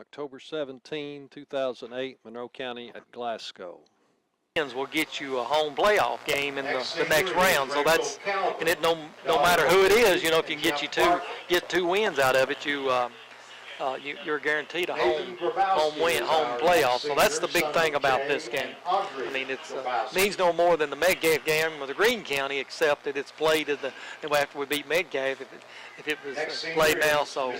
October 17, 2008, Monroe County at Glasgow. Will get you a home playoff game in the next round. So that's, and it no matter who it is, if you can get two wins out of it, you're guaranteed a home playoff. So that's the big thing about this game. I mean, it means no more than the Medcalf game with the Greene County, except that it's played after we beat Medcalf, if it was played now. So.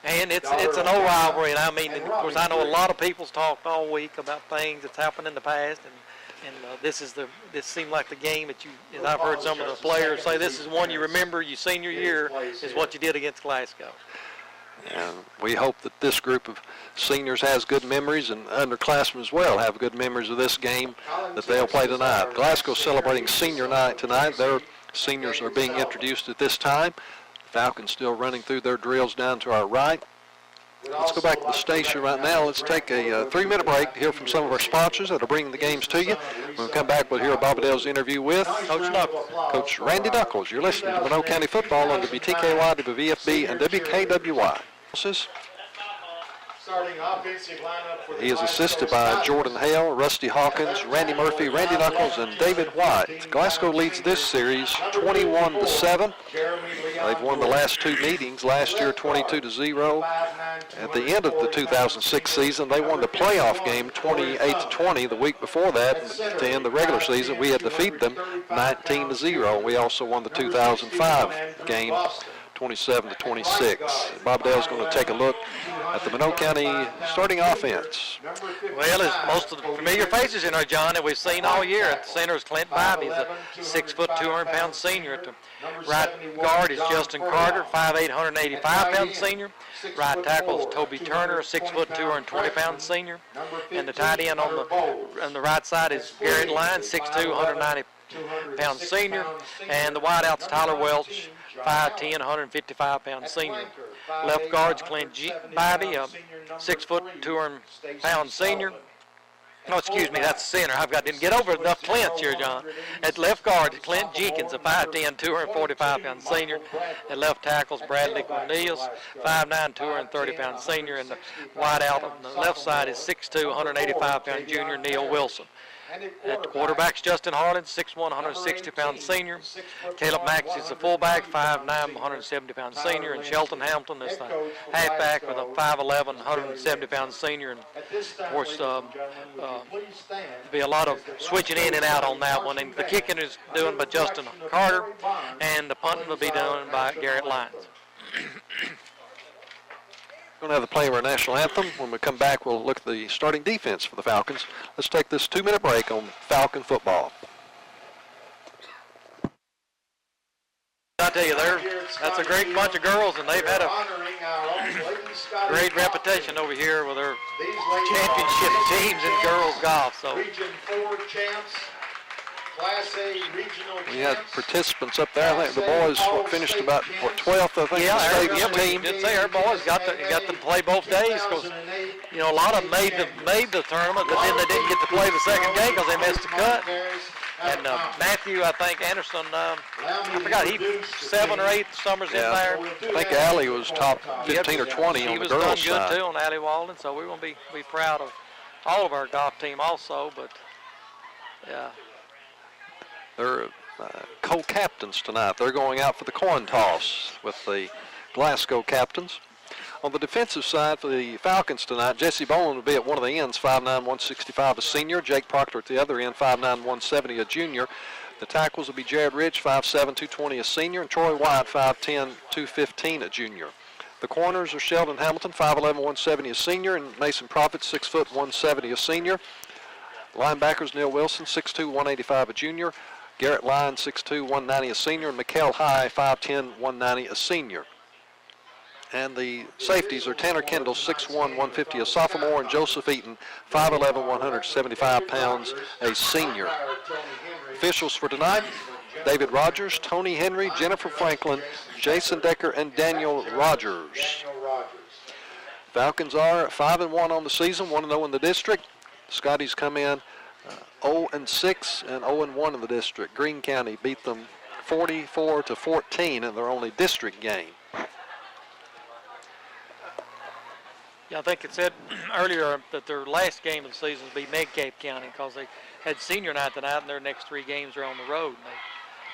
And it's an old rivalry, and I mean, of course, I know a lot of people's talked all week about things that's happened in the past, and this seemed like the game that as I've heard some of the players say, this is one you remember your senior year is what you did against Glasgow. And we hope that this group of seniors has good memories, and underclassmen as well have good memories of this game that they'll play tonight. Glasgow celebrating senior night tonight. Their seniors are being introduced at this time. Falcons still running through their drills down to our right. Let's go back to the station right now. Let's take a 3-minute break to hear from some of our sponsors that are bringing the games to you. When we come back, we'll hear Bobadell's interview with Coach Knuckles. Coach Randy Knuckles. You're listening to Monroe County Football on WTKY, WVFB, and WKWY. He is assisted by Jordan Hale, Rusty Hawkins, Randy Murphy, Randy Knuckles, and David White. Glasgow leads this series 21-7. They've won the last two meetings, last year 22-0. At the end of the 2006 season, they won the playoff game 28-20. The week before that, to end the regular season, we had defeated them 19-0. We also won the 2005 game 27-26. Bobadell's going to take a look at the Monroe County starting offense. Well, it's most of the familiar faces in our, John, that we've seen all year. At the center is Clint Bybee. He's a 6 foot, 200-pound senior. At the right guard is Justin Carter, 5'8", 185-pound senior. Right tackle is Toby Turner, a 6 foot, 220-pound senior. And the tight end on the right side is Garrett Lyons, 6'2", 190-pound senior. And the wideout's Tyler Welch, 5'10", 155-pound senior. Left guard's Clint Bybee, a 6 foot, 200-pound senior. No, excuse me, that's the center. Didn't get over enough Clint's here, John. At left guard, Clint Jenkins, a 5'10", 245-pound senior. At left tackle's Bradley Cornelius, 5'9", 230-pound senior. And the wideout on the left side is 6'2", 185-pound junior Neil Wilson. At the quarterback's Justin Harlan, 6'1", 160-pound senior. Caleb Max is the fullback, 5'9", 170-pound senior. And Shelton Hampton is the halfback with a 5'11", 170-pound senior. And, of course, there'll be a lot of switching in and out on that one. And the kicking is done by Justin Carter, and the punting will be done by Garrett Lyons. We're going to have the play of our national anthem. When we come back, we'll look at the starting defense for the Falcons. Let's take this 2-minute break on Falcon football. I tell you, that's a great bunch of girls, and they've had a great reputation over here with their championship teams in girls golf. So. Region 4 champs. Class A regional we had participants up there. I think the boys finished about 12th. I think. Yeah, we did say our boys got to play both days because a lot of them made the tournament, but then they didn't get to play the second game because they missed the cut. And Matthew, I think Anderson, I forgot, he 7 or 8 summers in there. I think Allie was top 15 or 20 on the girls' side. He was done good too on Allie Walden, so we're going to be proud of all of our golf team also. But yeah. They're co-captains tonight. They're going out for the coin toss with the Glasgow captains. On the defensive side for the Falcons tonight, Jesse Boland will be at one of the ends, 5'9", 165, a senior. Jake Proctor at the other end, 5'9", 170, a junior. The tackles will be Jared Rich, 5'7", 220, a senior, and Troy White, 5'10", 215, a junior. The corners are Sheldon Hamilton, 5'11", 170, a senior, and Mason Profit, 6 foot, 170, a senior. Linebackers Neil Wilson, 6'2", 185, a junior. Garrett Lyons, 6'2", 190, a senior, and Mikkel High, 5'10", 190, a senior. And the safeties are Tanner Kendall, 6'1", 150, a sophomore, and Joseph Eaton, 5'11", 175 pounds, a senior. Officials for tonight, David Rogers, Tony Henry, Jennifer Franklin, Jason Decker, and Daniel Rogers. Falcons are 5-1 on the season, 1-0 in the district. Scotties come in 0-6 and 0-1 in the district. Greene County beat them 44-14 in their only district game. Yeah, I think it said earlier that their last game of the season will be Medcape County because they had senior night tonight, and their next 3 games are on the road.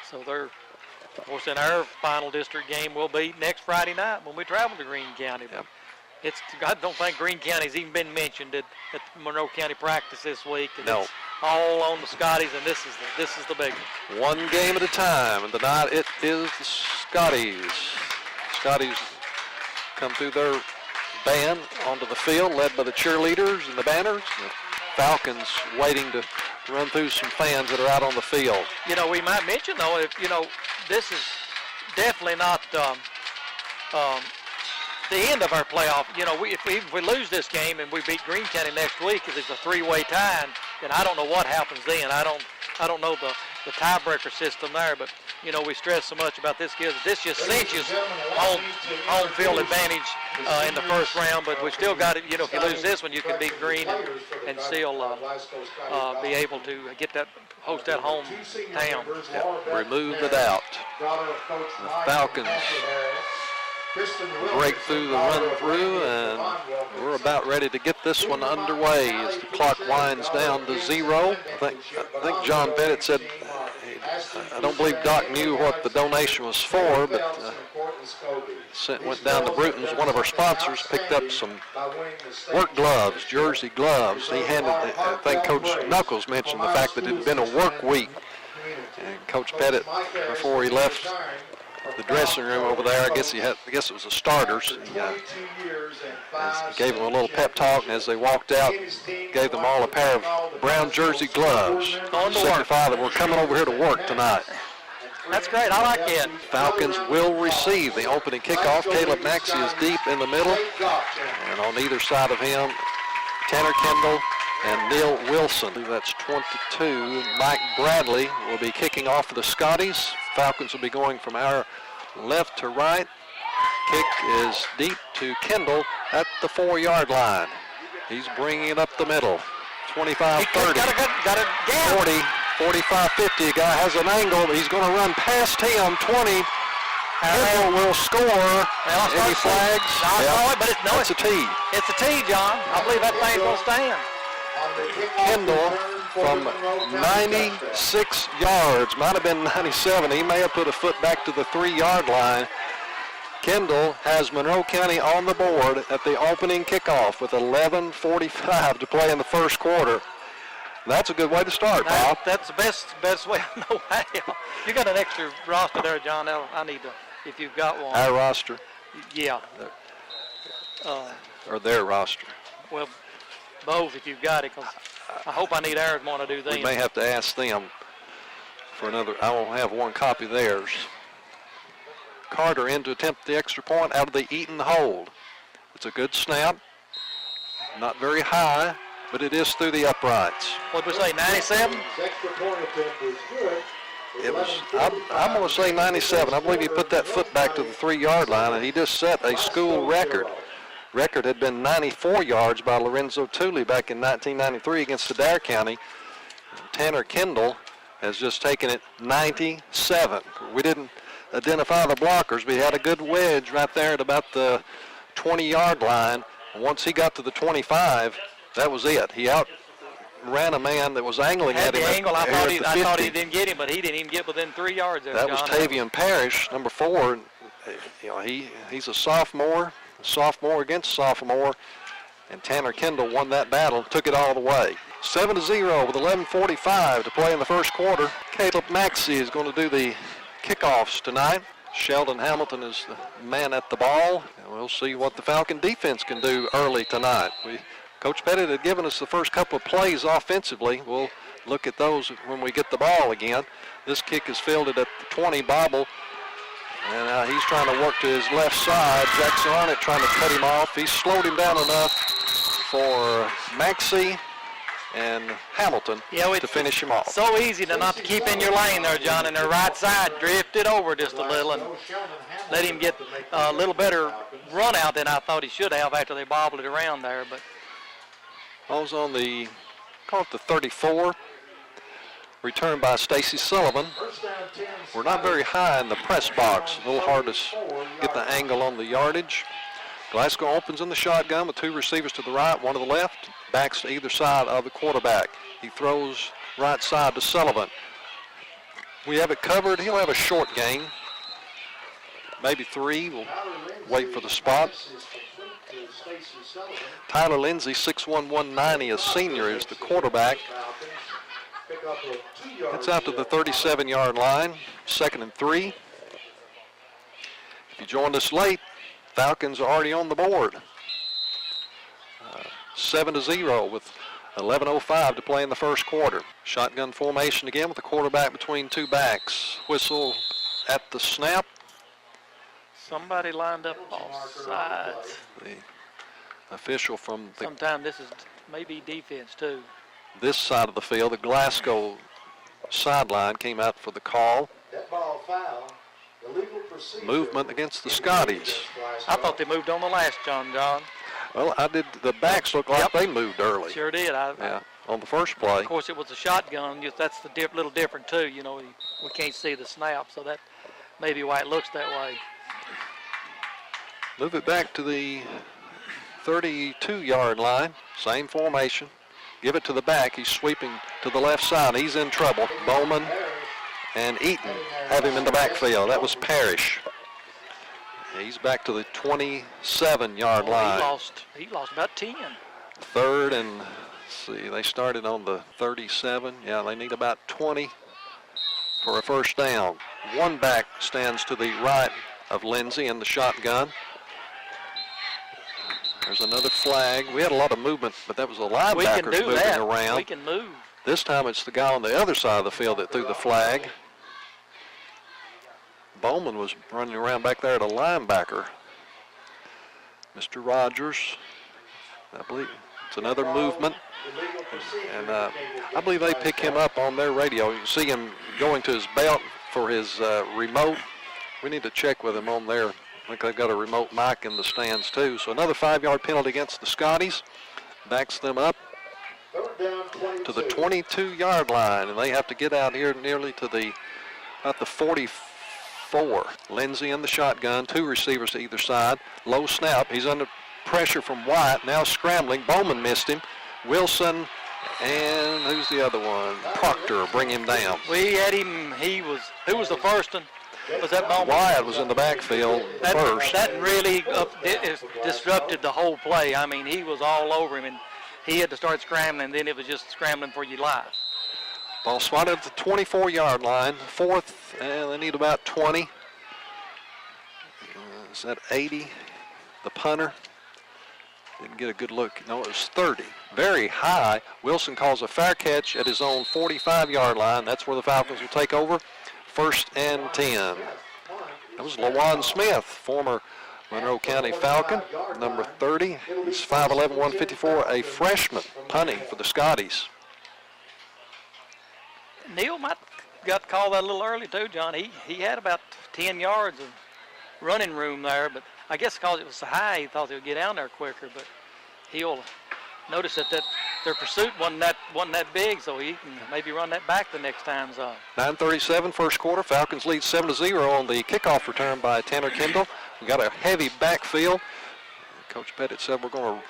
So they're, of course, in our final district game will be next Friday night when we travel to Greene County. But I don't think Greene County's even been mentioned at Monroe County practice this week. And No. It's all on the Scotties, and this is the big one. One game at a time, and tonight it is the Scotties. Scotties come through their band onto the field, led by the cheerleaders and the banners. The Falcons waiting to run through some fans that are out on the field. You know, we might mention, though, if this is definitely not the end of our playoff. If we lose this game and we beat Greene County next week, if it's a 3-way tie, then I don't know what happens then. I don't know the tiebreaker system there, but we stress so much about this. This just cinches home field advantage in the first round, but we still got it. If you lose this one, you can beat Greene and still be able to host that home town. Remove the doubt. The Falcons break through the run through, and we're about ready to get this one underway as the clock winds down to 0. I think John Pettit said, I don't believe Doc knew what the donation was for, but went down to Bruton's, one of our sponsors, picked up some work gloves, jersey gloves. He handed, I think Coach Knuckles mentioned the fact that it had been a work week. And Coach Pettit, before he left the dressing room over there, I guess it was the starters. He gave them a little pep talk, and as they walked out, gave them all a pair of brown jersey gloves. Signify that we're coming over here to work tonight. That's great. I like it. Falcons will receive the opening kickoff. Caleb Maxey is deep in the middle, and on either side of him, Tanner Kendall and Neil Wilson. That's 22. Mike Bradley will be kicking off for the Scotties. Falcons will be going from our left to right. Kick is deep to Kendall at the 4-yard line. He's bringing it up the middle. 25, 30, 40, 45, 50. Guy has an angle. He's going to run past him. 20. Kendall will score. Any flags? No, it's a tee. It's a tee, John. I believe that thing's going to stand. Kendall from 96 yards, might have been 97. He may have put a foot back to the 3-yard line. Kendall has Monroe County on the board at the opening kickoff with 11:45 to play in the first quarter. That's a good way to start, Bob. That's the best way I know how. You got an extra roster there, John. I need to, if you've got one. Our roster? Yeah. Or their roster? Well, both if you've got it, because I hope I need ours more to do them. We may have to ask them for another. I won't have one copy of theirs. Carter in to attempt the extra point out of the Eaton hold. It's a good snap. Not very high, but it is through the uprights. What did we say, 97? It was, I'm going to say 97. I believe he put that foot back to the 3-yard line, and he just set a school record. Record had been 94 yards by Lorenzo Tooley back in 1993 against Adair County. Tanner Kendall has just taken it 97. We didn't identify the blockers, but he had a good wedge right there at about the 20-yard line. Once he got to the 25, that was it. He outran a man that was angling at him. I thought he didn't get him, but he didn't even get within 3 yards there, That was Tavian Parrish, number 4. He's a sophomore against sophomore, and Tanner Kendall won that battle, took it all the way. 7-0 with 11:45 to play in the first quarter. Caleb Maxey is going to do the kickoffs tonight. Sheldon Hamilton is the man at the ball, and we'll see what the Falcon defense can do early tonight. Coach Pettit had given us the first couple of plays offensively. We'll look at those when we get the ball again. This kick is fielded at the 20, bobble, and he's trying to work to his left side. Jackson Arnett trying to cut him off. He slowed him down enough for Maxey and Hamilton to finish him off. So easy to not to keep in your lane there, John, and the right side drifted over just a little and let him get a little better run out than I thought he should have after they bobbled it around there. But I was on the 34. Returned by Stacy Sullivan. We're not very high in the press box. A little hard to get the angle on the yardage. Glasgow opens in the shotgun with two receivers to the right, one to the left, backs to either side of the quarterback. He throws right side to Sullivan. We have it covered. He'll have a short gain, maybe 3. We'll wait for the spot. Tyler Lindsay, 6'1", 190, a senior, is the quarterback. It's out to the 37-yard line, 2nd and 3. If you joined us late, Falcons are already on the board. 7-0 with 11:05 to play in the first quarter. Shotgun formation again with the quarterback between two backs. Whistle at the snap. Somebody lined up off sides. The official from the Sometimes this is maybe defense too. this side of the field, the Glasgow sideline, came out for the call. That ball foul. Illegal procedure. Movement against the Scotties. I thought they moved on the last, John. Well, I did. The backs looked like they moved early. Sure did. Yeah, on the first play. Of course, it was a shotgun. That's the little different too. You know, we can't see the snap, so that may be why it looks that way. Move it back to the 32-yard line. Same formation. Give it to the back. He's sweeping to the left side. He's in trouble. Bowman and Eaton have him in the backfield. That was Parrish. He's back to the 27-yard line. He lost about 10. 3rd and, let's see, they started on the 37. Yeah, they need about 20 for a first down. One back stands to the right of Lindsay in the shotgun. There's another flag. We had a lot of movement, but that was the linebackers moving around. We can move. This time it's the guy on the other side of the field that threw the flag. Bowman was running around back there at a linebacker. Mr. Rogers, I believe it's another movement. And I believe they pick him up on their radio. You can see him going to his belt for his remote. We need to check with him on there. I think they've got a remote mic in the stands too. So another 5-yard penalty against the Scotties. Backs them up to the 22-yard line, and they have to get out here nearly to about the 44. Lindsay in the shotgun, two receivers to either side. Low snap. He's under pressure from White. Now scrambling. Bowman missed him. Wilson and who's the other one? Proctor bring him down. We had him. Who was the first one? Was that Bowman? Wyatt was in the backfield first. That really disrupted the whole play. I mean, he was all over him, and he had to start scrambling. Then it was just scrambling for your life. Ball swatted at the 24-yard line. 4th, and they need about 20. Is that 80? The punter. Didn't get a good look. No, it was 30. Very high. Wilson calls a fair catch at his own 45-yard line. That's where the Falcons will take over. 1st and 10. That was LaJuan Smith, former Monroe County Falcon, number 30. He's 5'11", 154, a freshman, punting for the Scotties. Neal might got called that a little early too, John. He had about 10 yards of running room there, but I guess because it was so high, he thought they would get down there quicker. But he'll notice that their pursuit wasn't that big, so he can maybe run that back the next time. 9:37 first quarter. Falcons lead 7-0 on the kickoff return by Tanner Kendall. We got a heavy backfield. Coach Pettit said we're going to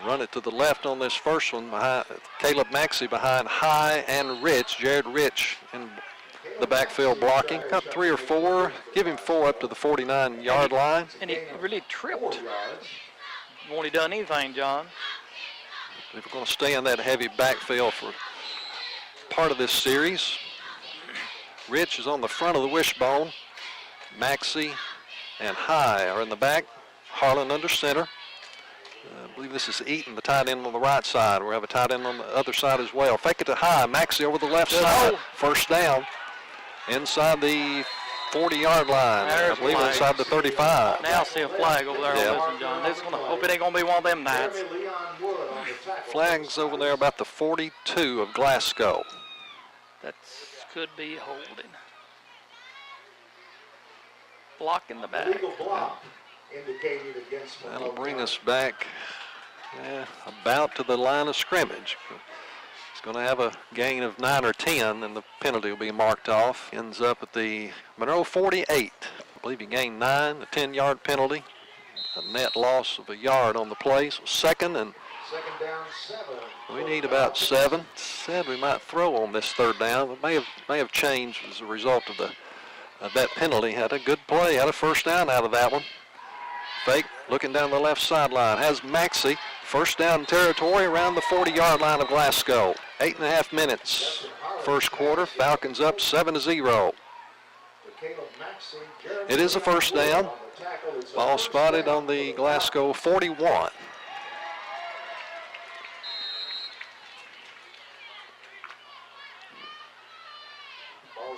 run it to the left on this first one. Behind Caleb Maxey behind High and Rich. Jared Rich in the backfield blocking. Got 3 or 4. Give him 4 up to the 49-yard line. And he really tripped. Won't he done anything, John? If we're going to stay in that heavy backfield for part of this series. Rich is on the front of the wishbone. Maxey and High are in the back. Harlan under center. I believe this is Eaton, the tight end on the right side. We have a tight end on the other side as well. Fake it to High. Maxey over the left side. First down. Inside the 40-yard line. I believe inside the 35. Now I see a flag over there. Yeah. Listen, John. Hope it ain't going to be one of them nights. Flags over there about the 42 of Glasgow. That could be holding. Block in the back. That'll bring us back about to the line of scrimmage. It's going to have a gain of 9 or 10, and the penalty will be marked off. Ends up at the Monroe 48. I believe he gained 9, a 10-yard penalty. A net loss of a yard on the play. So second and Second down, 7. we need about 7. Said we might throw on this third down. It may have changed as a result of that penalty. Had a good play. Had a first down out of that one. Fake looking down the left sideline. Has Maxey. First down territory around the 40-yard line of Glasgow. 8.5 minutes. First quarter. Falcons up 7-0. It is a first down. Ball spotted on the Glasgow 41.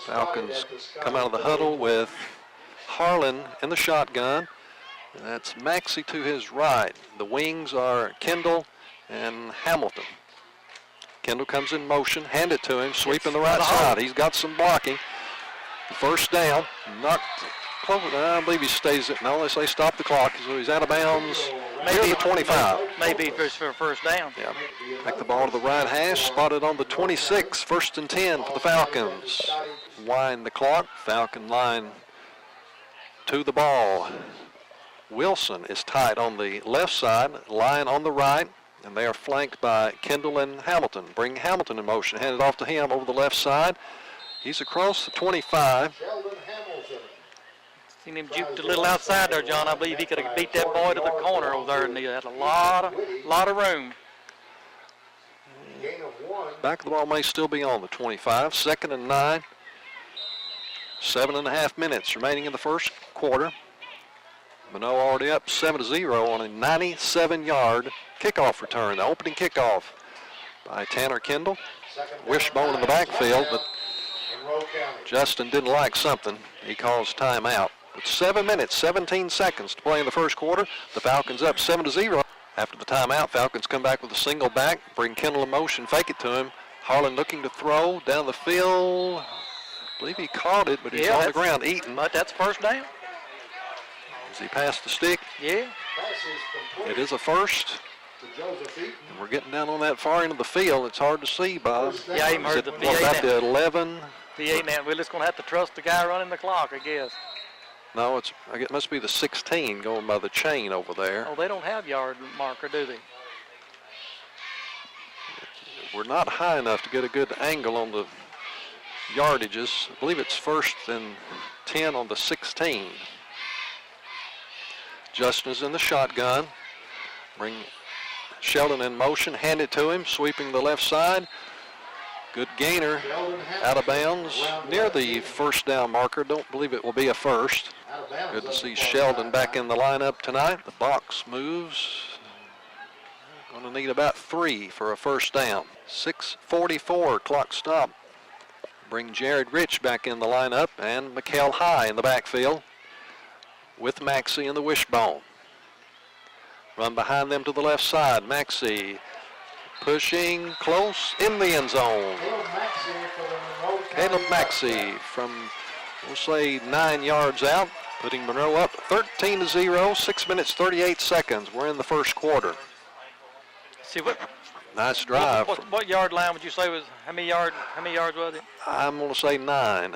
Falcons come out of the huddle with Harlan in the shotgun. And that's Maxey to his right. The wings are Kendall and Hamilton. Kendall comes in motion, hand it to him, sweeping the right side. He's got some blocking. First down, not close. I believe he stays it. No, they stop the clock, so he's out of bounds. Maybe 25. Maybe for first down. Yeah. Back the ball to the right hash, spotted on the 26. First and 10 for the Falcons. Wind the clock. Falcon line to the ball. Wilson is tight on the left side, line on the right, and they are flanked by Kendall and Hamilton. Bring Hamilton in motion, hand it off to him over the left side. He's across the 25. Seen him juked a little outside there, John. I believe he could have beat that boy to the corner over there, and he had a lot of room. Back of the ball may still be on the 25. Second and 9. 7.5 minutes remaining in the first quarter. Minot already up 7-0 on a 97-yard kickoff return. The opening kickoff by Tanner Kendall. Wishbone in the backfield, but Justin didn't like something. He calls timeout. With 7 minutes, 17 seconds to play in the first quarter. The Falcons up 7-0. After the timeout, Falcons come back with a single back, bring Kendall in motion, fake it to him. Harlan looking to throw down the field. I believe he caught it, but he's on the ground eating. But that's first down. As he passed the stick. Yeah. It is a first. And we're getting down on that far end of the field. It's hard to see, Bob. Yeah, I even heard the VA about the 11? VA now. We're just going to have to trust the guy running the clock, I guess. No, it must be the 16 going by the chain over there. Oh, they don't have yard marker, do they? We're not high enough to get a good angle on the yardages. I believe it's first and 10 on the 16. Justin is in the shotgun. Bring Sheldon in motion, hand it to him, sweeping the left side. Good gainer, out of bounds, near the first down marker. Don't believe it will be a first. Good to see Sheldon back in the lineup tonight. The box moves. Going to need about 3 for a first down. 6:44, clock stop. Bring Jared Rich back in the lineup and Mikael High in the backfield with Maxey in the wishbone. Run behind them to the left side. Maxey pushing close in the end zone. Caleb Maxey from, we'll say, 9 yards out, putting Monroe up 13-0, 6 minutes, 38 seconds. We're in the first quarter. See what? Nice drive. What yard line would you say was, how many yards was it? I'm going to say 9.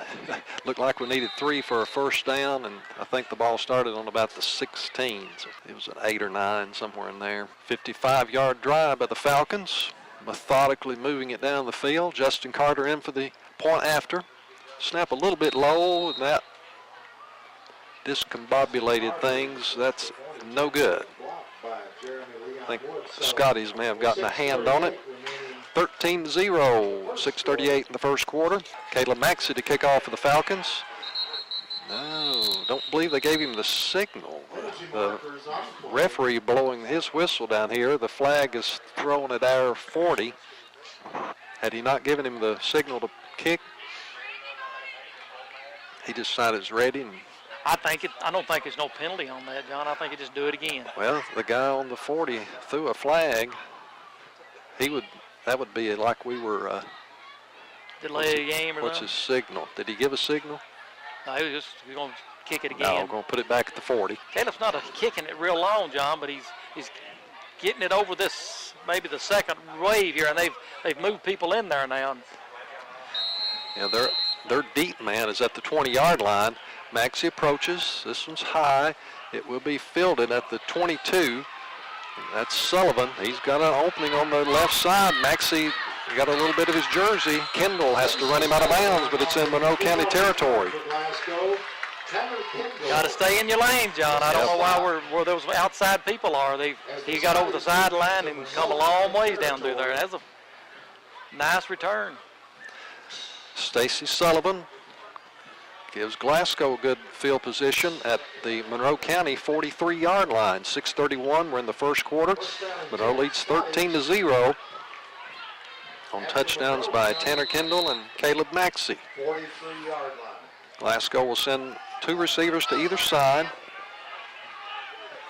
Looked like we needed 3 for a first down, and I think the ball started on about the 16. So it was an 8 or 9, somewhere in there. 55-yard drive by the Falcons, methodically moving it down the field. Justin Carter in for the point after. Snap a little bit low, and that discombobulated things. That's no good. I think the Scotties may have gotten a hand on it. 13-0, 6:38 in the first quarter. Caleb Maxey to kick off for the Falcons. No, don't believe they gave him the signal. The referee blowing his whistle down here. The flag is thrown at our 40. Had he not given him the signal to kick, he just decided it's ready. And I don't think there's no penalty on that, John. I think you just do it again. well, the guy on the 40 threw a flag. That would be like we were. Delay a game or what's something? his signal? Did he give a signal? No, he's going to kick it No, again. I'm going to put it back at the 40. Caleb's not kicking it real long, John, but he's getting it over this, maybe the second wave here, and they've moved people in there now. Yeah, their deep man is at the 20-yard line. Maxey approaches. This one's high. It will be fielded at the 22. That's Sullivan. He's got an opening on the left side. Maxey got a little bit of his jersey. Kendall has to run him out of bounds, but it's in Monroe County territory. Got to stay in your lane, John. I don't know where those outside people are. He got over the sideline and come a long ways down through there. That's a nice return. Stacy Sullivan gives Glasgow good field position at the Monroe County 43-yard line. 6:31. We're in the first quarter. Monroe leads 13-0 on touchdowns by Tanner Kendall and Caleb Maxey. 43-yard line. Glasgow will send 2 receivers to either side.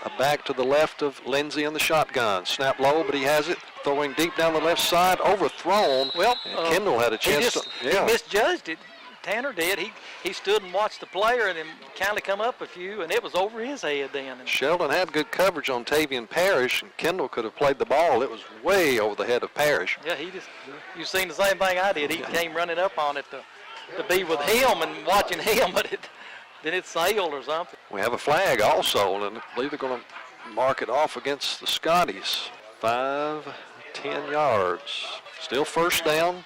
A back to the left of Lindsey in the shotgun. Snap low, but he has it. Throwing deep down the left side, overthrown. Well, Kendall had a chance he misjudged it. Tanner did. He stood and watched the player and then kind of come up a few, and it was over his head then. And Sheldon had good coverage on Tavian Parrish, and Kendall could have played the ball. It was way over the head of Parrish. yeah, you seen the same thing I did. He came running up on it to be with him and watching him, but then it sailed or something. We have a flag also, and I believe they're going to mark it off against the Scotties. 5, 10 yards. Still first down.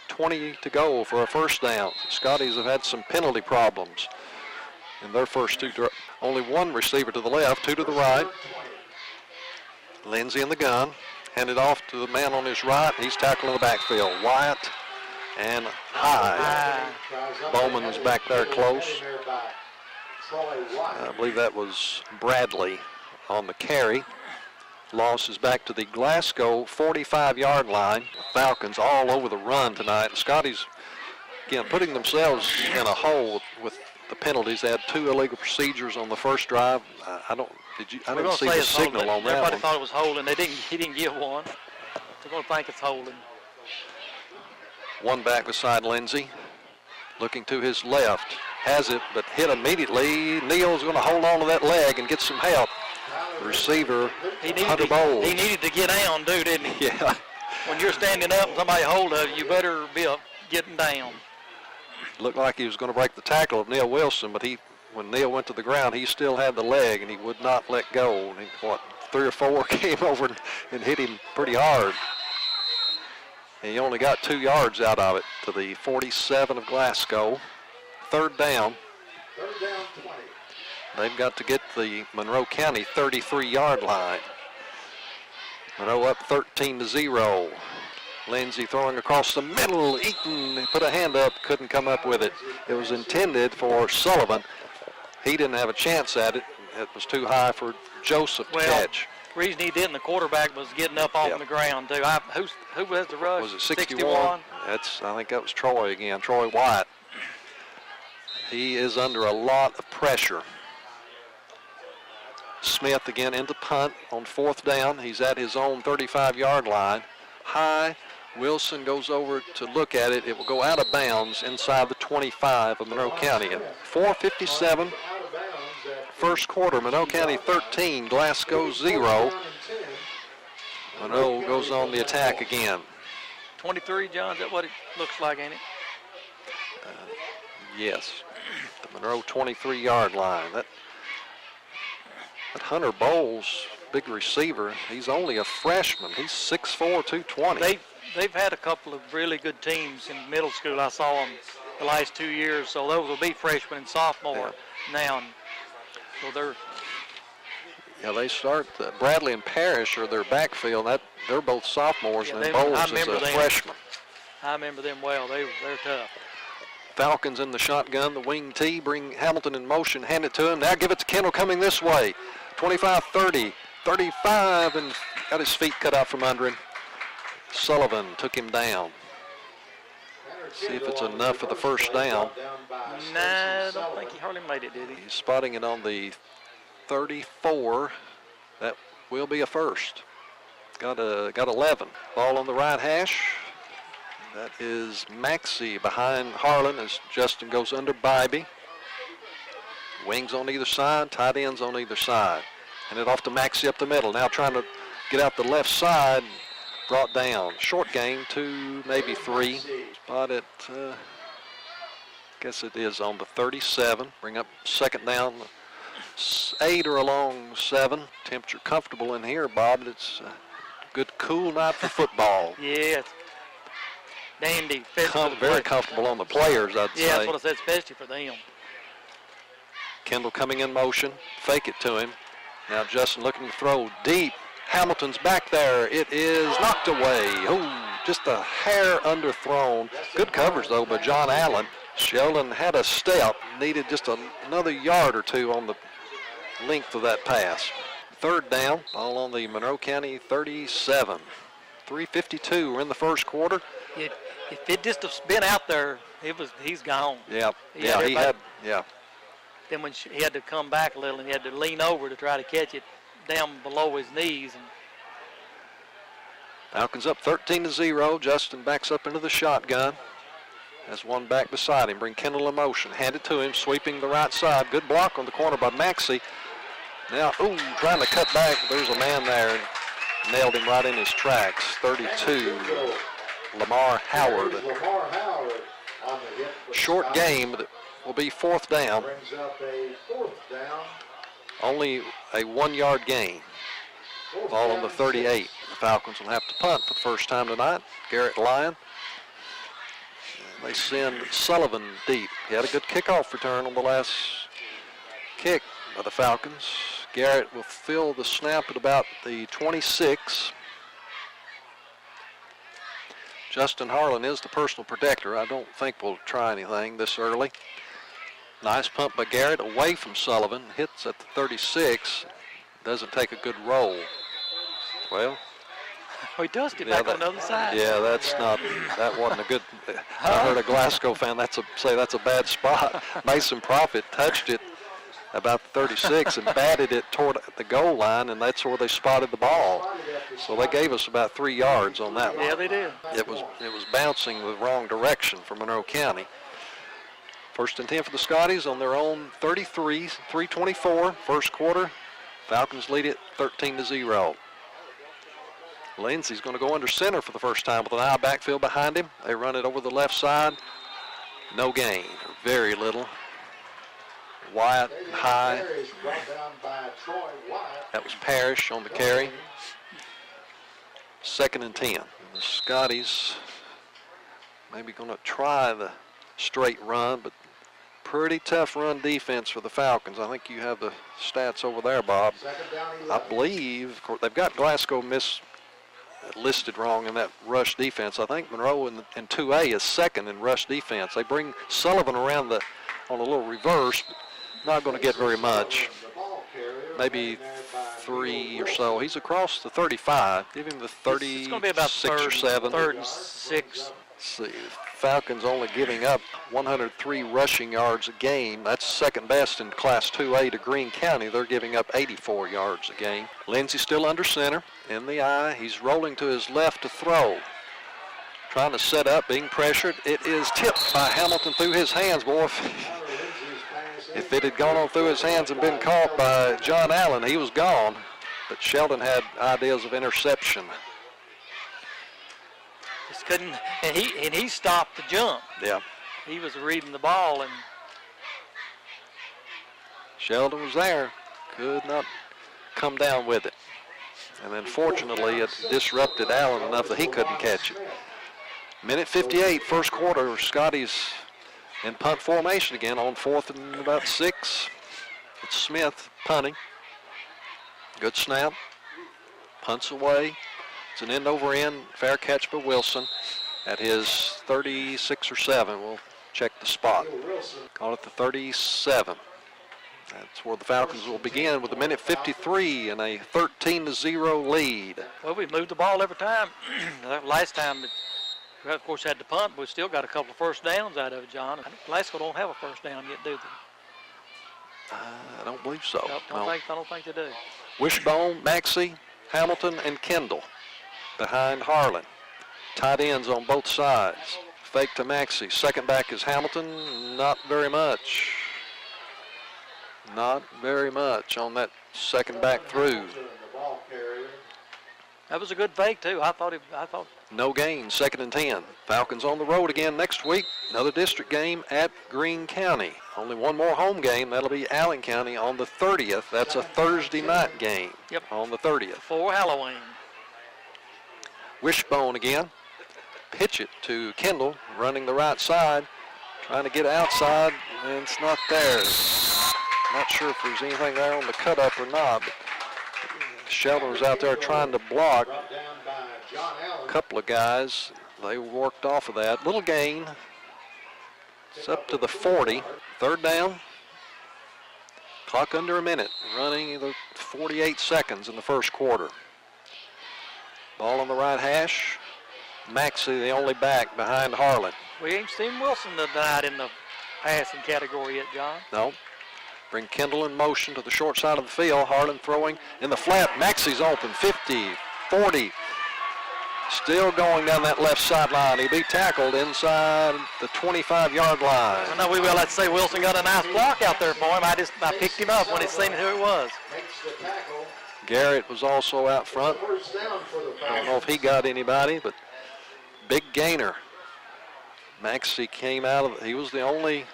20 to go for a first down. The Scotties have had some penalty problems in their first 2. Only 1 receiver to the left, 2 to the right. Lindsey in the gun. Handed off to the man on his right. He's tackling the backfield. Wyatt and High. Bowman was back there close. I believe that was Bradley on the carry. Loss is back to the Glasgow 45-yard line. The Falcons all over the run tonight. The Scotties, again, putting themselves in a hole with the penalties. They had 2 illegal procedures on the first drive. I didn't see the signal on that Everybody one. thought it was holding. He didn't give one. They're going to think it's holding. 1 back beside Lindsey. Looking to his left. Has it, but hit immediately. Neal's going to hold on to that leg and get some help. Receiver, Hunter Bowles. He needed to get down, too, didn't he? Yeah. When you're standing up and somebody hold of you, better be getting down. Looked like he was going to break the tackle of Neal Wilson, but when Neal went to the ground, he still had the leg, and he would not let go. And 3 or 4 came over and hit him pretty hard. And he only got 2 yards out of it to the 47 of Glasgow. 3rd down. 3rd down, 20. They've got to get the Monroe County 33-yard line. Monroe up 13-0. Lindsey throwing across the middle. Eaton put a hand up, couldn't come up with it. It was intended for Sullivan. He didn't have a chance at it. It was too high for Joseph to catch. The reason he didn't, the quarterback was getting up off the ground, too. Who was the rush? Was it 61? I think that was Troy again, Troy White. He is under a lot of pressure. Smith again into punt on 4th down. He's at his own 35-yard line. High. Wilson goes over to look at it. It will go out of bounds inside the 25 of Monroe County. At 4:57, first quarter, Monroe County 13, Glasgow 0. Monroe goes on the attack again. 23, John, is that what it looks like, ain't it? Yes, the Monroe 23-yard line. That Hunter Bowles, big receiver, he's only a freshman. He's 6'4", 220. They've had a couple of really good teams in middle school. I saw them the last 2 years, so those will be freshmen and sophomore now. So they start. Bradley and Parrish are their backfield. They're both sophomores, and then Bowles is a freshman. I remember them well. They're tough. Falcons in the shotgun, the wing T, bring Hamilton in motion, hand it to him. Now give it to Kendall coming this way. 25, 30, 35, and got his feet cut out from under him. Sullivan took him down. See if it's enough for the first down. Nah, I don't think he hardly made it, did he? He's spotting it on the 34. That will be a first. Got 11. Ball on the right hash. That is Maxey behind Harlan as Justin goes under Bybee. Wings on either side, tight ends on either side. And it off to Maxey up the middle. Now trying to get out the left side. Brought down. Short gain, 2, maybe 3. Spot it, guess it is on the 37. Bring up 2nd down 8 or along 7. Temperature comfortable in here, Bob. It's a good cool night for football. Yeah, it's dandy. Very comfortable on the players, I'd say. Yeah, that's what I said, especially for them. Kendall coming in motion. Fake it to him. Now Justin looking to throw deep. Hamilton's back there. It is knocked away. Oh, just a hair underthrown. Good coverage, though, by John Allen. Sheldon had a step. Needed just another yard or two on the length of that pass. Third down, all on the Monroe County 37. 3:52. We're in the first quarter. If it just have been out there, he's gone. Yeah, he had. Then when he had to come back a little and he had to lean over to try to catch it down below his knees. And Falcons up 13-0. Justin backs up into the shotgun. Has one back beside him. Bring Kendall in motion. Hand it to him, sweeping the right side. Good block on the corner by Maxey. Now, trying to cut back. There's a man there and nailed him right in his tracks. 32, Lamar Howard. Short game that will be fourth down. Only a 1-yard gain. Ball on the 38. The Falcons will have to punt for the first time tonight. Garrett Lyon. They send Sullivan deep. He had a good kickoff return on the last kick by the Falcons. Garrett will fill the snap at about the 26. Justin Harlan is the personal protector. I don't think we'll try anything this early. Nice pump by Garrett away from Sullivan. Hits at the 36. Doesn't take a good roll. Well, he does get back on the other side. Yeah, that wasn't a good. I heard a Glasgow fan say that's a bad spot. Mason Profit touched it about the 36 and batted it toward the goal line, and that's where they spotted the ball. So they gave us about 3 yards on that one. Yeah, they did. It was bouncing the wrong direction for Monroe County. First and 10 for the Scotties on their own 33, 3:24, first quarter. Falcons lead it 13-0. Lindsey's going to go under center for the first time with an eye backfield behind him. They run it over the left side. No gain, very little. Wyatt high. That was Parrish on the carry. Second and 10. The Scotties maybe going to try the straight run, but pretty tough run defense for the Falcons. I think you have the stats over there, Bob. I believe, of course, they've got Glasgow listed wrong in that rush defense. I think Monroe in 2A is second in rush defense. They bring Sullivan around on a little reverse, but not going to get very much. Maybe 3 or so. He's across the 35. Give him the 36 it's going to be about or 7. Third and 6. Let's see. Falcons only giving up 103 rushing yards a game. That's second best in Class 2A to Greene County. They're giving up 84 yards a game. Lindsey still under center. In the eye. He's rolling to his left to throw. Trying to set up, being pressured. It is tipped by Hamilton through his hands. Boy, if it had gone on through his hands and been caught by John Allen, he was gone. But Sheldon had ideas of interception. Just couldn't, and he stopped the jump. Yeah. He was reading the ball, and Sheldon was there. Could not come down with it. And then fortunately it disrupted Allen enough that he couldn't catch it. Minute 58, first quarter. Scotty's in punt formation again on 4th and about 6. It's Smith punting. Good snap. Punts away. It's an end over end. Fair catch by Wilson at his 36 or 7. We'll check the spot. Call it the 37. That's where the Falcons will begin with a minute 53 and a 13-0 lead. Well, we moved the ball every time. Last time, we of course had to punt, but we still got a couple of first downs out of it, John. Glasgow don't have a first down yet, do they? I don't believe so. I don't think they do. Wishbone, Maxey, Hamilton, and Kendall behind Harlan. Tight ends on both sides. Fake to Maxey. Second back is Hamilton. Not very much. Not very much on that second back through. That was a good fake too. I thought. No gain, second and 10. Falcons on the road again next week. Another district game at Greene County. only one more home game. That'll be Allen County on the 30th. That's a Thursday night game. Yep. On the 30th. For Halloween. Wishbone again. Pitch it to Kendall, running the right side, trying to get outside, and it's not there. Not sure if there's anything there on the cut up or not. Sheldon was out there trying to block a couple of guys. They worked off of that. Little gain. It's up to the 40. Third down. Clock under a minute. Running the 48 seconds in the first quarter. Ball on the right hash. Maxey, the only back behind Harlan. We ain't seen Wilson tonight in the passing category yet, John. No. Bring Kendall in motion to the short side of the field. Harlan throwing in the flat. Maxey's open. 50, 40. Still going down that left sideline. He'll be tackled inside the 25-yard line. I know we will. Let's say Wilson got a nice block out there for him. I picked him up when he seen who it was. Garrett was also out front. I don't know if he got anybody, but big gainer. Maxey came out of, he was the only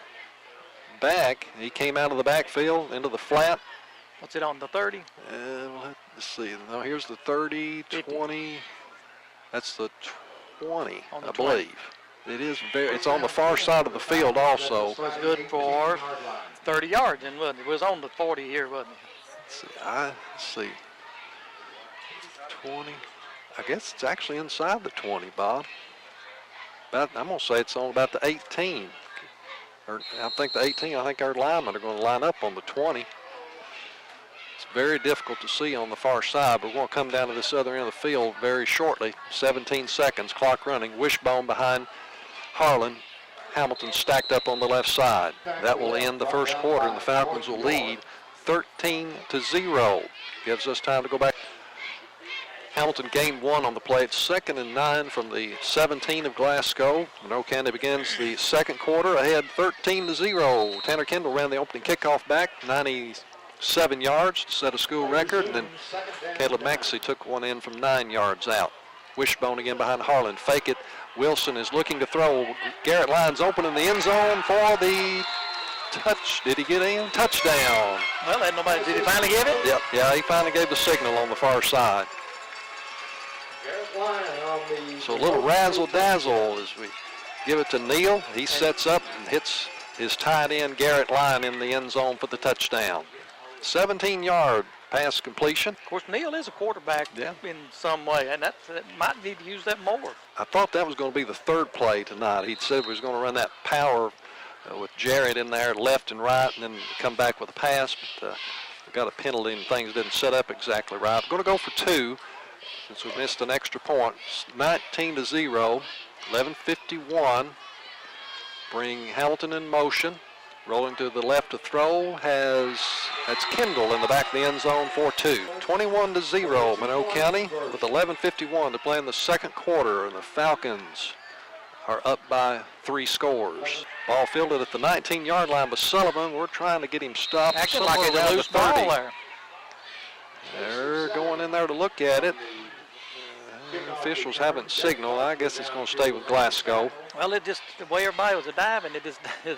back. He came out of the backfield into the flat. What's it on, the 30? Let's see. No, here's the 30, 50. 20. That's the 20, On the I believe. It is very, it's on the far side of the field also. So it's good for 30 yards, and wasn't it? It was on the 40 here, wasn't it? Let's see. 20. I guess it's actually inside the 20, Bob. I'm going to say it's on about the 18. Or I think the 18, I think our linemen are going to line up on the 20. It's very difficult to see on the far side, but we're going to come down to this other end of the field very shortly. 17 seconds, clock running. Wishbone behind Harlan. Hamilton stacked up on the left side. That will end the first quarter, and the Falcons will lead 13-0. Gives us time to go back. Hamilton gained 1 on the play. It's 2nd and 9 from the 17 of Glasgow. Monroe County begins the second quarter ahead 13-0. Tanner Kendall ran the opening kickoff back, 97 yards to set a school record. And then Caleb Maxey took one in from 9 yards out. Wishbone again behind Harlan. Fake it. Wilson is looking to throw. Garrett lines open in the end zone for the touch. Did he get in? Touchdown. Well, had nobody. Did he finally give it? Yep. Yeah, he finally gave the signal on the far side. So a little razzle-dazzle as we give it to Neal. He sets up and hits his tight end Garrett Line in the end zone for the touchdown. 17-yard pass completion. Of course, Neal is a quarterback in some way, and that might need to use that more. I thought that was going to be the third play tonight. He said he was going to run that power with Jarrett in there left and right and then come back with a pass, but we got a penalty and things didn't set up exactly right. I'm going to go for 2. Since we missed an extra point. 19-0, 11:51. Bring Hamilton in motion. Rolling to the left to throw that's Kendall in the back of the end zone for 2. 21-0, Monroe County with 11:51 to play in the second quarter, and the Falcons are up by 3 scores. Ball fielded at the 19-yard line by Sullivan. We're trying to get him stopped. Acting like it's a loose ball there. They're going in there to look at it. Officials haven't signaled. I guess it's going to stay with Glasgow. Well, it just, the way everybody was diving, it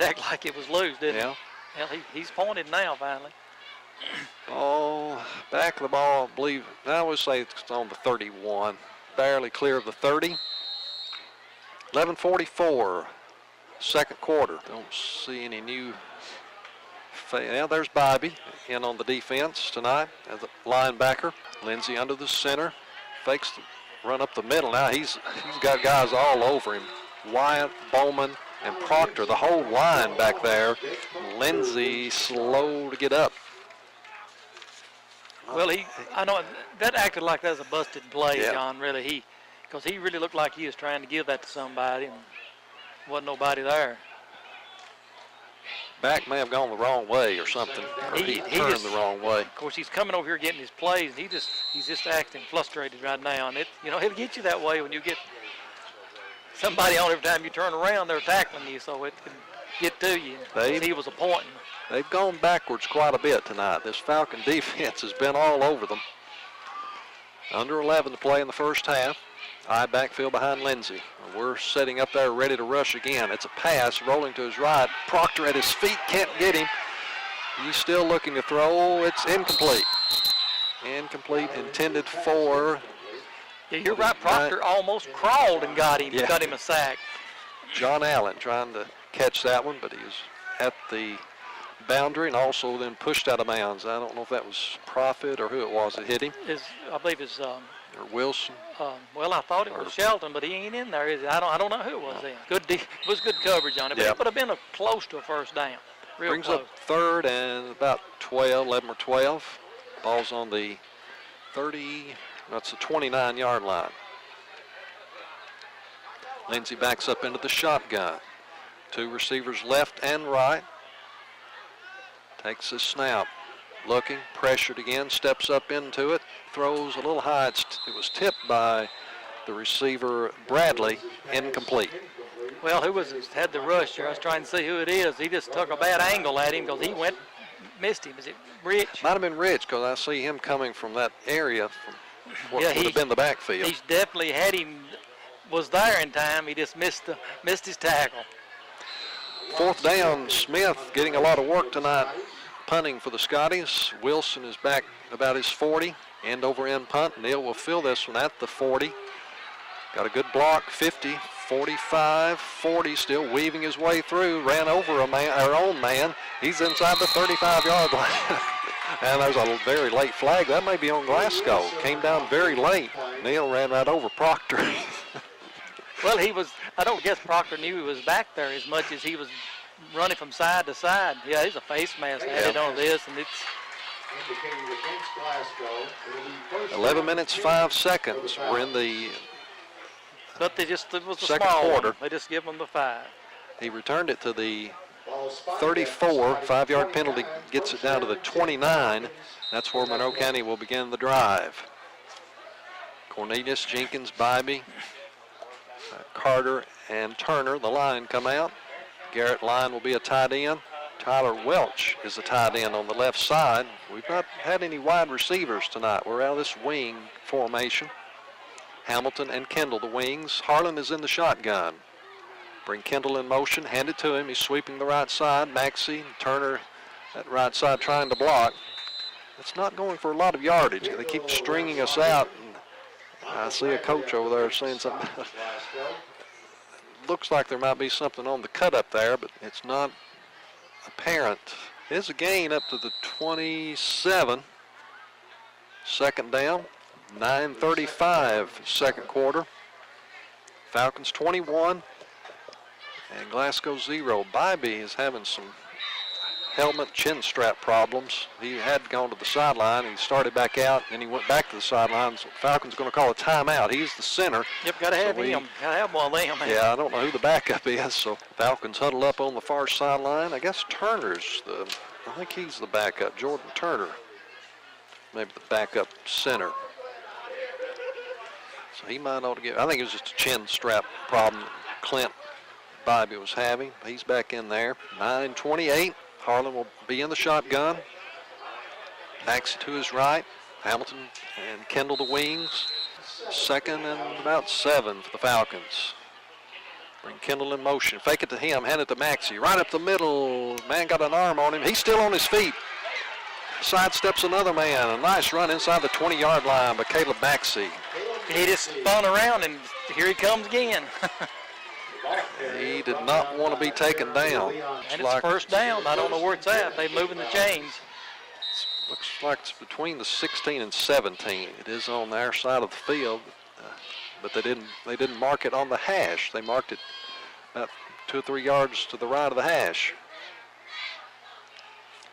acted like it was loose, didn't it? Yeah. Well, he's pointed now, finally. Oh, back of the ball, I believe. I would say it's on the 31. Barely clear of the 30. 11:44, second quarter. Don't see any new. Yeah, there's Bobby in on the defense tonight as a linebacker. Lindsey under the center. Fakes the run up the middle. Now he's got guys all over him. Wyatt, Bowman, and Proctor, the whole line back there. Lindsey slow to get up. Well, I know that acted like that was a busted play, Yeah. John, really. Because he really looked like he was trying to give that to somebody and wasn't nobody there. Back may have gone the wrong way or something. Or he turned the wrong way. Of course, he's coming over here getting his plays. He's just acting frustrated right now. And he'll get you that way when you get somebody on every time you turn around, they're tackling you, so it can get to you. He was a pointing. They've gone backwards quite a bit tonight. This Falcon defense has been all over them. Under 11 to play in the first half. High backfield behind Lindsey. We're setting up there ready to rush again. It's a pass rolling to his right. Proctor at his feet, can't get him. He's still looking to throw. It's incomplete. Incomplete, intended for. Yeah, you're right. Proctor almost crawled and got him, got him a sack. John Allen trying to catch that one, but he was at the boundary and also then pushed out of bounds. I don't know if that was Profit or who it was that hit him. I believe it's or Wilson. well, I thought it was Shelton, but he ain't in there, is he? I don't know who it was then. It was good coverage on it, but it would have been close to a first down. Real Brings close. up third and about 11 or 12. Ball's on the 30, that's the 29-yard line. Lindsey backs up into the shotgun. Two receivers left and right. Takes his snap. Looking, pressured again, steps up into it, throws a little high. It was tipped by the receiver, Bradley, incomplete. Well, who had the rush here? I was trying to see who it is. He just took a bad angle at him because he missed him. Is it Rich? Might have been Rich because I see him coming from that area from what would have been the backfield. He's definitely had him, was there in time. He just missed his tackle. Fourth down, Smith getting a lot of work tonight punting for the Scotties. Wilson is back about his 40. End over end punt. Neal will fill this one at the 40. Got a good block, 50, 45, 40, still weaving his way through. Ran over our own man. He's inside the 35-yard line. And there's a very late flag. That may be on Glasgow. Came down very late. Neal ran right over Proctor. Well, I don't guess Proctor knew he was back there as much as he was running from side to side. Yeah, he's a face mask added on this, and it's 11 minutes, 5 seconds. We're in the But it was a second small quarter. One. They just give them the 5. He returned it to the 34. 5-yard penalty gets it down to the 29. That's where Monroe County will begin the drive. Cornelius, Jenkins, Bybee, Carter, and Turner, the line come out. Garrett Line will be a tight end. Tyler Welch is a tight end on the left side. We've not had any wide receivers tonight. We're out of this wing formation. Hamilton and Kendall, the wings. Harlan is in the shotgun. Bring Kendall in motion, hand it to him. He's sweeping the right side. Maxey, Turner at right side trying to block. It's not going for a lot of yardage. They keep stringing us out. And I see a coach over there saying something. Looks like there might be something on the cut up there, but it's not apparent. It's a gain up to the 27. Second down, 9:35 second quarter. Falcons 21 and Glasgow 0. Bybee is having some helmet chin strap problems. He had gone to the sideline. He started back out, and he went back to the sideline. So Falcons going to call a timeout. He's the center. Yep, got to have him. Got to have one of them. Yeah, I don't know who the backup is. So Falcons huddle up on the far sideline. I guess Turner's I think he's the backup. Jordan Turner, maybe the backup center. So he might ought to get. I think it was just a chin strap problem Clint Bybee was having. He's back in there. 9:28. Harlan will be in the shotgun. Maxey to his right. Hamilton and Kendall the wings. Second and about 7 for the Falcons. Bring Kendall in motion. Fake it to him. Hand it to Maxey. Right up the middle. Man got an arm on him. He's still on his feet. Sidesteps another man. A nice run inside the 20-yard line by Caleb Maxey. He just spun around, and here he comes again. He did not want to be taken down. And it's first down. I don't know where it's at. They're moving the chains. Looks like it's between the 16 and 17. It is on our side of the field, but they didn't mark it on the hash. They marked it about 2 or 3 yards to the right of the hash.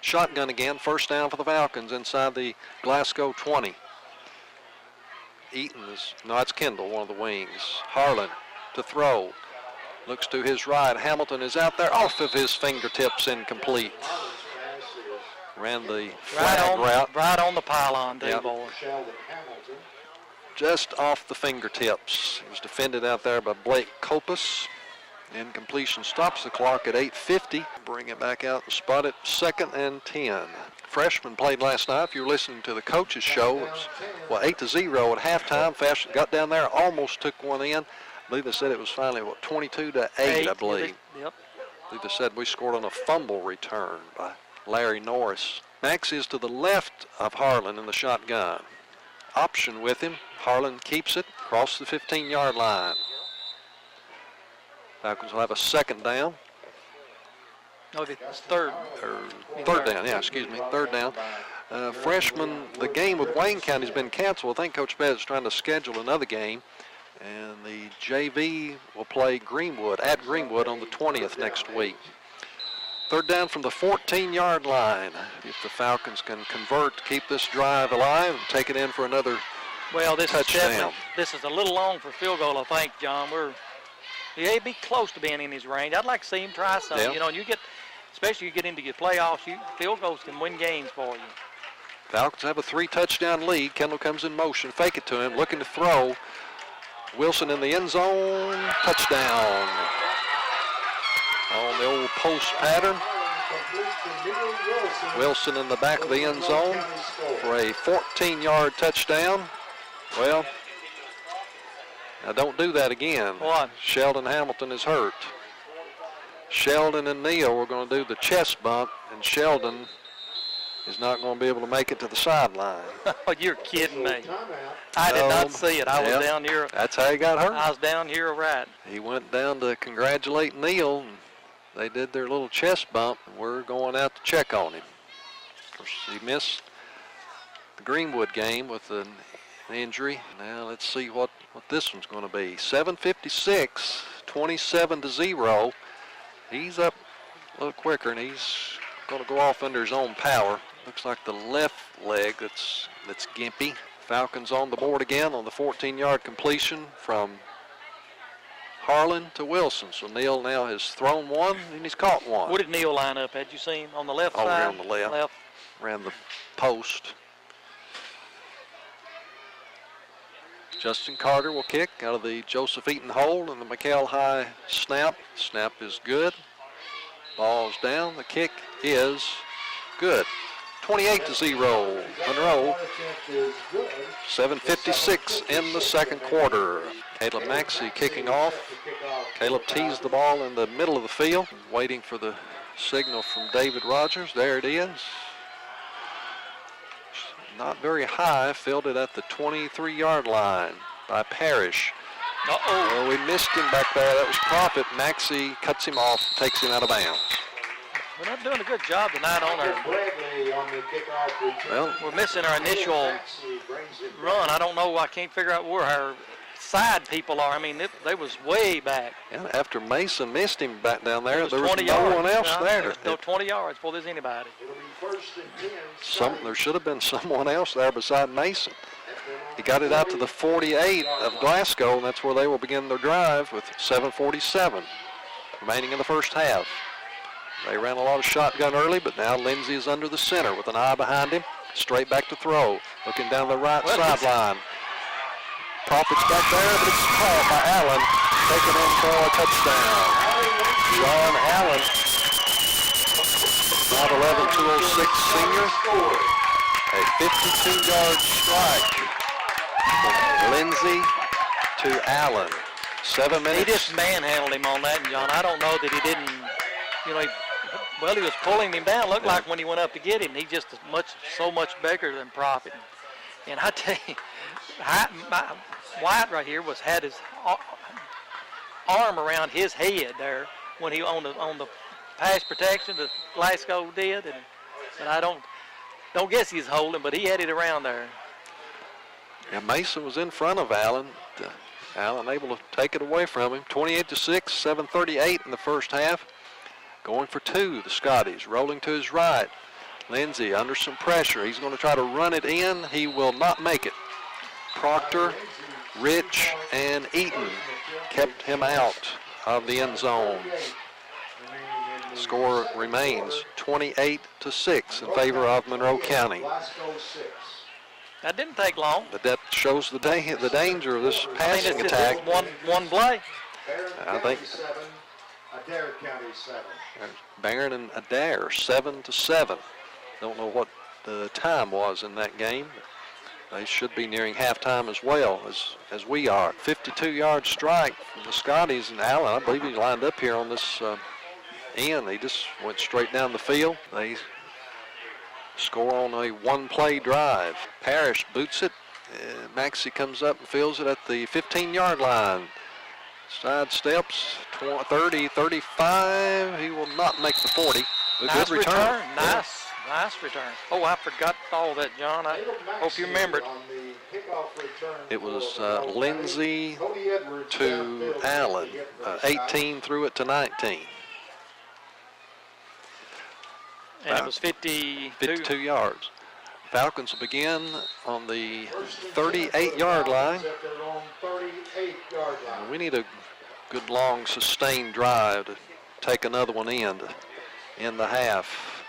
Shotgun again, first down for the Falcons inside the Glasgow 20. It's Kendall, one of the wings. Harlan to throw. Looks to his right. Hamilton is out there off of his fingertips, incomplete. Ran the flag route. Right on the pylon, boy. Just off the fingertips. He was defended out there by Blake Kopus. Incompletion stops the clock at 8:50. Bring it back out and spot it. 2nd and 10. freshmen played last night. If you were listening to the coaches' show, it was 8-0 at halftime. Fast got down there, almost took one in. I believe they said it was finally 22-8, I believe. Yep. I believe they said we scored on a fumble return by Larry Norris. Max is to the left of Harlan in the shotgun. Option with him. Harlan keeps it across the 15-yard line. Falcons will have a second down. No, it's third. Third down, yeah, excuse me, third down. Freshman, the game with Wayne County has been canceled. I think Coach Betts is trying to schedule another game. And the JV will play Greenwood, at Greenwood on the 20th next week. Third down from the 14-yard line. If the Falcons can convert to keep this drive alive and take it in for another touchdown. This is a little long for field goal, I think, John. He may be close to being in his range. I'd like to see him try something. Yeah. You know, and especially you get into your playoffs, field goals can win games for you. Falcons have a 3-touchdown lead. Kendall comes in motion, fake it to him, looking to throw. Wilson in the end zone, touchdown. On the old post pattern. Wilson in the back of the end zone for a 14-yard touchdown. Well, now don't do that again. What? Sheldon Hamilton is hurt. Sheldon and Neal were going to do the chest bump, and Sheldon is not going to be able to make it to the sideline. Oh, you're kidding me. I did not see it. I was down here. That's how he got hurt. I was down here right. He went down to congratulate Neal, and they did their little chest bump, and we're going out to check on him. Of course, he missed the Greenwood game with an injury. Now let's see what this one's going to be. 7:56, 27-0. He's up a little quicker, and he's going to go off under his own power. Looks like the left leg that's gimpy. Falcons on the board again on the 14-yard completion from Harlan to Wilson. So Neal now has thrown one and he's caught one. Where did Neal line up? Had you seen him on the left side? Over on the left. Ran the post. Justin Carter will kick out of the Joseph Eaton hole, and the McHale High snap. Snap is good. Ball's down. The kick is good. 28-0. Monroe. 7:56 in the second quarter. Caleb Maxey kicking off. Caleb teased the ball in the middle of the field, waiting for the signal from David Rogers. There it is. Not very high. Fielded at the 23-yard line by Parrish. Well, we missed him back there. That was Profit. Maxey cuts him off, takes him out of bounds. We're not doing a good job tonight on our. Well, we're missing our initial run. I don't know. I can't figure out where our side people are. I mean, they was way back. Yeah, after Mason missed him back down there, there was 20 no yards. one else there. There's no 20 yards before there's anybody. There should have been someone else there beside Mason. He got it out to the 48 of Glasgow, and that's where they will begin their drive with 7:47 remaining in the first half. They ran a lot of shotgun early, but now Lindsey is under the center with an eye behind him. Straight back to throw. Looking down the right sideline. Profit's back there, but it's caught by Allen. Taken in for a touchdown. John Allen, 5'11", 206 senior. A 52-yard strike from Lindsey to Allen. 7 minutes. He just manhandled him on that, John. I don't know that he didn't, he was pulling him down. Looked like when he went up to get him, he just so much bigger than Profit. And I tell you, White right here had his arm around his head there when he on the pass protection that Glasgow did, and I don't guess he's holding, but he had it around there. Yeah, Mason was in front of Allen. Allen able to take it away from him. 28-6, 7:38 in the first half. Going for two, the Scotties, rolling to his right. Lindsey under some pressure. He's going to try to run it in. He will not make it. Proctor, Rich, and Eaton kept him out of the end zone. The score remains 28-6 in favor of Monroe County. That didn't take long. But that shows the danger of this passing attack. One play. I think Adair County 7. Barron and Adair 7-7. Don't know what the time was in that game. They should be nearing halftime as well as we are. 52-yard strike from the Scotties, and Allen, I believe he lined up here on this end. He just went straight down the field. They score on a one-play drive. Parrish boots it. Maxey comes up and fields it at the 15-yard line. Side steps, 30, 35. He will not make the 40. Nice return. Nice return. Oh, I forgot all that, John. I hope you remembered. It was Lindsey to Allen. 18 threw it to 19. And it was 52 yards. Falcons will begin on the 38-yard line. We need a good, long, sustained drive to take another one in the half.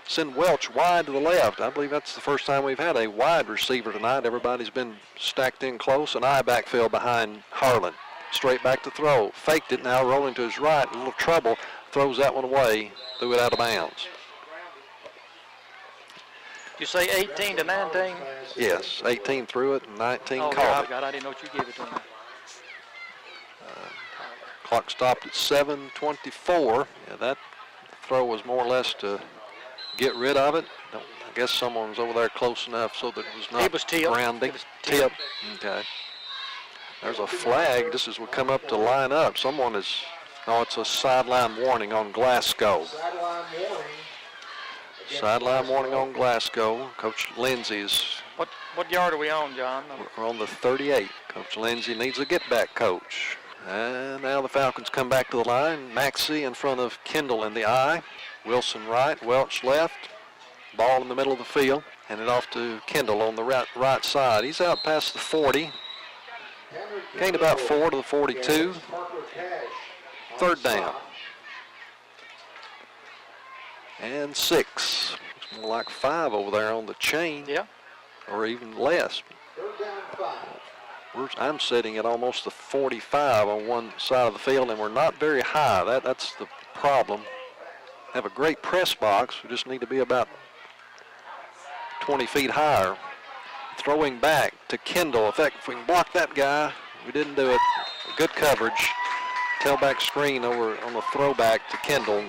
Send Welch wide to the left. I believe that's the first time we've had a wide receiver tonight. Everybody's been stacked in close. An eye backfield behind Harlan. Straight back to throw. Faked it, now rolling to his right. A little trouble. Throws that one away. Threw it out of bounds. You say 18 to 19? Yes, 18 threw it and 19 caught yeah, it. I didn't know what you gave it to him. Clock stopped at 7:24. Yeah, that throw was more or less to get rid of it. I guess someone was over there close enough so that it was not grounding. It was tipped. Okay. There's a flag just as we come up to line up. Someone is, it's a sideline warning on Glasgow. Sideline warning on Glasgow. Coach Lindsey's. What yard are we on, John? We're on the 38. Coach Lindsey needs a get-back coach. And now the Falcons come back to the line. Maxey in front of Kendall in the eye. Wilson right, Welch left. Ball in the middle of the field. Handed off to Kendall on the right side. He's out past the 40. Gained about 4 to the 42. Third down. And 6. It's more like 5 over there on the chain. Yeah. Or even less. I'm sitting at almost the 45 on one side of the field, and we're not very high. That's the problem. Have a great press box. We just need to be about 20 feet higher. Throwing back to Kendall. If we can block that guy, we didn't do it. Good coverage. Tailback screen over on the throwback to Kendall.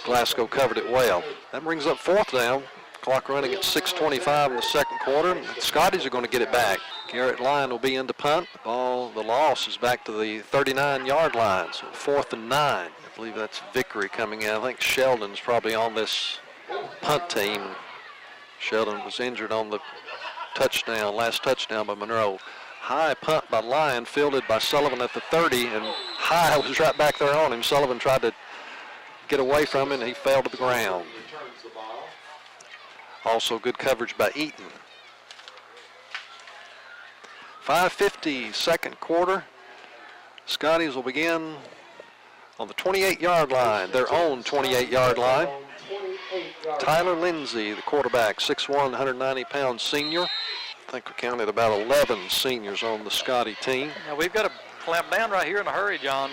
Glasgow covered it well. That brings up 4th down. Clock running at 6:25 in the second quarter. The Scotties are going to get it back. Garrett Lyon will be in to punt. The loss is back to the 39-yard line, so 4th and 9. I believe that's Vickery coming in. I think Sheldon's probably on this punt team. Sheldon was injured on the last touchdown by Monroe. High punt by Lyon, fielded by Sullivan at the 30, and High was right back there on him. Sullivan tried to get away from him, and he fell to the ground. Also good coverage by Eaton. 5:50, second quarter. Scotties will begin on the 28-yard line, their own 28-yard line. Tyler Lindsey, the quarterback, 6'1", 190-pound senior. I think we counted about 11 seniors on the Scotty team. Now we've got to clamp down right here in a hurry, John.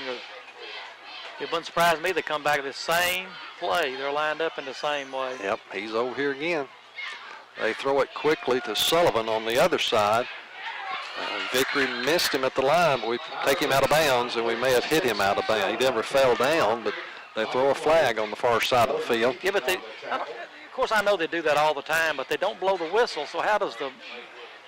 It wouldn't surprise me they come back to the same play. They're lined up in the same way. Yep, he's over here again. They throw it quickly to Sullivan on the other side. Vickery missed him at the line, but we take him out of bounds, and we may have hit him out of bounds. He never fell down, but they throw a flag on the far side of the field. Yeah, but of course I know they do that all the time, but they don't blow the whistle, so how does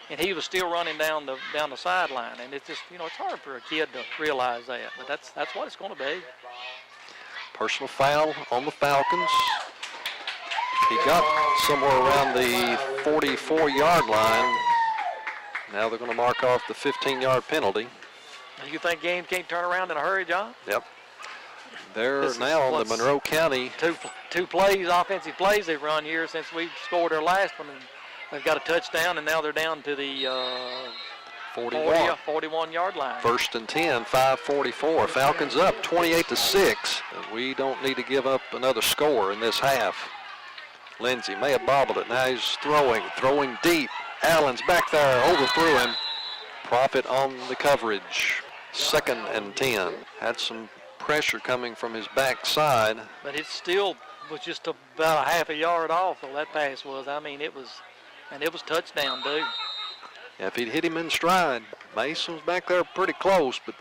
and he was still running down the sideline, and it's just, it's hard for a kid to realize that, but that's what it's going to be. Personal foul on the Falcons. He got somewhere around the 44-yard line. Now they're going to mark off the 15-yard penalty. You think games can't turn around in a hurry, John? Yep. They're now on the Monroe County. Two plays, offensive plays they've run here since we scored their last one. And they've got a touchdown, and now they're down to the 41-yard line. 1st and 10, 5:44. Falcons up 28-6. We don't need to give up another score in this half. Lindsey may have bobbled it. Now he's throwing deep. Allen's back there, overthrew him. Profit on the coverage. 2nd and 10. Had some pressure coming from his backside. But it's still was just about a half a yard off. So that pass was. I mean, it was touchdown, dude. Yeah, if he'd hit him in stride, Mason was back there pretty close, but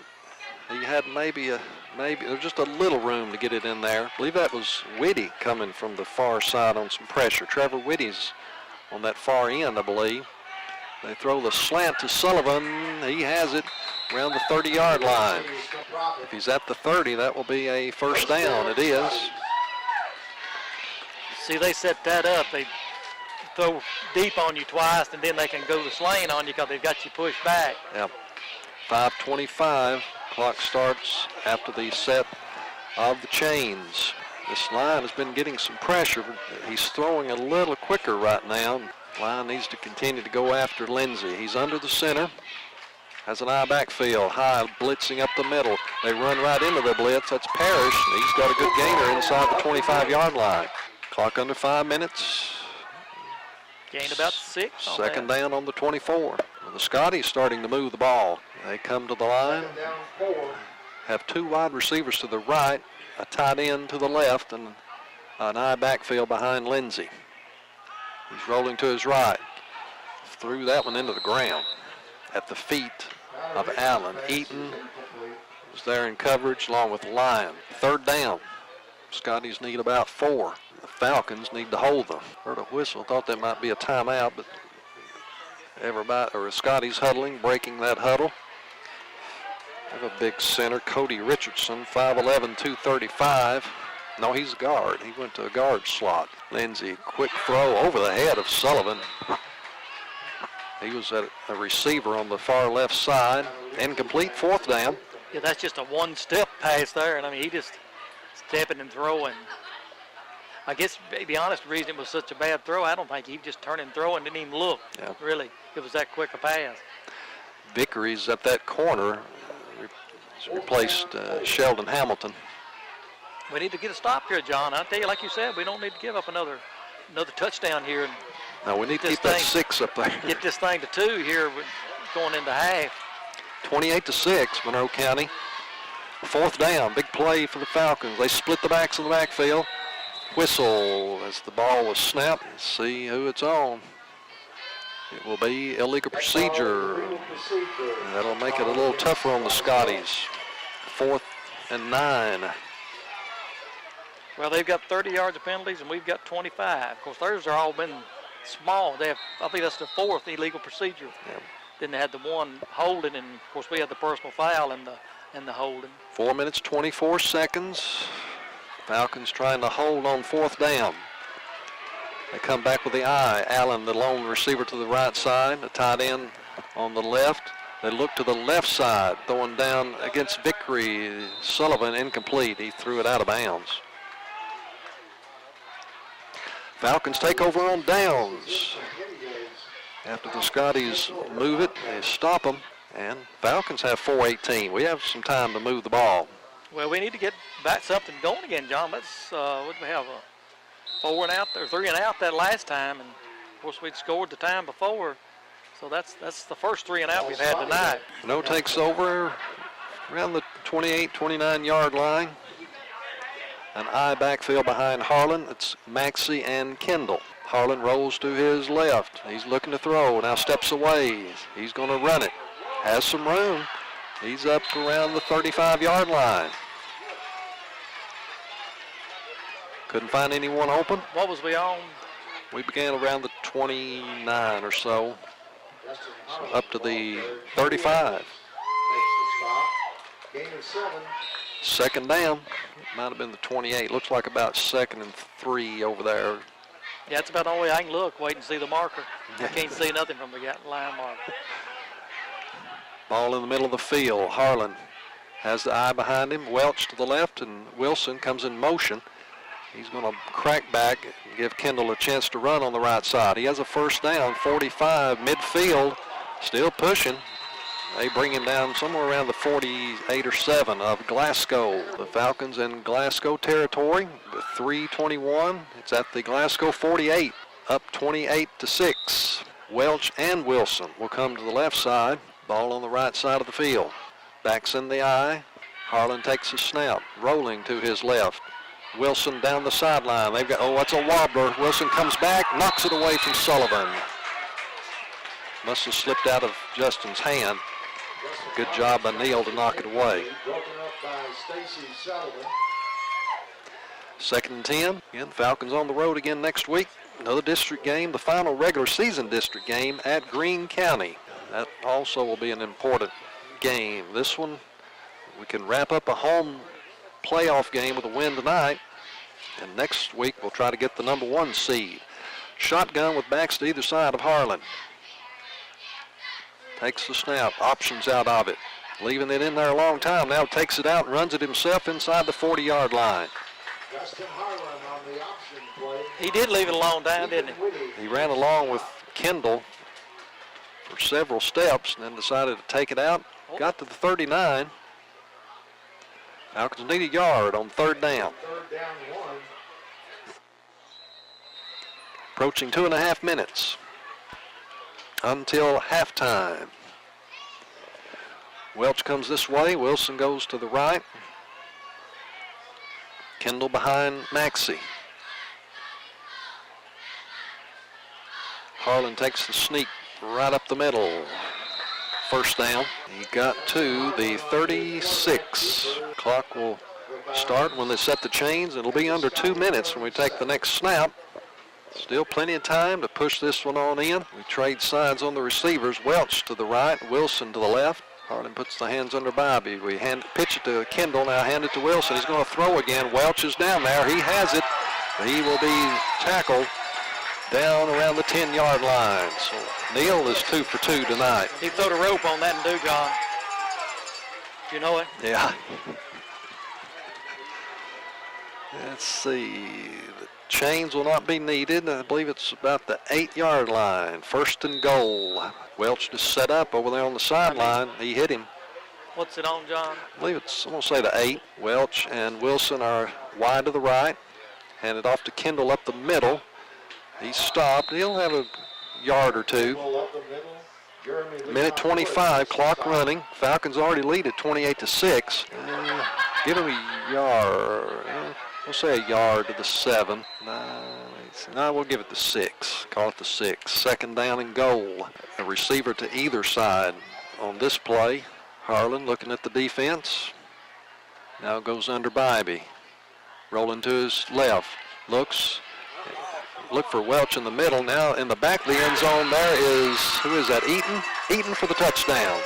he had maybe there's just a little room to get it in there. I believe that was Whitty coming from the far side on some pressure. Trevor Whitty's on that far end, I believe. They throw the slant to Sullivan. He has it around the 30-yard line. If he's at the 30, that will be a first down. It is. See, they set that up. They throw deep on you twice, and then they can go the slant on you because they've got you pushed back. Yep. 5:25. Clock starts after the set of the chains. This line has been getting some pressure, but he's throwing a little quicker right now. Line needs to continue to go after Lindsey. He's under the center. Has an eye backfield. High blitzing up the middle. They run right into the blitz. That's Parrish. He's got a good gainer inside the 25-yard line. Clock under 5 minutes. Gained about 6. Second down on the 24. The Scotties starting to move the ball. They come to the line. Have 2 wide receivers to the right, a tight end to the left, and an eye backfield behind Lindsey. He's rolling to his right. Threw that one into the ground at the feet of Allen. Eaton was there in coverage along with Lyon. Third down. Scotties need about 4. The Falcons need to hold them. Heard a whistle. Thought that might be a timeout, but Scotty's huddling, breaking that huddle. Have a big center, Cody Richardson, 5'11", 235. No, he's a guard. He went to a guard slot. Lindsey, quick throw over the head of Sullivan. He was at a receiver on the far left side. Incomplete, fourth down. Yeah, that's just a one-step pass there, and I mean, he just stepping and throwing. I guess, to be honest, the reason it was such a bad throw, I don't think he just turned and throw and didn't even look. Yeah. Really, it was that quick a pass. Vickery's at that corner. Replaced Sheldon Hamilton. We need to get a stop here, John. I tell you, like you said, we don't need to give up another touchdown here. No, we need to keep that 6 up there. Get this thing to 2 here going into half. 28-6, Monroe County. Fourth down, big play for the Falcons. They split the backs in the backfield. Whistle as the ball was snapped. Let's see who it's on. It will be illegal procedure. That'll make it a little tougher on the Scotties. 4th and 9. Well, they've got 30 yards of penalties, and we've got 25. Of course, theirs are all been small. I think that's the 4th illegal procedure. Yep. Then they had the one holding, and of course we had the personal foul and the holding. 4 minutes, 24 seconds. Falcons trying to hold on 4th down. They come back with the eye. Allen, the lone receiver to the right side, the tight end on the left. They look to the left side, throwing down against Vickery. Sullivan, incomplete. He threw it out of bounds. Falcons take over on downs. After the Scotties move it, they stop them, and Falcons have 4:18. We have some time to move the ball. Well, we need to get back something going again, John. Let's, what did we have, a 4 and out or 3 and out that last time, and of course we'd scored the time before, so that's the first 3 and out we've had tonight. No takes over around the 28, 29-yard line. An eye backfield behind Harlan. It's Maxey and Kendall. Harlan rolls to his left. He's looking to throw. Now steps away. He's going to run it. Has some room. He's up around the 35-yard line. Couldn't find anyone open. What was we on? We began around the 29 or so. Up to the 35. Second down. Might have been the 28. Looks like about 2nd and 3 over there. Yeah, that's about the only way I can look, wait and see the marker. I can't see nothing from the line marker. Ball in the middle of the field. Harlan has the eye behind him. Welch to the left, and Wilson comes in motion. He's going to crack back and give Kendall a chance to run on the right side. He has a first down, 45, midfield, still pushing. They bring him down somewhere around the 48 or 7 of Glasgow. The Falcons in Glasgow territory with 3:21. It's at the Glasgow 48, up 28-6. Welch and Wilson will come to the left side. Ball on the right side of the field. Backs in the eye. Harlan takes a snap, rolling to his left. Wilson down the sideline. They've got, oh, that's a wobbler. Wilson comes back, knocks it away from Sullivan. Must have slipped out of Justin's hand. Good job by Neal to knock it away. Broken up by Stacy Sullivan. 2nd and 10. Again, Falcons on the road again next week. Another district game, the final regular season district game at Greene County. That also will be an important game. This one, we can wrap up a home playoff game with a win tonight. And next week, we'll try to get the number 1 seed. Shotgun with backs to either side of Harlan. Takes the snap, options out of it. Leaving it in there a long time. Now takes it out and runs it himself inside the 40-yard line. Justin Harlan on the option play. He did leave it a long time, didn't he? He ran along with Kendall for several steps and then decided to take it out. Got to the 39. Falcons need a yard on 3rd down. 3rd down 1. Approaching 2.5 minutes until halftime. Welch comes this way. Wilson goes to the right. Kendall behind Maxey. Harlan takes the sneak right up the middle. 1st down. He got to the 36. Clock will start when they set the chains. It'll be under 2 minutes when we take the next snap. Still plenty of time to push this one on in. We trade sides on the receivers. Welch to the right, Wilson to the left. Harlan puts the hands under Bobby. We pitch it to Kendall, now hand it to Wilson. He's going to throw again. Welch is down there. He has it. He will be tackled down around the 10-yard line. So Neal is 2 for 2 tonight. He threw the rope on that and do, John. Do you know it? Yeah. Let's see. The chains will not be needed. I believe it's about the 8-yard line. 1st and goal. Welch just set up over there on the sideline. He hit him. What's it on, John? I believe it's, I'm going to say the 8. Welch and Wilson are wide to the right. Handed off to Kendall up the middle. He's stopped. He'll have a yard or two. Minute 25, clock running. Falcons already lead at 28-6. Give him a yard. We'll say a yard to the 7. No, we'll give it the 6. Call it the 6. 2nd down and goal. A receiver to either side on this play. Harlan looking at the defense. Now goes under Bybee. Rolling to his left. Look for Welch in the middle. Now in the back of the end zone there is, who is that, Eaton? Eaton for the touchdown.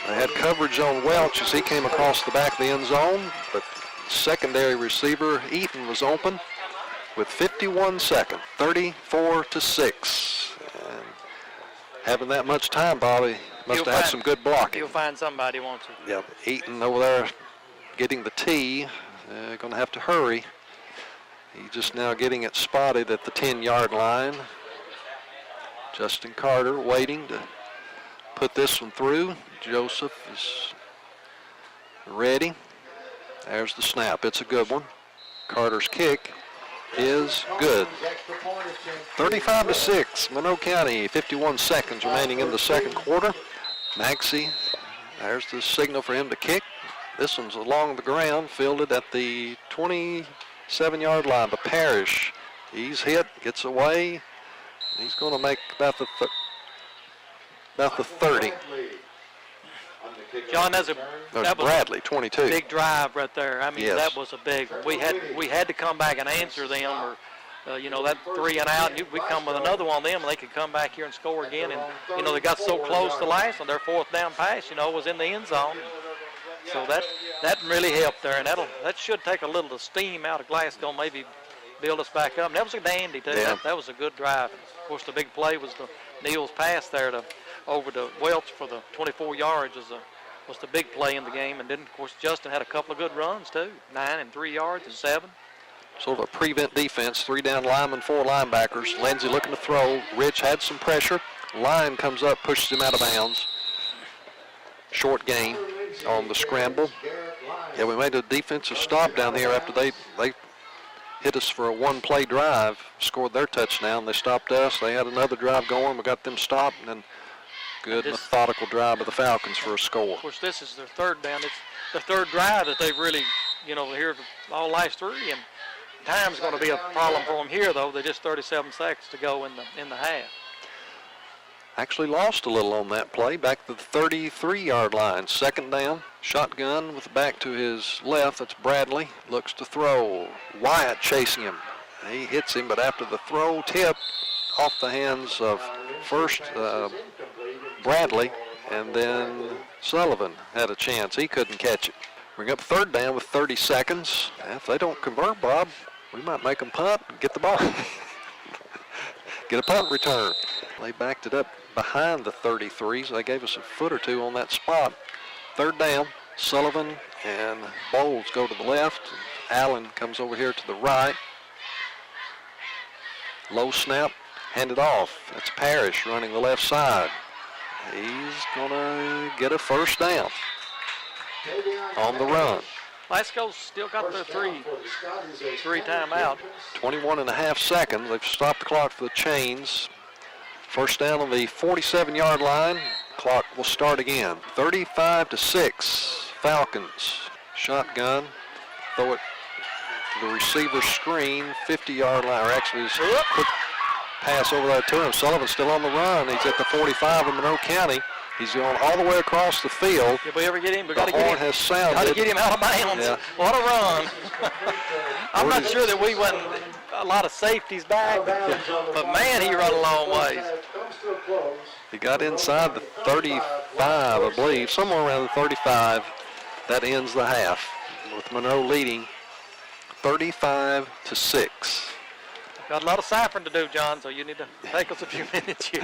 They had coverage on Welch as he came across the back of the end zone, but secondary receiver Eaton was open with 51 seconds, 34-6. And having that much time, Bobby must have had some good blocking. He'll find somebody, won't he? Yep, Eaton over there getting the tee. Going to have to hurry. He's just now getting it spotted at the 10-yard line. Justin Carter waiting to put this one through. Joseph is ready. There's the snap. It's a good one. Carter's kick is good. 35-6, Monroe County. 51 seconds remaining in the 2nd quarter. Maxey, there's the signal for him to kick. This one's along the ground, fielded at the 27-yard line. But Parrish, he's hit, gets away. He's going to make about the 30. John, that was Bradley, 22. Big drive right there. I mean, yes. That was a big one. We had to come back and answer them, or that 3 and out. We come with another one of them, and they could come back here and score again. And they got so close to last one. Their 4th down pass, was in the end zone. So that really helped there, and that should take a little of the steam out of Glasgow, maybe build us back up. And that was a dandy too. Yeah. That was a good drive. Of course, the big play was Neal's pass there over to Welch for the 24 yards was the big play in the game. And then, of course, Justin had a couple of good runs too, 9 and 3 yards and 7. Sort of a prevent defense, 3 down linemen, 4 linebackers. Lindsey looking to throw. Rich had some pressure. Line comes up, pushes him out of bounds. Short gain on the scramble. Yeah, we made a defensive stop down here after they hit us for a 1-play drive, scored their touchdown. They stopped us. They had another drive going. We got them stopped, and then Good methodical drive by the Falcons for a score. Of course, this is their third down. It's their third drive that they've really, here all last three, and time's going to be a problem for them here, though. They're just 37 seconds to go in the half. Actually lost a little on that play, back to the 33-yard line. Second down, shotgun with the back to his left. That's Bradley. Looks to throw. Wyatt chasing him. He hits him, but after the throw tip off the hands of first Bradley, and then Sullivan had a chance. He couldn't catch it. Bring up third down with 30 seconds. If they don't convert, Bob, we might make them punt and get the ball. Get a punt return. They backed it up behind the 33, so they gave us a foot or two on that spot. Third down, Sullivan and Bowles go to the left. Allen comes over here to the right. Low snap, handed off. That's Parrish running the left side. He's going to get a first down on the run. Glasgow's still got their three timeout. 21 and a half seconds. They've stopped the clock for the chains. First down on the 47-yard line. Clock will start again. 35-6, Falcons. Shotgun. Throw it to the receiver screen. 50-yard line. Or actually, it's a quick pass over there to him. Sullivan's still on the run. He's at the 45 of Monroe County. He's going all the way across the field. If we ever get him, we got to get him. Has sounded. Got to get him out of bounds. Yeah. What a run! I'm not sure that we went a lot of safeties back, but man, he run a long ways. He got inside the 35, I believe, somewhere around the 35. That ends the half with Monroe leading 35-6. Got a lot of ciphering to do, John, so you need to take us a few minutes here.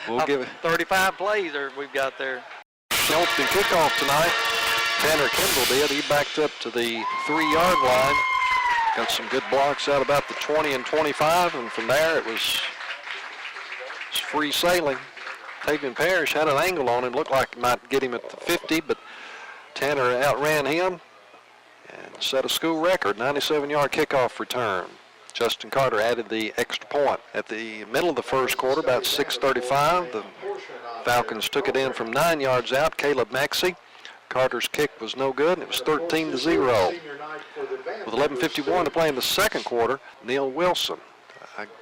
We'll give it 35 plays we've got there. Shelton kickoff tonight. Tanner Kendall did. He backed up to the 3-yard line. Got some good blocks out about the 20 and 25, and from there it was free sailing. Tavian Parrish had an angle on him. Looked like it might get him at the 50, but Tanner outran him and set a school record, 97-yard kickoff return. Justin Carter added the extra point. At the middle of the first quarter, about 6:35, the Falcons took it in from 9 yards out. Caleb Maxey. Carter's kick was no good, and it was 13-0. With 11:51 to play in the second quarter, Neil Wilson.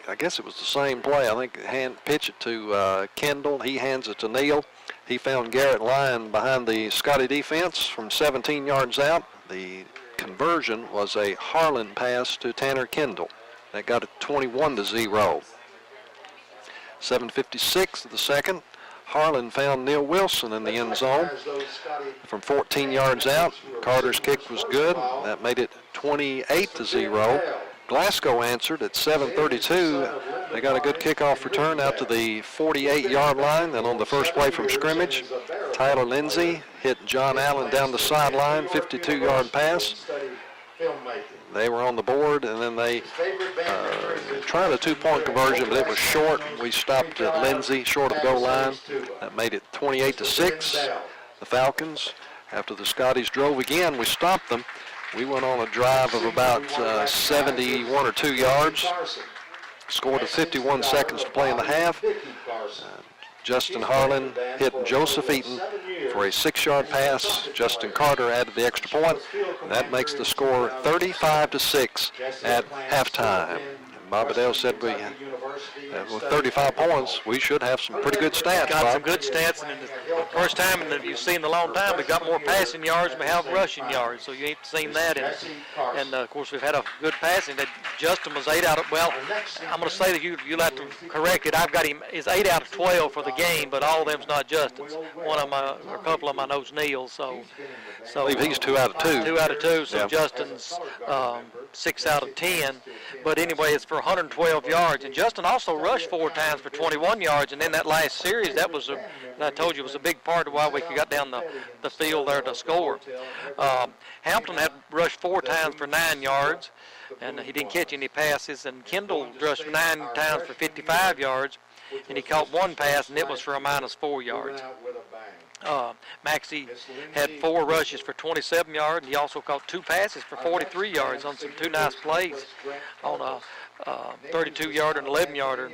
I guess it was the same play. I think pitch it to Kendall. He hands it to Neil. He found Garrett Lyon behind the Scotty defense from 17 yards out. The conversion was a Harlan pass to Tanner Kendall. That got it 21-0. 7:56 of the second. Harlan found Neil Wilson in the end zone from 14 yards out. Carter's kick was good. That made it 28-0. Glasgow answered at 7:32. They got a good kickoff return out to the 48-yard line. Then on the first play from scrimmage, Tyler Lindsay hit John Allen down the sideline, 52-yard pass. They were on the board, and then they tried a two-point conversion, but it was short. We stopped at Lindsay, short of goal line. That made it 28-6. The Falcons, after the Scotties drove again, we stopped them. We went on a drive of about 71 or 2 yards. Scored at 51 seconds to play in the half. Justin Harlan hit Joseph Eaton for a 6-yard pass. Justin Carter added the extra point. That makes the score 35-6 at halftime. Bob Adele said with 35 points, we should have some pretty good stats. Got some good stats, and the first time you've seen in a long time, we've got more passing yards than we have rushing yards, so you ain't seen that. And of course, we've had a good passing. That Justin was 8 out of, well, I'm going to say that you'll have to correct it. I've got him is 8 out of 12 for the game, but all of them's not Justin's. One of my, or a couple of my knows Neil, so I believe he's 2 out of 2. 2 out of 2, so yeah. Justin's 6 out of 10. But anyway, it's for 112 yards. And Justin also rushed 4 times for 21 yards. And then that last series, that was, I told you, was a big part of why we got down the field there to score. Hampton had rushed 4 times for 9 yards, and he didn't catch any passes. And Kendall rushed 9 times for 55 yards, and he caught 1 pass, and it was for a -4 yards. Maxey had 4 rushes for 27 yards, and he also caught 2 passes for 43 yards on some 2 nice plays on a 32-yarder and 11-yarder.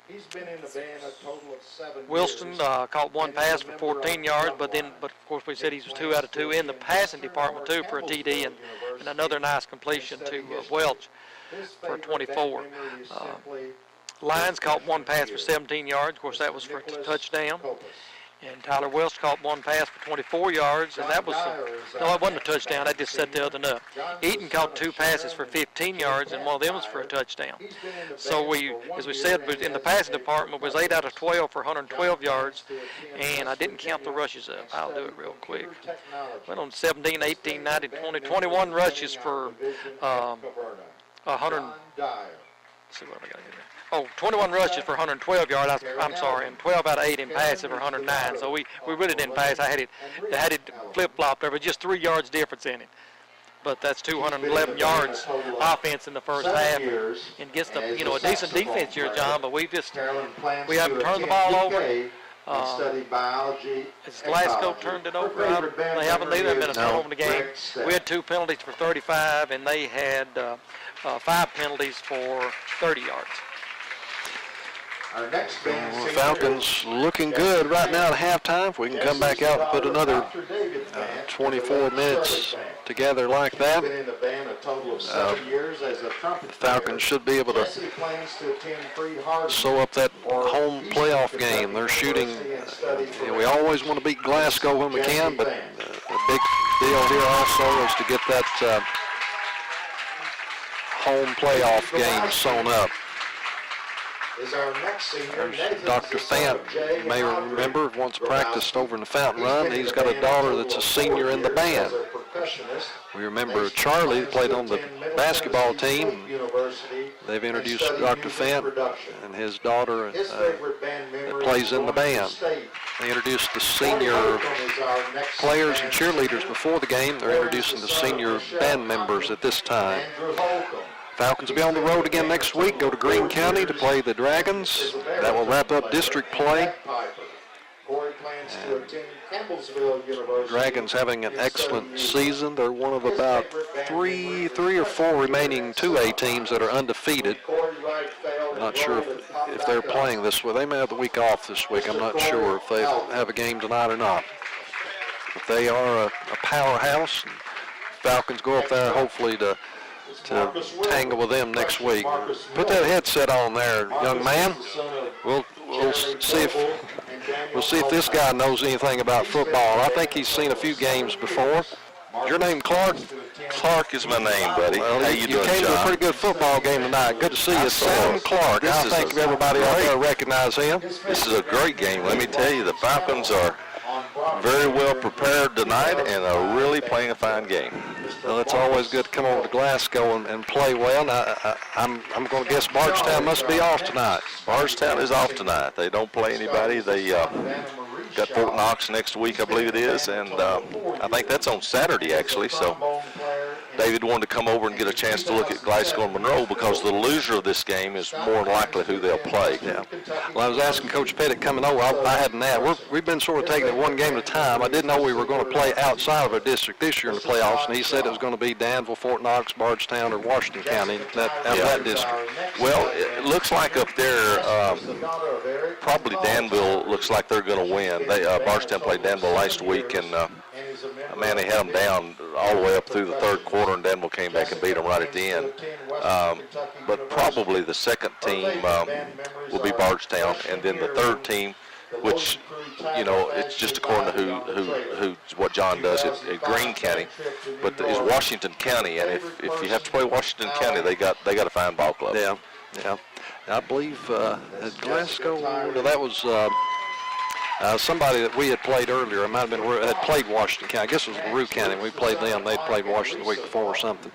He's been in the band a total of 7 Wilston years. caught one pass for 14 yards, but of course we said he was 2 out of 2 in the passing department too for a TD and another nice completion to Welch for 24. Lyons caught one pass for 17 yards. Of course, that was for a touchdown. And Tyler Welch caught one pass for 24 yards, and that was, no, it wasn't a touchdown. That just set the other one up. Eaton caught 2 passes for 15 yards, and one of them was for a touchdown. So as we said, in the passing department was 8 out of 12 for 112 yards, and I didn't count the rushes up. I'll do it real quick. Went on 17, 18, 19, 20, 21 rushes for 100. Let's see what I got here. Oh, 21 rushes for 112 yards. I'm sorry, and 12 out of 8 in passing for 109. So we really didn't pass. I had it flip-flopped there, but just 3 yards difference in it. But that's 211 yards offense in the first half, and gets a decent defense here, John. But we haven't turned the ball over. As Glasgow turned it over, they haven't either been a turnover in the game. We had 2 penalties for 35, and they had 5 penalties for 30 yards. Our next band singer Falcons looking good right now at halftime. If we can come back out and put another 24 minutes together like that, been in the band a total of 7 years as a trumpet the Falcons should be able to Jesse plans to attend pre-Harvard. sew up that home playoff game. They're shooting, we always want to beat Glasgow when we can, but the big deal here also is to get that home playoff game sewn up. Is our next singer, There's Dr. Fant, you may remember, once practiced over in the Fountain Run. He's got a daughter that's a senior in the band. We remember Charlie played on the basketball team. They've introduced Dr. Fant and his daughter that plays in the band. They introduced the senior players and cheerleaders before the game. They're introducing the senior band members at this time. Falcons will be on the road again next week. Go to Greene County to play the Dragons. That will wrap up district play. Dragons having an excellent season. They're one of about three or four remaining 2A teams that are undefeated. I'm not sure if they're playing this week. They may have the week off this week. I'm not sure if they have a game tonight or not. But they are a powerhouse. Falcons go up there hopefully to tangle with them next week. Put that headset on there, young man. We'll see if this guy knows anything about football. I think he's seen a few games before. Your name, Clark? Clark is my name, buddy. Well, How you doing, came to a John? pretty good football game tonight. Good to see you, Sam Clark. I think everybody out there recognize him. This is a great game. Let me tell you, the Falcons are very well prepared tonight and are really playing a fine game. Well, it's always good to come over to Glasgow and play well. Now, I'm going to guess Bardstown must be off tonight. Bardstown is off tonight. They don't play anybody. They got Fort Knox next week, I believe it is, and I think that's on Saturday, actually. So David wanted to come over and get a chance to look at Glasgow and Monroe because the loser of this game is more than likely who they'll play. Yeah. Well, I was asking Coach Pettit coming over. I hadn't asked. We've been sort of taking it one game at a time. I didn't know we were going to play outside of our district this year in the playoffs, and he said it was going to be Danville, Fort Knox, Bardstown, or Washington County out of that district. Well, it looks like up there, probably Danville looks like they're going to win. Bardstown played Danville last week, and man, they had them down all the way up through the third quarter, and Danville came back and beat them right at the end. But probably the second team will be Bardstown, and then the third team, which, you know, it's just according to what John does at Greene County, but is Washington County, and if you have to play Washington County, they got a fine ball club. Yeah. I believe at Glasgow, that was somebody that we had played earlier. It might have been had played Washington County. I guess it was LaRue County. We played them. They'd played Washington the week before or something.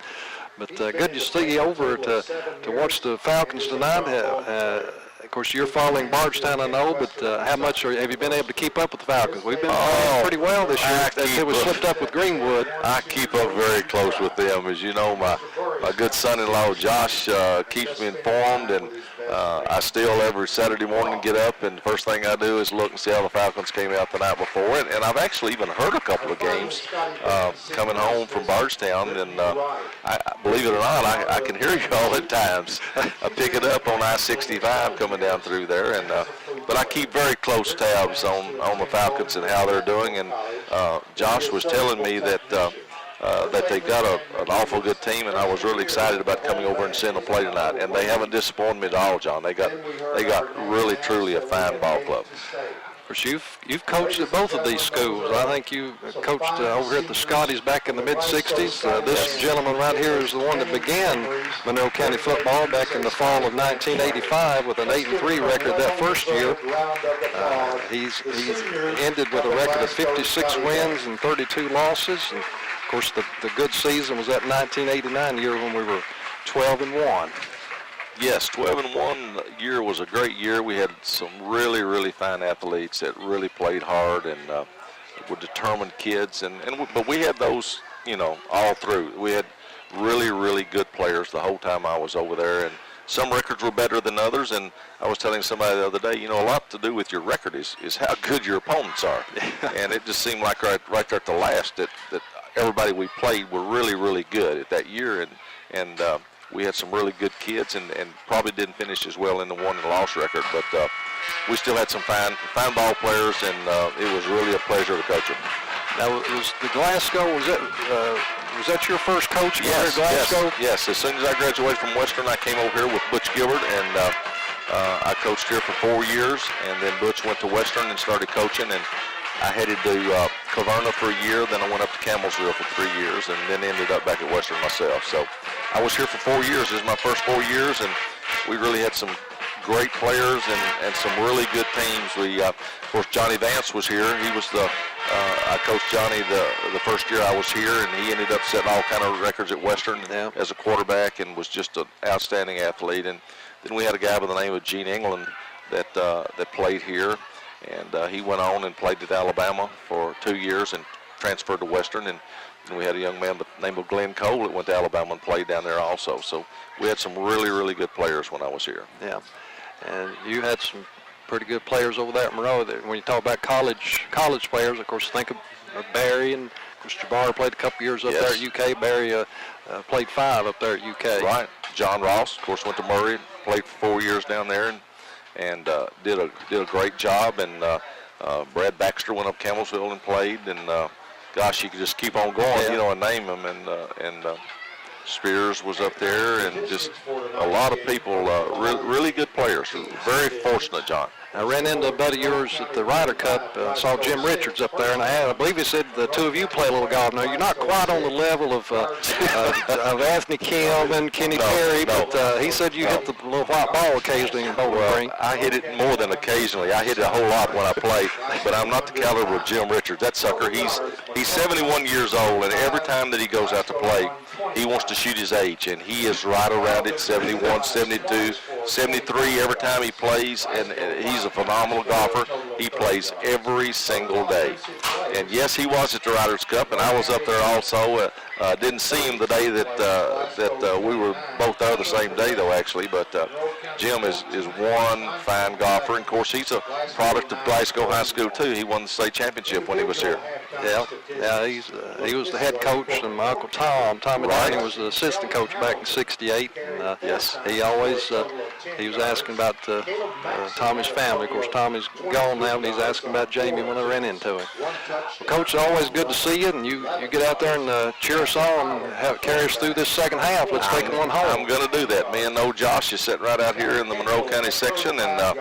But good to see you over to watch the Falcons tonight. Of course, you're following Bardstown, I know, but how much have you been able to keep up with the Falcons? We've been playing pretty well this year. Until we slipped up with Greenwood. I keep up very close with them. As you know, my my good son-in-law Josh keeps me informed, and I still every Saturday morning get up, and the first thing I do is look and see how the Falcons came out the night before. And I've actually even heard a couple of games coming home from Bardstown, and I believe it or not, I can hear you all at times. I pick it up on I-65 coming down through there, and but I keep very close tabs on the Falcons and how they're doing. And Josh was telling me that they've got an awful good team, and I was really excited about coming over and seeing them play tonight. And they haven't disappointed me at all, John. They got really, truly a fine ball club. Of course, you've coached at both of these schools. I think you coached over here at the Scotties back in the mid-'60s. This gentleman right here is the one that began Monroe County football back in the fall of 1985 with an 8-3 record that first year. He's ended with a record of 56 wins and 32 losses. And of course, the good season was that 1989 year when we were 12-1. Yes, 12-1 year was a great year. We had some really, really fine athletes that really played hard and were determined kids. But we had those, all through. We had really, really good players the whole time I was over there. And some records were better than others. And I was telling somebody the other day, a lot to do with your record is how good your opponents are. And it just seemed like right there at the last that everybody we played were really, really good at that year. And we had some really good kids and probably didn't finish as well in the won and loss record, but we still had some fine ball players, and it was really a pleasure to coach them. Now, was the Glasgow, was that your first coach? Yes, Glasgow? yes. As soon as I graduated from Western, I came over here with Butch Gilbert, and I coached here for 4 years, and then Butch went to Western and started coaching, and I headed to Caverna for a year, then I went up to Campbellsville for 3 years, and then ended up back at Western myself. So I was here for 4 years. This is my first 4 years, and we really had some great players and some really good teams. Of course, Johnny Vance was here. He was I coached Johnny the first year I was here, and he ended up setting all kind of records at Western as a quarterback, and was just an outstanding athlete. And then we had a guy by the name of Gene England that played here. And he went on and played at Alabama for 2 years and transferred to Western. And we had a young man by the name of Glenn Cole that went to Alabama and played down there also. So we had some really, really good players when I was here. Yeah, and you had some pretty good players over there at Monroe. When you talk about college players, of course, think of Barry, and of course Jabbar played a couple years up there at UK. Barry played 5 up there at UK. Right. John Ross, of course, went to Murray, played for 4 years down there, and did a great job. And Brad Baxter went up Campbellsville and played. And gosh, you could just keep on going, and name them. And Spears was up there, and just a lot of people, really good players. Very fortunate, John. I ran into a buddy of yours at the Ryder Cup, saw Jim Richards up there, and I believe he said the two of you play a little golf. Now, you're not quite on the level of Anthony Kim and Kenny Perry, but he said you hit the little white ball occasionally in Bowling Green. I hit it more than occasionally. I hit it a whole lot when I play, but I'm not the caliber of Jim Richards. That sucker, he's 71 years old, and every time that he goes out to play, he wants to shoot his age, and he is right around it, 71, 72, 73 every time he plays, and he's a phenomenal golfer. He plays every single day. And yes, he was at the Ryder's Cup, and I was up there also. Didn't see him the day that we were both there the same day, though, actually. But Jim is one fine golfer. And, of course, he's a product of Glasgow High School, too. He won the state championship when he was here. Yeah, he was the head coach, and my Uncle Tommy Downey was the assistant coach back in '68. And, yes. He always, he was asking about Tommy's family. Of course, Tommy's gone now, and he's asking about Jamie when I ran into him. Well, Coach, it's always good to see you, and you get out there and cheer us on and carry us through this second half. Let's take one home. I'm going to do that. Me and old Josh is sitting right out here in the Monroe County section, and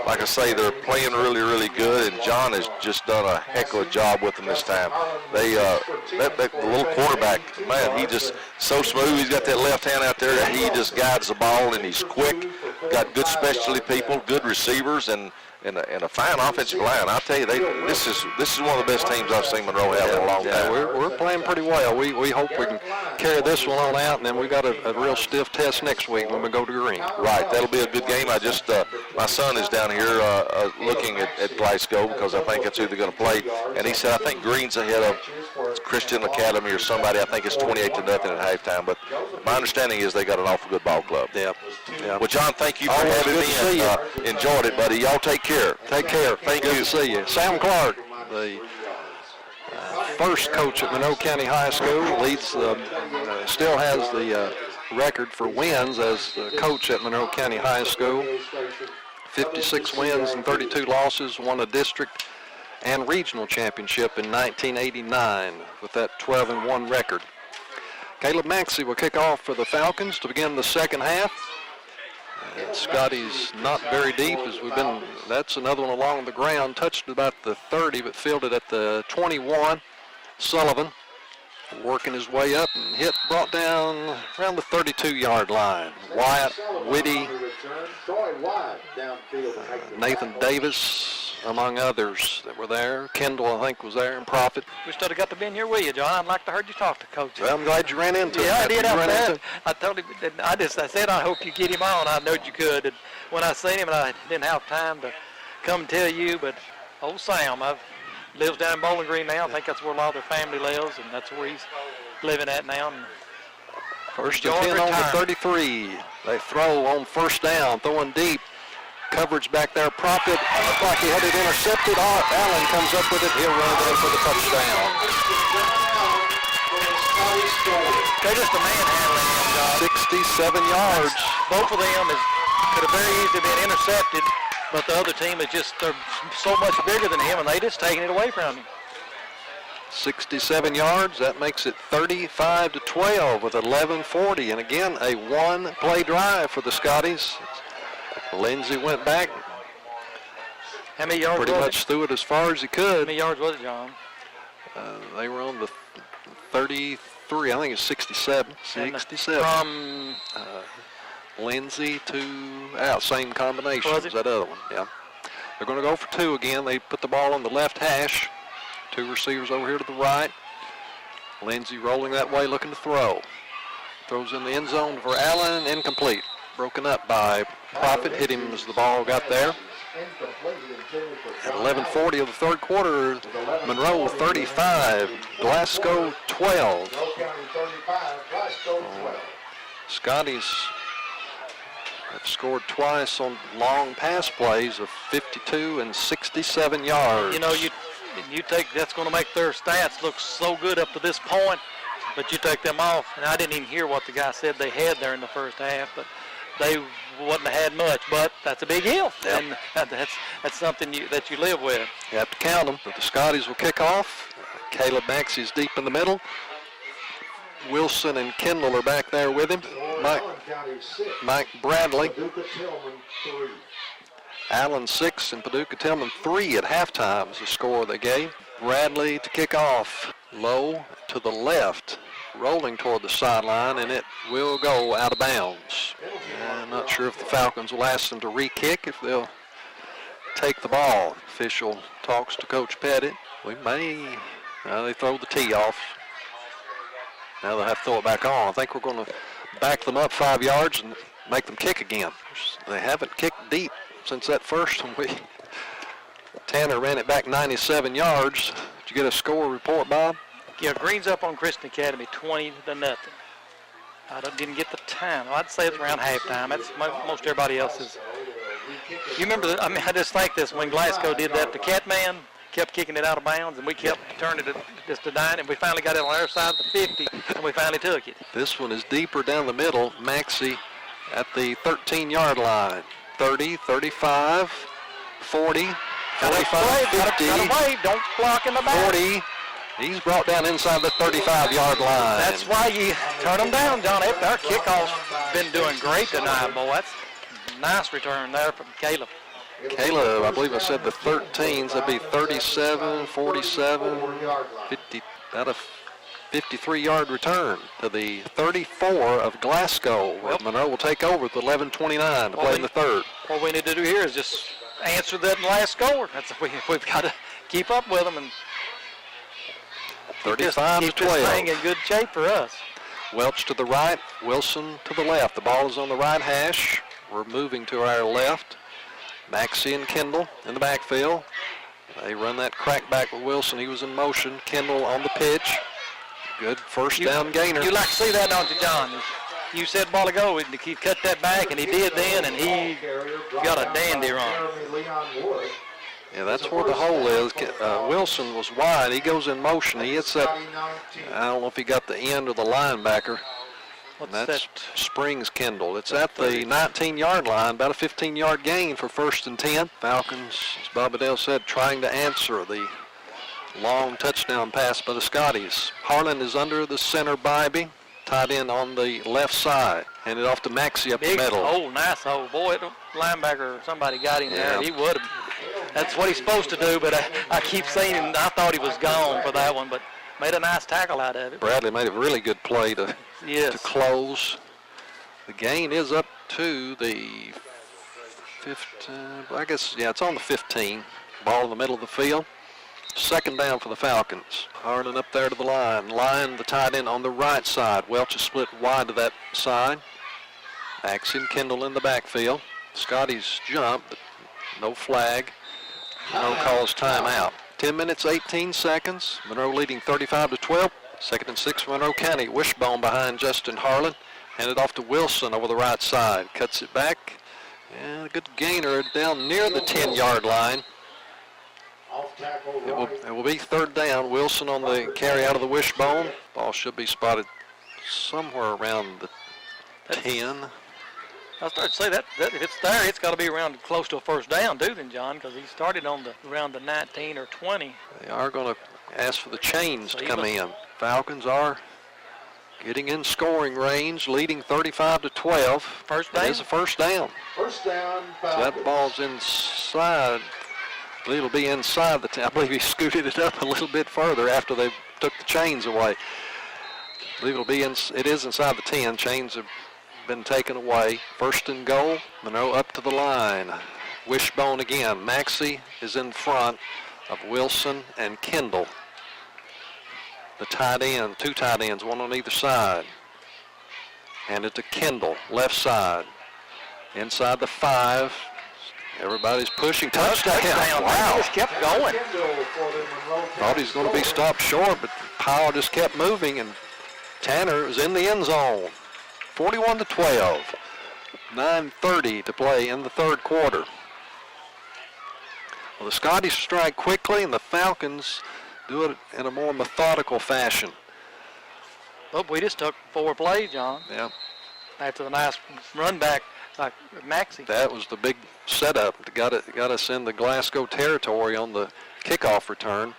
like I say, they're playing really, really good, and John has just done a heck of a job with them this time. They, that little quarterback, man, he just so smooth. He's got that left hand out there, and he just guides the ball, and he's quick. Got good specialty people, good receivers, and a fine offensive line. I'll tell you, this is one of the best teams I've seen Monroe have in a long time. We're playing pretty well. We hope we can carry this one on out, and then we've got a real stiff test next week when we go to Green. Right, that'll be a good game. I just my son is down here looking at Glasgow because I think that's who they're going to play, and he said I think Green's ahead of Christian Academy or somebody. I think it's 28-0 at halftime. But my understanding is they got an awful good ball club. Yeah. Well, John, thank you for Always having good me. to see you. Enjoyed it, buddy. Y'all take care. Take care. Thank Good you. to see you. Sam Clark, the first coach at Monroe County High School, leads, still has the record for wins as the coach at Monroe County High School. 56 wins and 32 losses, won a district and regional championship in 1989 with that 12-1 record. Caleb Maxey will kick off for the Falcons to begin the second half. And Scotty's not very deep as we've been, that's another one along the ground, touched about the 30 but fielded at the 21. Sullivan working his way up and brought down around the 32-yard line. Wyatt, Whitty, Nathan Davis, among others that were there. Kendall, I think, was there, and Prophet. We should have got to be in here with you, John. I'd like to heard you talk to Coach. Well, I'm glad you ran into him. Yeah, I After did. you ran into him. I told him. I said I hope you get him on. I knowed you could. And when I seen him, and I didn't have time to come and tell you, but old Sam, lives down in Bowling Green now. I think that's where a lot of their family lives, and that's where he's living at now. And first and 10 on the 33. They throw on first down, throwing deep. Coverage back there. Prophet looked like he had it intercepted. Allen comes up with it. He'll run it in for the touchdown. They're just a manhandling him, John. 67 yards. Both of them could have very easily been intercepted, but the other team is they're so much bigger than him, and they just taking it away from him. 67 yards. That makes it 35-12 with 11:40. And again, a one-play drive for the Scotties. Lindsey went back. How many yards Pretty was much threw it as far as he How could. many yards was it, John? They were on the 33. I think it's 67. 67. From Lindsey to same combination Was as it? that other one. Yeah. They're going to go for two again. They put the ball on the left hash. Two receivers over here to the right. Lindsey rolling that way, looking to throw. Throws in the end zone for Allen, incomplete. Broken up by Prophet. Hit him as the ball got there. At 11:40 of the third quarter, Monroe 35, Glasgow 12. Scotties have scored twice on long pass plays of 52 and 67 yards. You know, you take that's going to make their stats look so good up to this point, but you take them off, and I didn't even hear what the guy said they had there in the first half, but they wouldn't have had much, but that's a big hill, Yep. and that's something that you live with. You have to count them, but the Scotties will kick off. Caleb Maxey's deep in the middle. Wilson and Kendall are back there with him. Mike Bradley. Allen 6 and Paducah Tillman 3 at halftime is the score they gave. Bradley to kick off. Low to the left, rolling toward the sideline, and it will go out of bounds. I'm not sure if the Falcons will ask them to re-kick, if they'll take the ball. Official talks to Coach Pettit. We may, they throw the tee off. Now they'll have to throw it back on. I think we're going to back them up 5 yards and make them kick again. They haven't kicked deep since that first one. Tanner ran it back 97 yards. Did you get a score report, Bob? Yeah, Green's up on Christian Academy 20-0. I didn't get the time. I'd say it's around halftime. That's most everybody else's. You remember, I just think this, when Glasgow did that, the Catman kept kicking it out of bounds, and we kept turning it just to 9, and we finally got it on our side of the 50, and we finally took it. This one is deeper down the middle. Maxey at the 13-yard line. 30, 35, 40, 45, 50, Got away. Don't block in the back. 40. He's brought down inside the 35-yard line. That's why you turn them down, John. Our kickoff's been doing great tonight, boy. That's a nice return there from Caleb. Caleb, I believe I said the 13s. That'd be 37, 47, 50, about a 53-yard return to the 34 of Glasgow. Well, Monroe will take over with 11:29 to play in the third. What we need to do here is just answer that last score. We've got to keep up with them and 35 to keep this thing 12. in good shape for us. Welch to the right, Wilson to the left. The ball is on the right hash. We're moving to our left. Maxey and Kendall in the backfield. They run that crackback with Wilson. He was in motion. Kendall on the pitch. Good first down gainer. You like to see that, don't you, John? You said a while ago he cut that back, and he did then, and he got a dandy run. Yeah, that's where the hole is. Wilson was wide. He goes in motion. He hits that. I don't know if he got the end or the linebacker. And that's Springs Kendall. It's at the 19-yard line, about a 15-yard gain for 1st and 10. Falcons, as Bobadell said, trying to answer the long touchdown pass by the Scotties. Harlan is under the center, Bybee, tied in on the left side. Handed off to Maxey up the middle. Hole, nice hole. Boy, the linebacker or somebody got him there. He would have. That's what he's supposed to do, but I keep saying him. I thought he was gone for that one, but made a nice tackle out of it. Bradley made a really good play to close. The gain is up to the 15. I guess, it's on the 15. Ball in the middle of the field. 2nd down for the Falcons. Harlan up there to the line. The tight end on the right side. Welch is split wide to that side. Maxey and Kendall in the backfield. Scotty's jump, but no flag. No calls timeout. 10 minutes, 18 seconds. Monroe leading 35-12. 2nd and 6 for Monroe County. Wishbone behind Justin Harlan. Handed off to Wilson over the right side. Cuts it back. And a good gainer down near the 10-yard line. It will be 3rd down. Wilson on the carry out of the Wishbone. Ball should be spotted somewhere around the 10. I started to say that if it's there, it's got to be around close to a 1st down, too, then, John, because he started on around the 19 or 20. They are going to ask for the chains to come in. Falcons are getting in scoring range, leading 35-12. 1st down? It is a 1st down. 1st down. So that ball's inside. I believe it'll be inside the 10. I believe he scooted it up a little bit further after they took the chains away. I believe it is inside the 10. Chains have been taken away. 1st and goal. Monroe up to the line. Wishbone again. Maxey is in front of Wilson and Kendall. The tight end, 2 tight ends, one on either side. Handed to Kendall, left side. Inside the 5. Everybody's pushing. Touchdown. Wow. He just kept going. Thought he was going to be stopped short, but Powell just kept moving, and Tanner is in the end zone. 41-12. 9:30 to play in the 3rd quarter. Well, the Scotties strike quickly, and the Falcons do it in a more methodical fashion. But we just took 4 plays, John. Yeah. After the nice run back like Maxey. That was the big setup. Got us in the Glasgow territory on the kickoff return.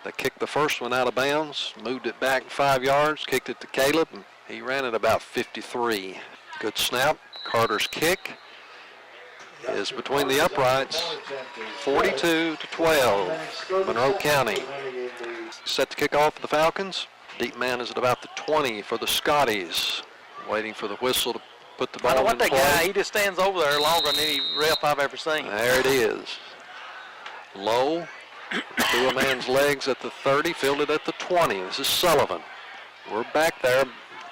They kicked the first one out of bounds, moved it back 5 yards, kicked it to Caleb, and he ran it about 53. Good snap. Carter's kick is between the uprights. 42-12. Monroe County set to kick off for the Falcons. Deep man is at about the 20 for the Scotties. Waiting for the whistle to put the ball in play. I don't know what that guy, he just stands over there longer than any ref I've ever seen. There it is. Low, through a man's legs at the 30, fielded at the 20. This is Sullivan. We're back there.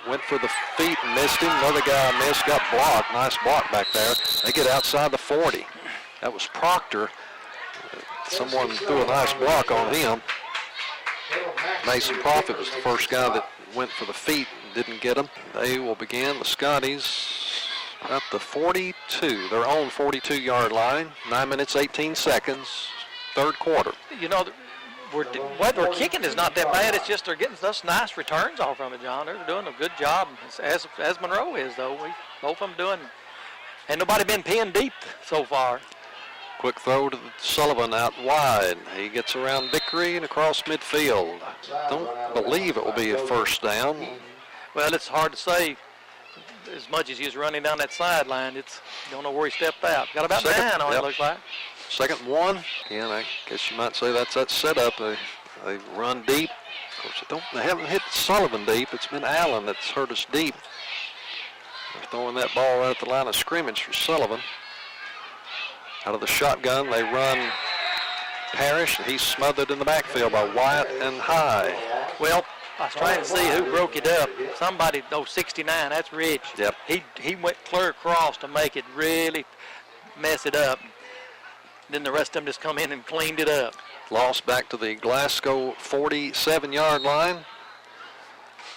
Went for the feet and missed him. Another guy missed, got blocked. Nice block back there. They get outside the 40. That was Proctor. Someone threw a nice block on him. Mason Profit was the first guy that went for the feet and didn't get them. They will begin, the Scotties, at the 42, their own 42-yard line. 9 minutes, 18 seconds, 3rd quarter. You know, what we're kicking is not that bad. It's just they're getting us nice returns off from it, John. They're doing a good job, as Monroe is, though. Both of them doing. And nobody been pinned deep so far. Quick throw to Sullivan out wide. He gets around Vickery and across midfield. Don't believe it will be a 1st down. Well, it's hard to say. As much as he's running down that sideline, you don't know where he stepped out. Got about 9 on it, looks like. 2nd and 1. Again, I guess you might say that's that setup. They run deep. Of course, they haven't hit Sullivan deep. It's been Allen that's hurt us deep. They're throwing that ball right at the line of scrimmage for Sullivan. Out of the shotgun, they run Parrish, and he's smothered in the backfield by Wyatt and High. Well, I was trying to see who broke it up. Somebody, 69, that's Rich. Yep. He went clear across to make it really mess it up. Then the rest of them just come in and cleaned it up. Lost back to the Glasgow 47-yard line.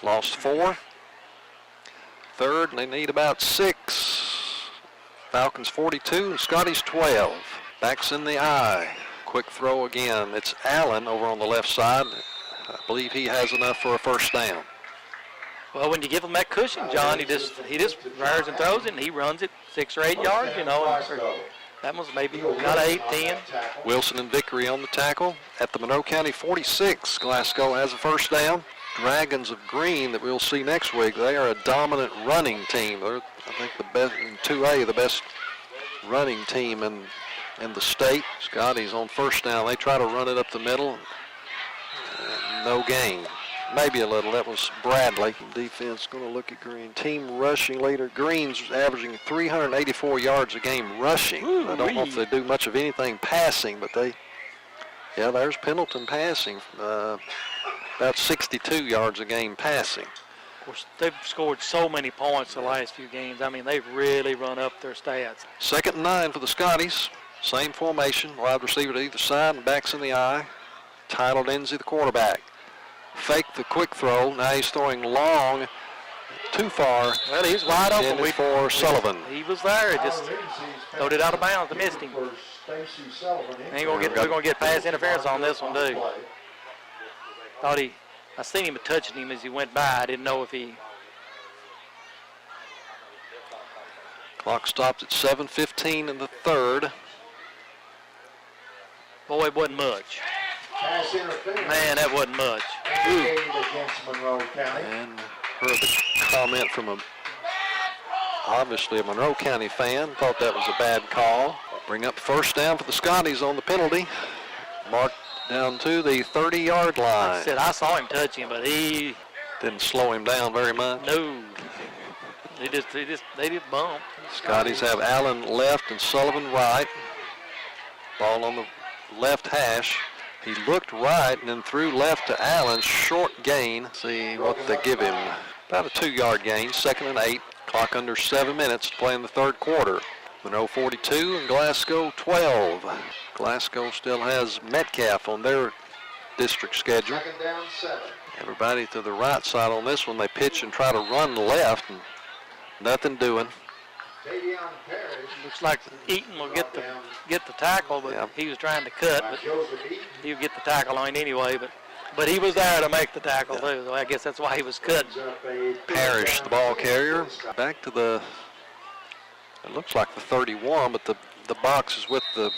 Lost 4. Third, and they need about 6. Falcons 42 and Scotty's 12. Backs in the eye. Quick throw again. It's Allen over on the left side. I believe he has enough for a first down. Well, when you give him that cushion, John, he just fires and throws it, and he runs it 6 or 8 yards, you know. That was maybe not 8, 10. Wilson and Vickery on the tackle. At the Monroe County 46, Glasgow has a first down. Dragons of Green that we'll see next week, they are a dominant running team. They're, I think, the best in 2A, the best running team in the state. Scotty's on first down. They try to run it up the middle. No gain. Maybe a little. That was Bradley. Defense going to look at Green. Team rushing leader. Green's averaging 384 yards a game rushing. Ooh, I don't know if they do much of anything passing, but there's Pendleton passing. About 62 yards a game passing. Of course, they've scored so many points the last few games. I mean, they've really run up their stats. 2nd and 9 for the Scotties. Same formation. Wide receiver to either side and backs in the eye. Tyler Lindsay, the quarterback. Fake the quick throw. Now he's throwing long, too far. Well, he's wide open. For Sullivan. He was there. Just throwed it out of bounds. They missed him. We're gonna get pass interference on this one too. I seen him touching him as he went by. I didn't know if he. Clock stops at 7:15 in the third. Boy, it wasn't much. Man, that wasn't much. And heard the comment from obviously a Monroe County fan. Thought that was a bad call. Bring up first down for the Scotties on the penalty. Marked down to the 30-yard line. Like I said, I saw him touch him, but he didn't slow him down very much. No. They just bumped. Scotties have Allen left and Sullivan right. Ball on the left hash. He looked right and then threw left to Allen. Short gain. See what they give him. About a 2-yard gain. 2nd and 8. Clock under 7 minutes to play in the third quarter. Monroe 42 and Glasgow 12. Glasgow still has Metcalf on their district schedule. Everybody to the right side on this one. They pitch and try to run left and nothing doing. Looks like Eaton will get the tackle, but he was trying to cut, but he would get the tackle on anyway. But he was there to make the tackle too. So I guess that's why he was cut. Parrish, the ball carrier, back to the. It looks like the 31, but the box is with the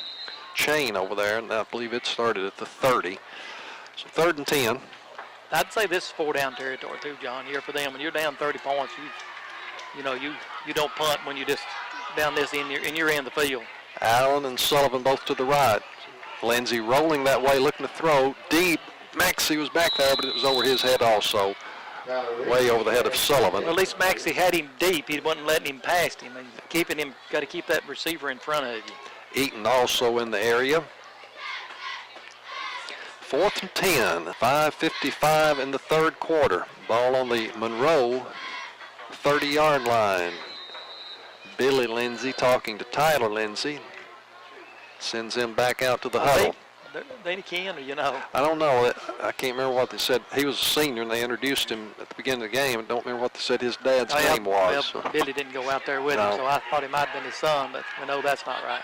chain over there, and I believe it started at the 30. So 3rd and 10. I'd say this is 4-down territory too, John. Here for them, when you're down 30 points, you don't punt when you just down this in your end of the field. Allen and Sullivan both to the right. Lindsay rolling that way, looking to throw deep. Maxey was back there, but it was over his head also. Way over the head of Sullivan. Well, at least Maxey had him deep. He wasn't letting him past him. And keeping him, got to keep that receiver in front of you. Eaton also in the area. 4th and 10. 5:55 in the third quarter. Ball on the Monroe 30-yard line. Billy Lindsay talking to Tyler Lindsay. Sends him back out to the huddle. They can, I don't know. I can't remember what they said. He was a senior, and they introduced him at the beginning of the game. I don't remember what they said his dad's name was. Well, Billy didn't go out there with him, so I thought he might have been his son, but we know that's not right.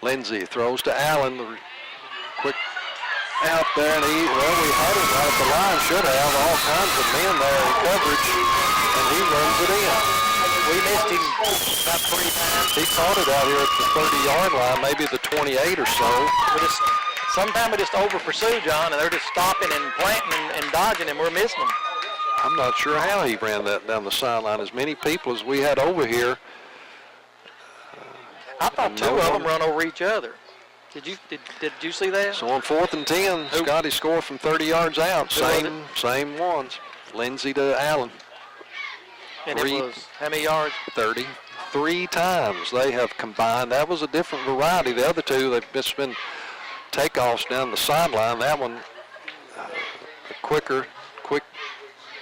Lindsay throws to Allen. The quick out there, and we had him right at the line. Should have all kinds of men there in coverage, and he runs it in. We missed him about 3 times. He caught it out here at the 30-yard line, maybe the 28 or so. Sometimes we just over-pursue, John, and they're just stopping and planting and dodging, and we're missing them. I'm not sure how he ran that down the sideline. As many people as we had over here. I thought 2 of them run over each other. Did you see that? So on 4th and 10, Scotty scored from 30 yards out. Same ones. Lindsay to Allen. And it was how many yards? 30. 3 times they have combined. That was a different variety. The other 2, they've just been takeoffs down the sideline. That one, a quick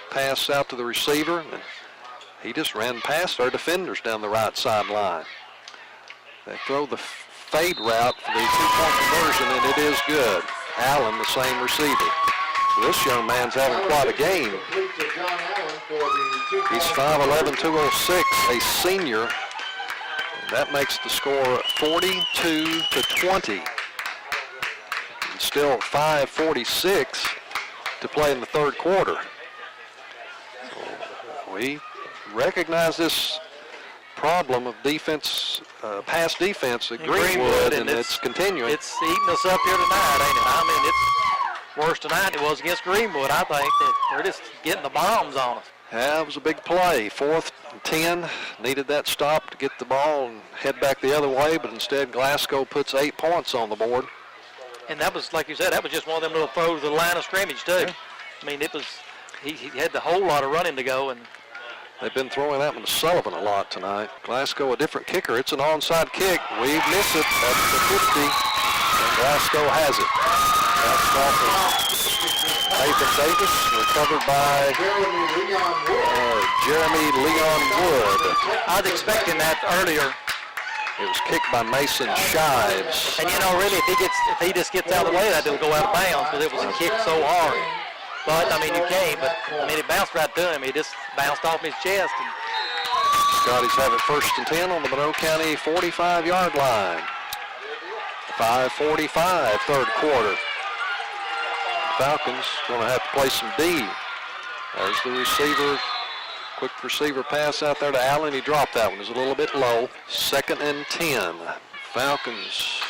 pass out to the receiver. And he just ran past our defenders down the right sideline. They throw the fade route for the two-point conversion, and it is good. Allen, the same receiver. So this young man's having quite a game. He's 5'11", 206, a senior. And that makes the score 42-20. And still 5:46 to play in the third quarter. So we recognize this problem of defense, pass defense at Greenwood, and it's continuing. It's eating us up here tonight, ain't it? I mean, it's worse tonight than it was against Greenwood. I think that they're just getting the bombs on us. Yeah, it was a big play. 4th and 10. Needed that stop to get the ball and head back the other way, but instead Glasgow puts 8 points on the board. And that was, like you said, that was just one of them little throws to the line of scrimmage, too. Yeah. I mean, it was, he had the whole lot of running to go, and they've been throwing that one to Sullivan a lot tonight. Glasgow, a different kicker. It's an onside kick. We miss it at the 50, and Glasgow has it. That's off of Nathan Davis, recovered by Jeremy Leon Wood. I was expecting that earlier. It was kicked by Mason Shives. And you know, really, if he just gets out of the way, that it'll go out of bounds because it was kicked so hard. But I mean, you can't. But I mean, it bounced right to him. He just bounced off his chest. And Scotties have it 1st and 10 on the Monroe County 45-yard line. 5:45, third quarter. Falcons going to have to play some D. There's the receiver. Quick receiver pass out there to Allen. He dropped that one. It's a little bit low. 2nd and 10. Falcons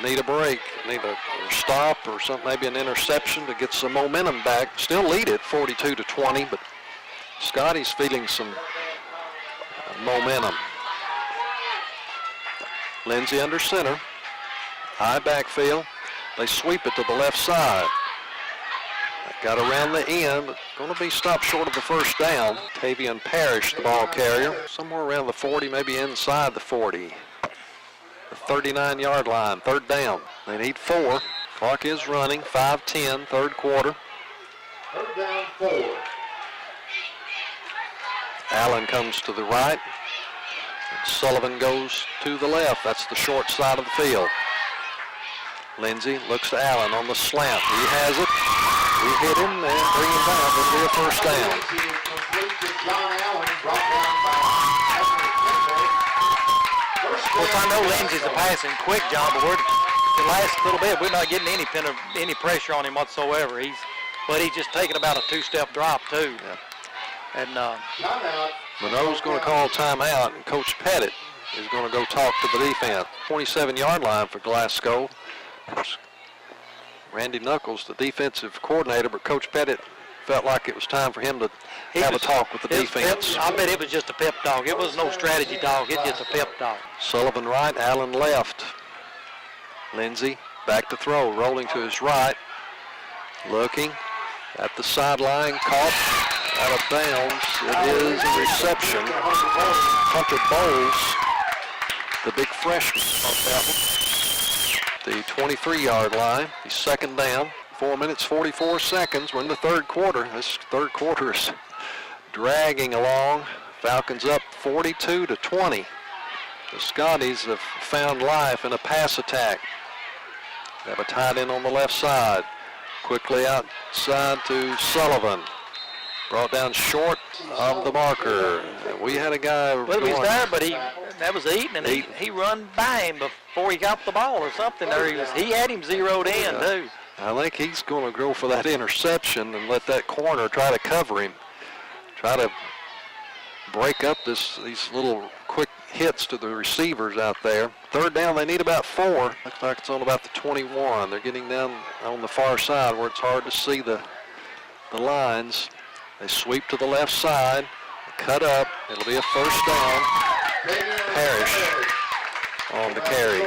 need a break. Need a stop or something, maybe an interception to get some momentum back. Still lead it 42-20, but Scotty's feeling some momentum. Lindsey under center. High backfield. They sweep it to the left side. Got around the end, but going to be stopped short of the first down. Tavian Parrish, the ball carrier, somewhere around the 40, maybe inside the 40. The 39-yard line, third down. They need 4. Clock is running, 5:10, third quarter. Third down, 4. Allen comes to the right. And Sullivan goes to the left. That's the short side of the field. Lindsey looks to Allen on the slant. He has it. We hit him and bring him down. It'll be a first down. Of course, I know Lindsey's a passing quick, John, but the last little bit, we're not getting any pressure on him whatsoever. But he's just taking about a 2-step drop, too. Yeah. And Monroe's going to call timeout, and Coach Pettit is going to go talk to the defense. 27-yard line for Glasgow. Randy Knuckles, the defensive coordinator, but Coach Pettit felt like it was time for him to have a talk with the defense. I bet it was just a pep talk. It was no strategy talk. It's just a pep talk. Sullivan right, Allen left. Lindsey back to throw, rolling to his right. Looking at the sideline, caught out of bounds. It is a reception. Hunter Bowles, the big freshman, caught that one. The 23-yard line, the second down. 4 minutes, 44 seconds. We're in the third quarter. This third quarter is dragging along. Falcons up 42-20. The Scotties have found life in a pass attack. They have a tight end on the left side. Quickly outside to Sullivan. Brought down short of the marker. We had a guy. Well, he was there, but that was Eaton, and he run by him before he got the ball or something. There he had him zeroed in too. I think he's going to go for that interception and let that corner try to cover him. Try to break up these little quick hits to the receivers out there. Third down, they need about 4. Looks like it's on about the 21. They're getting down on the far side where it's hard to see the lines. They sweep to the left side, cut up. It'll be a first down. Parrish on the carry.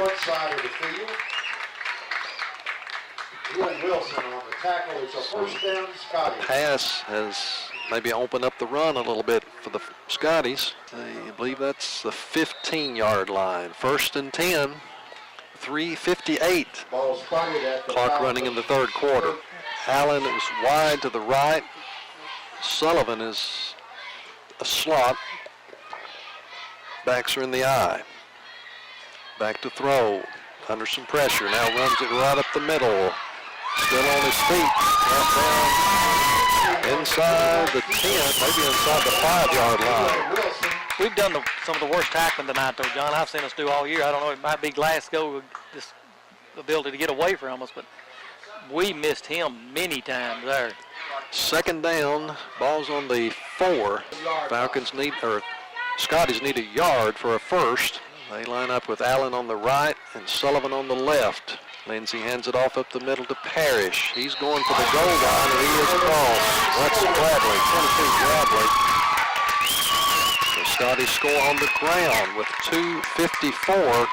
Wilson on the tackle. It's a first down, Scotty. Pass has maybe opened up the run a little bit for the Scotties. I believe that's the 15-yard line. 1st and 10, 3:58. Clock running in the third quarter. Allen is wide to the right. Sullivan is a slot. backs are in the eye. Back to throw. Under some pressure. Now runs it right up the middle. Still on his feet. Down inside the 10, maybe inside the 5-yard line. We've done some of the worst tackling tonight, though, John. I've seen us do all year. I don't know. It might be Glasgow, this ability to get away from us, but we missed him many times there. Second down. Ball's on the 4. Falcons need, or Scotties need a yard for a first. They line up with Allen on the right and Sullivan on the left. Lindsey hands it off up the middle to Parrish. He's going for the goal line, and he is across. That's Bradley, 22 Bradley. The Scotties score on the ground with 2:54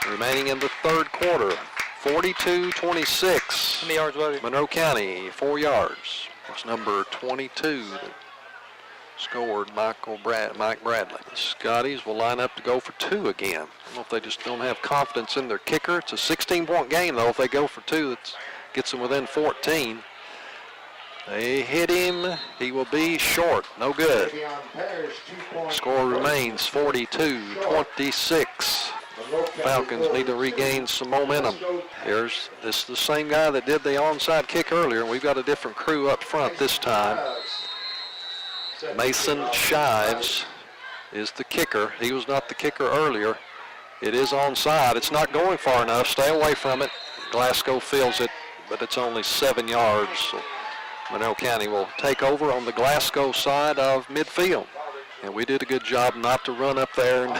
remaining in the third quarter. 42-26. How many yards was it? Monroe County, 4 yards. It's number 22 that scored Mike Bradley. The Scotties will line up to go for 2 again. I don't know if they just don't have confidence in their kicker. It's a 16-point game, though. If they go for 2, that gets them within 14. They hit him. He will be short. No good. Score remains 42-26. Falcons need to regain some momentum. This is the same guy that did the onside kick earlier. We've got a different crew up front this time. Mason Shives is the kicker. He was not the kicker earlier. It is onside. It's not going far enough. Stay away from it. Glasgow feels it, but it's only 7 yards. So Monroe County will take over on the Glasgow side of midfield. And we did a good job not to run up there and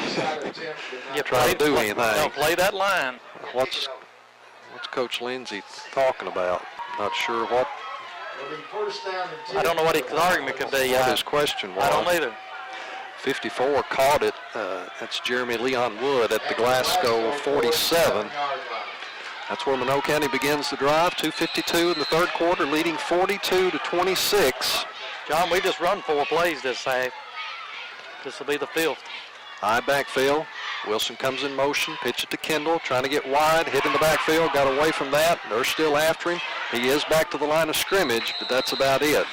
try to do anything. Don't play that line. What's Coach Lindsey talking about? Not sure what. I don't know what his argument could be. What his question was. I don't either. 54 caught it. That's Jeremy Leon Wood at the Glasgow 47. That's where Monroe County begins the drive. 2:52 in the third quarter, leading 42-26. John, we just run 4 plays this half. This will be the 5th. High backfield. Wilson comes in motion, pitch it to Kendall, trying to get wide, hit in the backfield, got away from that. They're still after him. He is back to the line of scrimmage, but that's about it.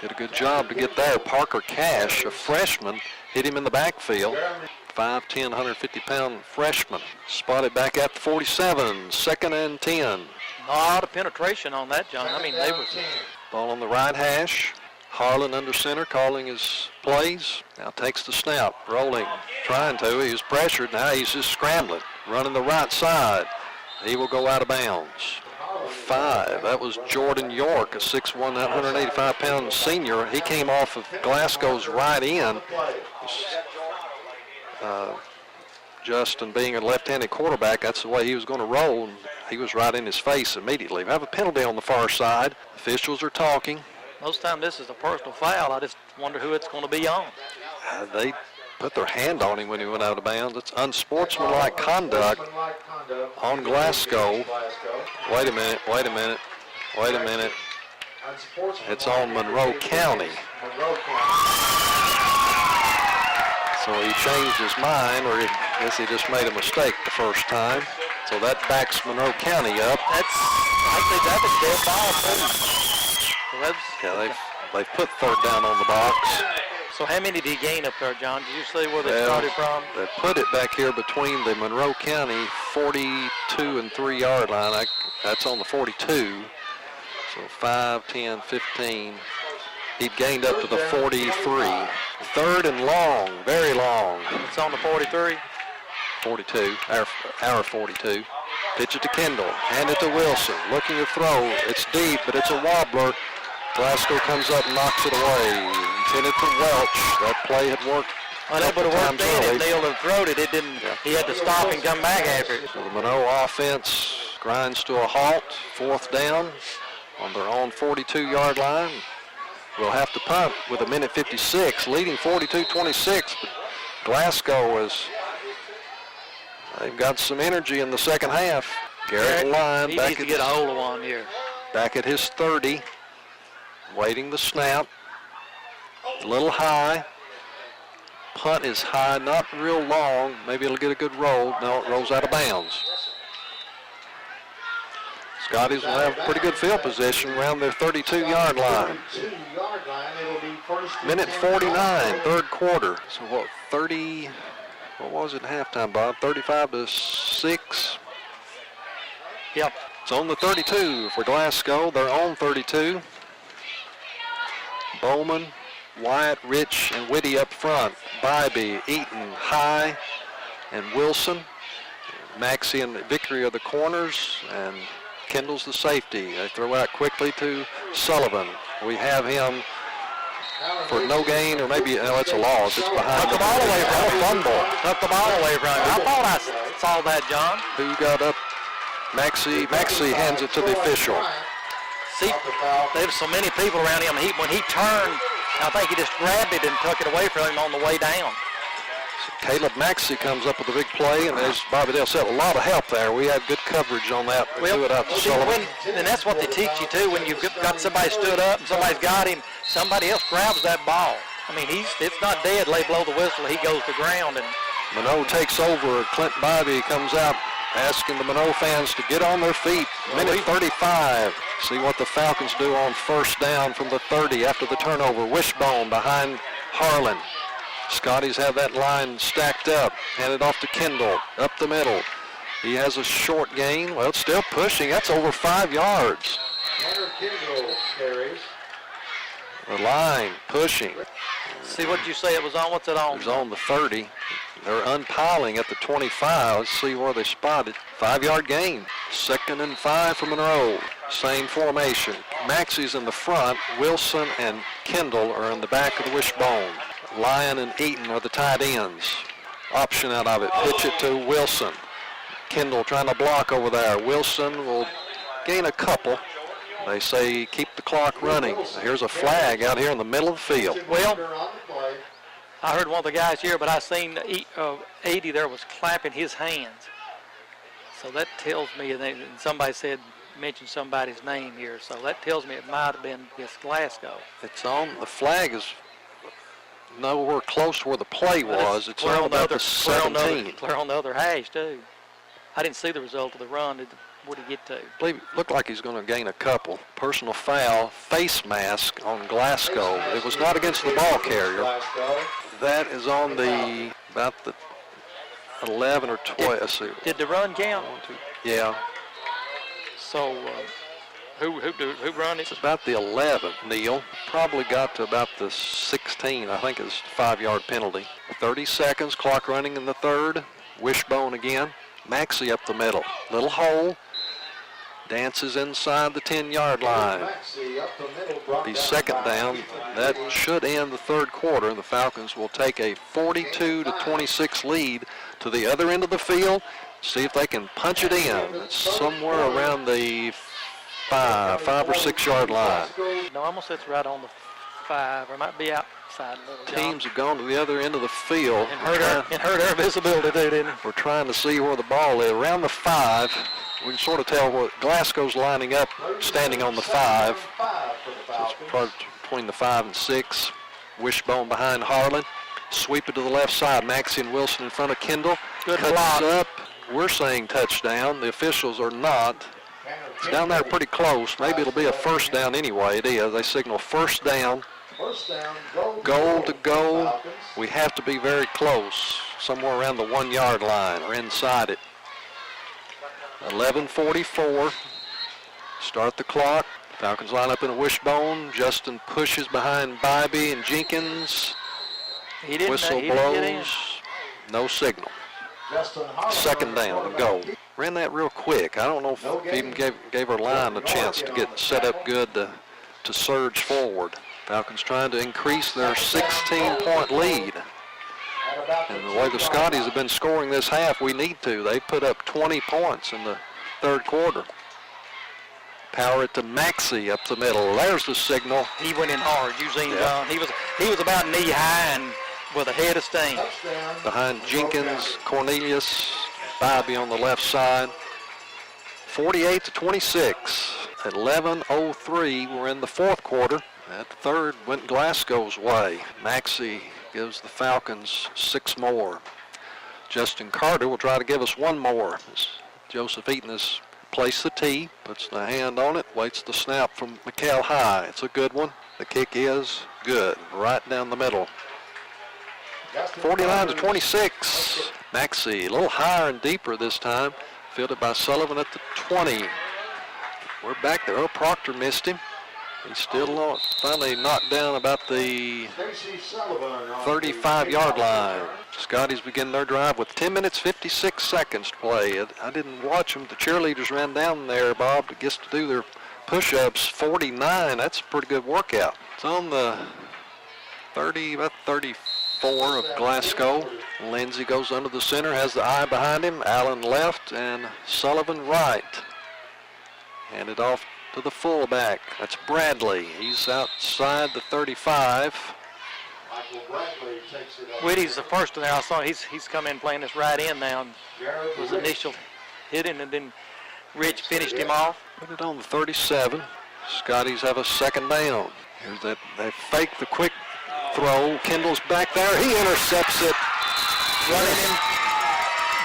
Did a good job to get there. Parker Cash, a freshman, hit him in the backfield. 5'10", 150-pound freshman. Spotted back at the 47, 2nd and 10. A lot of penetration on that, John. I mean, they were. Ball on the right hash. Harlan under center, calling his plays. Now takes the snap, rolling, trying to. He was pressured. Now he's just scrambling, running the right side. He will go out of bounds. 5. That was Jordan York, a 6'1", 185-pound senior. He came off of Glasgow's right end. Justin being a left-handed quarterback, that's the way he was going to roll. And he was right in his face immediately. We have a penalty on the far side. Officials are talking. Most time this is a personal foul. I just wonder who it's going to be on. They put their hand on him when he went out of bounds. It's unsportsmanlike conduct on Glasgow. Wait a minute. It's on Monroe County. So he changed his mind, or I guess he just made a mistake the first time. So that backs Monroe County up. I think that was dead ball, too. Yeah, they've put 3rd down on the box. So how many did he gain up there, John? Did you see where they started from? They put it back here between the Monroe County 42 and 3 yard line. That's on the 42. So 5, 10, 15. He gained up to the 43. 3rd and long, very long. It's on the 43. 42, our 42. Pitch it to Kendall, hand it to Wilson, looking to throw. It's deep, but it's a wobbler. Glasgow comes up and knocks it away. Intended for Welch. That play had worked. Well, that would have worked then if Neal had thrown it. It didn't. Yeah. He had to stop and come back after it. So the Monroe offense grinds to a halt. 4th down on their own 42-yard line. We'll have to punt with 1:56, leading 42-26. But Glasgow they've got some energy in the second half. Garrett Line he needs to get a hold of one here. Back at his 30, waiting the snap. A little high. Punt is high, not real long. Maybe it'll get a good roll. No, it rolls out of bounds. Scotties will have pretty good field position around their 32-yard line. 32-yard line. It'll be first and Minute 10. 49, third quarter. So what, 30, what was it at halftime, Bob? 35-6? Yep. It's on the 32 for Glasgow. They're on 32. Bowman, Wyatt, Rich, and Whitty up front. Bybee, Eaton, High, and Wilson. Maxey and Vickery are the corners, and Kendall's the safety. They throw out quickly to Sullivan. We have him for no gain, or maybe, it's a loss. It's behind. Took the ball away from him. Fumble. Took the ball away from him. I thought I saw that, John. Who got up? Maxey hands it to the official. See, there's so many people around him. When he turned, I think he just grabbed it and took it away from him on the way down. Caleb Maxey comes up with a big play, and as Bobby Dale said, a lot of help there. We had good coverage on that. We threw it out to Sullivan. And that's what they teach you too. When you've got somebody stood up and somebody's got him, somebody else grabs that ball. I mean, it's not dead. Lay blow the whistle. He goes to ground. And Minot takes over. Clint Bybee comes out asking the Minot fans to get on their feet. Minute 35. See what the Falcons do on first down from the 30 after the turnover. Wishbone behind Harlan. Scotties have that line stacked up. Hand it off to Kendall. Up the middle. He has a short gain. Well, it's still pushing. That's over 5 yards. Hunter Kendall carries. The line pushing. see what you say it was on. What's it on? It's on the 30. They're unpiling at the 25. Let's see where they spotted. 5-yard gain. 2nd and 5 from Monroe. Same formation. Maxey's in the front. Wilson and Kendall are in the back of the wishbone. Lyon and Eaton are the tight ends. Option out of it. Pitch it to Wilson. Kendall trying to block over there. Wilson will gain a couple. They say keep the clock running. Here's a flag out here in the middle of the field. Well, I heard one of the guys here, but I seen 80 there was clapping his hands. So that tells me, and somebody mentioned somebody's name here, so that tells me it might have been against Glasgow. It's on, the flag is nowhere close to where the play was. It's on about the 17. Clear on the other hash, too. I didn't see the result of the run. What did he get to? I believe it looked like he's going to gain a couple. Personal foul, face mask on Glasgow. It was not against the ball carrier. That is on the, about the 11 or 12. Let's see. Did the run count? 1, 2, yeah. So, who run it? It's about the 11, Neil. Probably got to about the 16. I think it's a 5-yard penalty. 30 seconds, clock running in the third. Wishbone again. Maxey up the middle. Little hole. Dances inside the 10-yard line. Be second down. That should end the third quarter. The Falcons will take a 42-26 lead to the other end of the field. See if they can punch it in. It's somewhere around the 5 or 6 yard line. No, almost it's right on the 5, or it might be outside a little. Teams have gone to the other end of the field. And hurt our visibility too, didn't it? We're trying to see where the ball is. Around the 5. We can sort of tell where Glasgow's lining up, standing on the 5. So it's probably between the 5 and 6. Wishbone behind Harlan. Sweep it to the left side. Maxey and Wilson in front of Kendall. Good Cuts block. up. We're saying touchdown. The officials are not. It's down there pretty close. Maybe it'll be a first down anyway. It is. They signal first down. Goal to goal. We have to be very close. Somewhere around the 1 yard line or inside it. 11:44. Start the clock. Falcons line up in a wishbone. Justin pushes behind Bybee and Jenkins. Whistle blows. No signal. Second down to go. Ran that real quick. I don't know if even gave our line a chance to get set up good to surge forward. Falcons trying to increase their 16-point lead. And the way the Scotties have been scoring this half, we need to. They put up 20 points in the third quarter. Power it to Maxey up the middle. There's the signal. He went in hard. You seen John. He was about knee high and with a head of steam. Behind Jenkins, Cornelius, Bybee on the left side. 48-26. At 11:03, we're in the fourth quarter. That third went Glasgow's way. Maxey gives the Falcons 6 more. Justin Carter will try to give us 1 more. Joseph Eaton has place the tee, puts the hand on it, waits the snap from McHale High. It's a good one. The kick is good, right down the middle. 49-26. Maxey a little higher and deeper this time. Fielded by Sullivan at the 20. We're back there. Earl Proctor missed him. He's still finally knocked down about the 35-yard line. Scotties begin their drive with 10 minutes, 56 seconds to play. I didn't watch them. The cheerleaders ran down there, Bob, to get to do their push-ups. 49, that's a pretty good workout. It's on the 30, about 34 of Glasgow. Lindsay goes under the center, has the eye behind him. Allen left and Sullivan right. Handed off to the fullback. That's Bradley. He's outside the 35. Whitty's the first one there. I saw he's come in playing this right end now. And was initial hitting, and then Rich finished him off. Put it on the 37. Scotties have a second down. Here's that. They fake the quick throw. Kendall's back there. He intercepts it.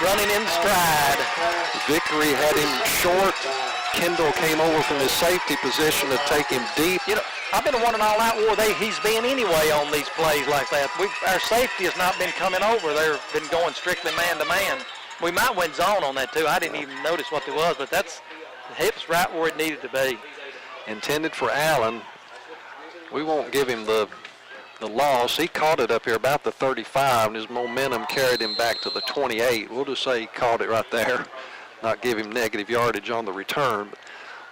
Running in stride. Vickery had him short. Kendall came over from his safety position to take him deep. You know, I've been wondering all out where he's been anyway on these plays like that. Our safety has not been coming over. They've been going strictly man-to-man. We might win zone on that, too. I didn't even notice what it was, but that's the hips right where it needed to be. Intended for Allen. We won't give him the loss. He caught it up here about the 35, and his momentum carried him back to the 28. We'll just say he caught it right there, not give him negative yardage on the return.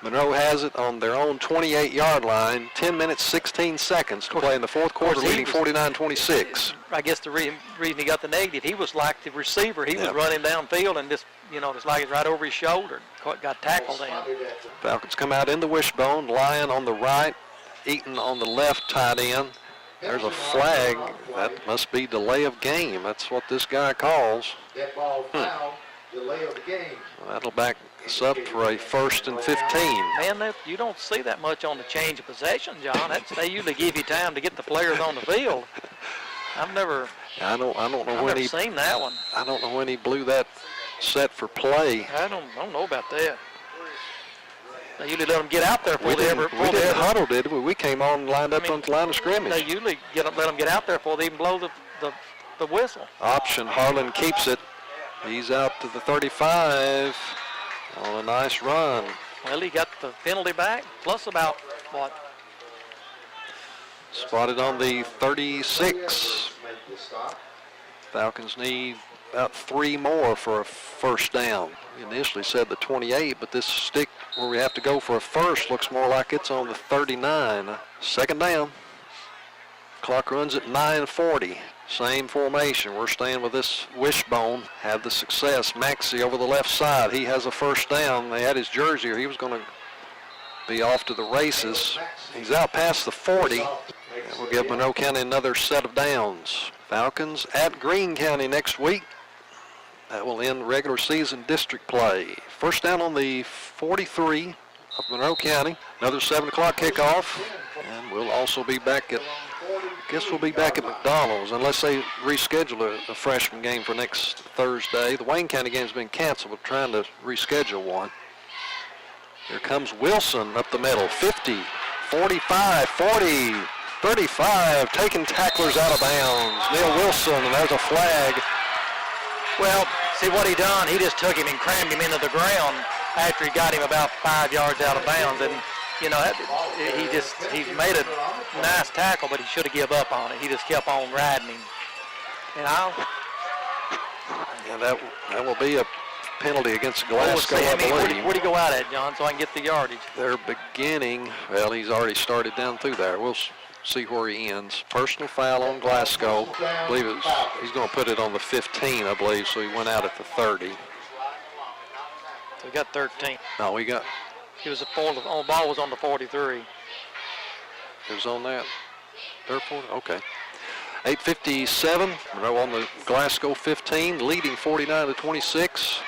But Monroe has it on their own 28-yard line. 10 minutes, 16 seconds to play in the fourth quarter, leading 49-26. I guess the reason he got the negative, he was like the receiver. He was running downfield and just, just like it's right over his shoulder. Got tackled down. Falcons come out in the wishbone. Lyon on the right, Eaton on the left, tied in. There's a flag. That must be delay of game. That's what this guy calls. That ball foul, delay of the game. That'll back us up for a 1st and 15. Man, you don't see that much on the change of possession, John. They usually give you time to get the players on the field. I've never seen that one. I don't know when he blew that set for play. I don't know about that. They usually let them get out there before we didn't huddle, did we? We came on and lined up on the line of scrimmage. They usually let them get out there before they even blow the whistle. Option, Harlan keeps it. He's out to the 35 on a nice run. Well, he got the penalty back, plus about, what? Spotted on the 36. Falcons need about 3 more for a first down. We initially said the 28, but this stick where we have to go for a first looks more like it's on the 39. Second down. Clock runs at 9:40. Same formation. We're staying with this wishbone. Have the success. Maxey over the left side. He has a first down. They had his jersey here. He was going to be off to the races. He's out past the 40. And we'll give Monroe County another set of downs. Falcons at Greene County next week. That will end regular season district play. First down on the 43 of Monroe County. Another 7 o'clock kickoff. And we'll also be back at, we'll be back at McDonald's unless they reschedule a freshman game for next Thursday. The Wayne County game's been canceled. We're trying to reschedule one. Here comes Wilson up the middle. 50, 45, 40, 35, taking tacklers out of bounds. Neil Wilson, and there's a flag. Well, see what he done, he just took him and crammed him into the ground after he got him about 5 yards out of bounds. And, he made a nice tackle, but he should have given up on it. He just kept on riding him. And that will be a penalty against Glasgow, I believe. Where do you go out at, John, so I can get the yardage? They're beginning, well, he's already started down through there. We'll see where he ends. Personal foul on Glasgow. I believe he's going to put it on the 15, I believe, so he went out at the 30. So we got 13. No, we got... He was the ball was on the 43. It was on that. Therefore, okay. 8:57. Monroe on the Glasgow 15, leading 49-26.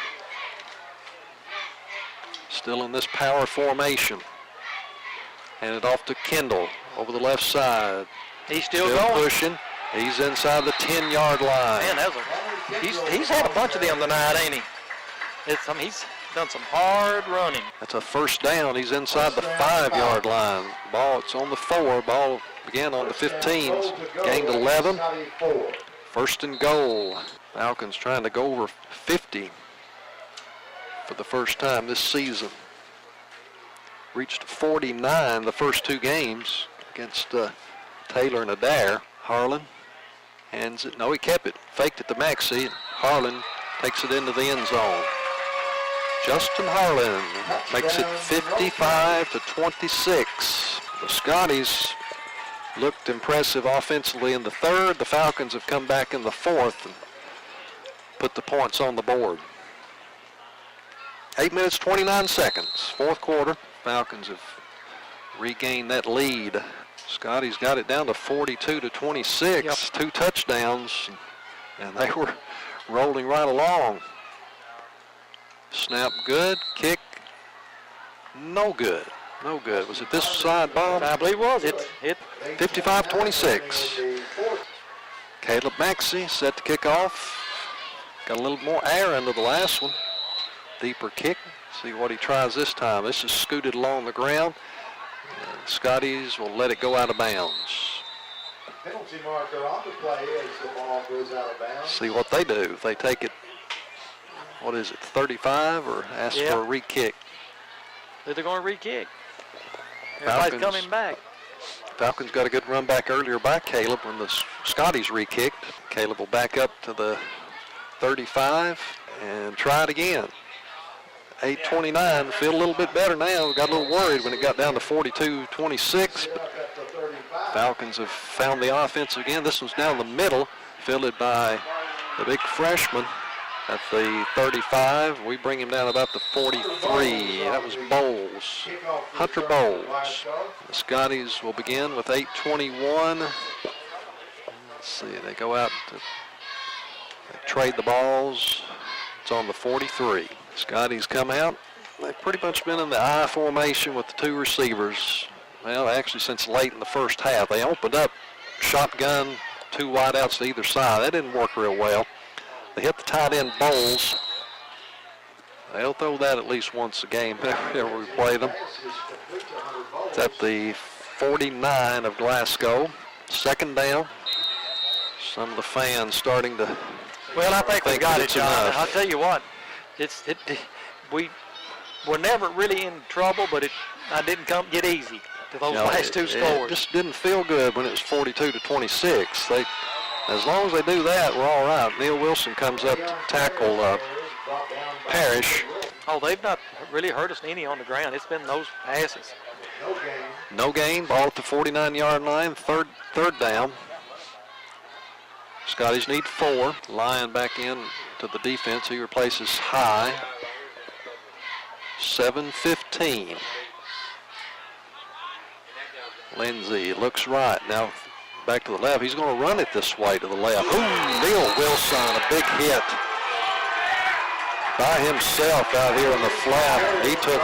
Still in this power formation. Handed off to Kendall over the left side. He's still going. Pushing. He's inside the 10-yard line. Man, he's had a bunch of them tonight, ain't he? done some hard running. That's a first down. He's inside the 5-yard line. Ball, it's on the 4. Ball began on the 15s. Gained 11. First and goal. Falcons trying to go over 50 for the first time this season. Reached 49 the first 2 games against Taylor and Adair. Harlan hands it. No, he kept it. Faked it to Maxey. Harlan takes it into the end zone. Justin Harlan makes it 55-26. The Scotties looked impressive offensively in the 3rd. The Falcons have come back in the 4th and put the points on the board. 8 minutes, 29 seconds. 4th quarter. Falcons have regained that lead. Scotty's got it down to 42-26. Yep. 2 touchdowns, and they were rolling right along. Snap good, kick no good. No good. Was it this side, Bob? I believe it was. It 55-26. Caleb Maxey set to kick off. Got a little more air into the last one. Deeper kick. See what he tries this time. This is scooted along the ground. And Scotties will let it go out of bounds. Penalty marker on the play as the ball goes out of bounds. See what they do. If they take it, what is it, 35, or ask for a re-kick? They're going to re-kick. Everybody's Falcons coming back. Falcons got a good run back earlier by Caleb when the Scotties re-kicked. Caleb will back up to the 35 and try it again. 8:29, feel a little bit better now. Got a little worried when it got down to 42-26, but Falcons have found the offense again. This one's down the middle, fielded by the big freshman at the 35. We bring him down about the 43. That was Bowles, Hunter Bowles. The Scotties will begin with 8:21. Let's see, they go out to trade the balls. It's on the 43. Scotties come out. They've pretty much been in the I formation with the 2 receivers. Well, actually since late in the first half. They opened up shotgun, 2 wideouts to either side. That didn't work real well. They hit the tight end Bowles. They'll throw that at least once a game whenever we play them. It's at the 49 of Glasgow. 2nd down. Some of the fans starting to Well, I think we got it, it's John. enough. I'll tell you what, we were never really in trouble, but I didn't get easy to those last 2 scores. It just didn't feel good when it was 42-26. As long as they do that, we're all right. Neil Wilson comes up to tackle Parrish. Oh, they've not really hurt us any on the ground. It's been those passes. No gain. Ball at the 49-yard line. Third down. Scotties need 4. Lyon back in to the defense. He replaces High. 7:15. Lindsey looks right. Now back to the left. He's going to run it this way to the left. Ooh, Neil Wilson, a big hit by himself out here in the flat. He took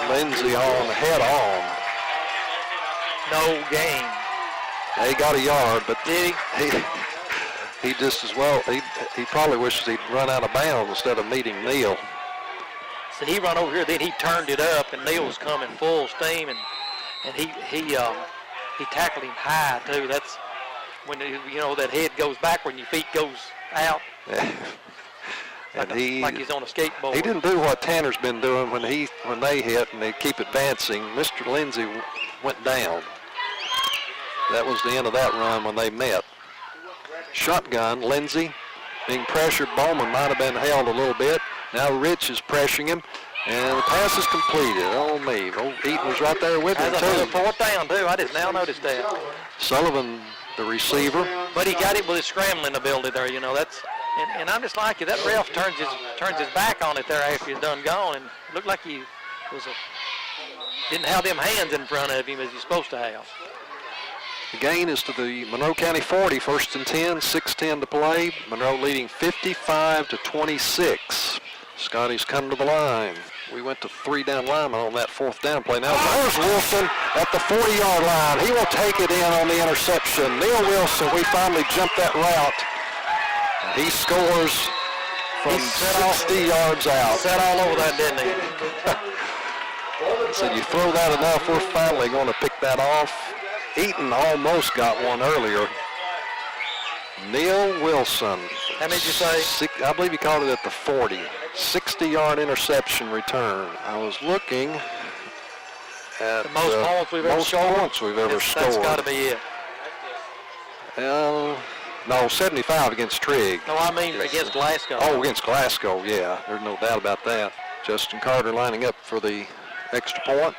Lindsey on head on. No gain. He got a yard, but Did he? he just as well, he probably wishes he'd run out of bounds instead of meeting Neil. So he run over here, then he turned it up, and Neil was coming full steam, and he tackled him high too. That's when that head goes backward and your feet goes out. And like he's on a skateboard. He didn't do what Tanner's been doing when they hit and they keep advancing. Mr. Lindsey went down. That was the end of that run when they met. Shotgun, Lindsey being pressured. Bowman might have been held a little bit. Now Rich is pressuring him, and the pass is completed. Oh, me. Old Eaton was right there with him, That's too. a 4th down, too. I just now noticed that. Sullivan, the receiver. But he got it with his scrambling ability there, that's. And I'm just like you. That ref turns his back on it there after he's done gone, and it looked like he didn't have them hands in front of him as he's supposed to have. The gain is to the Monroe County 40, 1st and 10, 6:10 to play. Monroe leading 55-26. Scotty's come to the line. We went to 3 down linemen on that 4th down play. Now there's Wilson at the 40-yard line. He will take it in on the interception. Neil Wilson, we finally jumped that route. He scores from set 60 yards out. Set all over that, didn't he? I said, you throw that enough, we're finally going to pick that off. Eaton almost got one earlier. Neil Wilson. How many did you say? I believe he caught it at the 40. 60-yard interception return. I was looking at The most points we've ever scored? points we've ever scored. That's got to be it. No, 75 against Trigg. No, I mean against Glasgow. Oh, against Glasgow, yeah. There's no doubt about that. Justin Carter lining up for the extra point.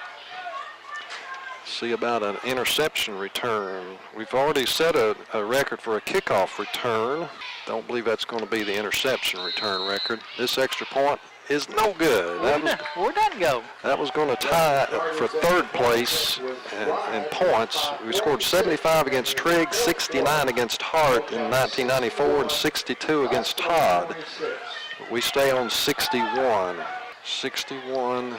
See about an interception return. We've already set a record for a kickoff return. Don't believe that's going to be the interception return record. This extra point is no good. Where'd that go? That was going to tie for third place in points. We scored 75 against Trigg, 69 against Hart in 1994, and 62 against Todd. We stay on 61. 61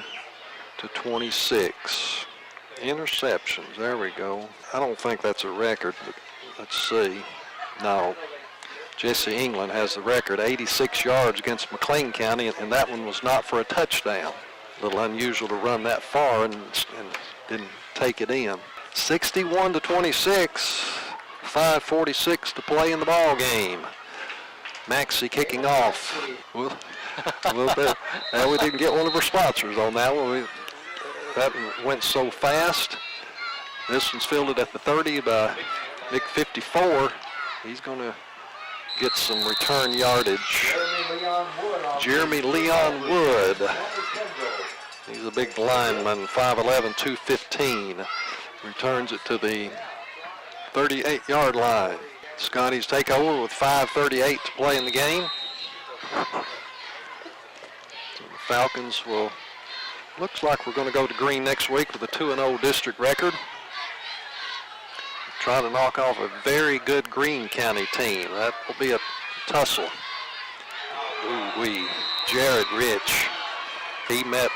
to 26. Interceptions, there we go. I don't think that's a record, but let's see. No. Jesse England has the record, 86 yards against McLean County, and that one was not for a touchdown. A little unusual to run that far and didn't take it in. 61 to 26, 5:46 to play in the ball game. Maxie kicking off. Well, we didn't get one of our sponsors on that one. That went so fast. This one's fielded at the 30 by Big 54. He's going to get some return yardage. Jeremy Leon Wood. He's a big lineman, 5'11", 215. Returns it to the 38-yard line. Scotty's take over with 5:38 to play in the game. So the Falcons will, looks like we're going to go to green next week with a 2-0 district record. Trying to knock off a very good Greene County team. That will be a tussle. Ooh-wee. Jared Rich. He met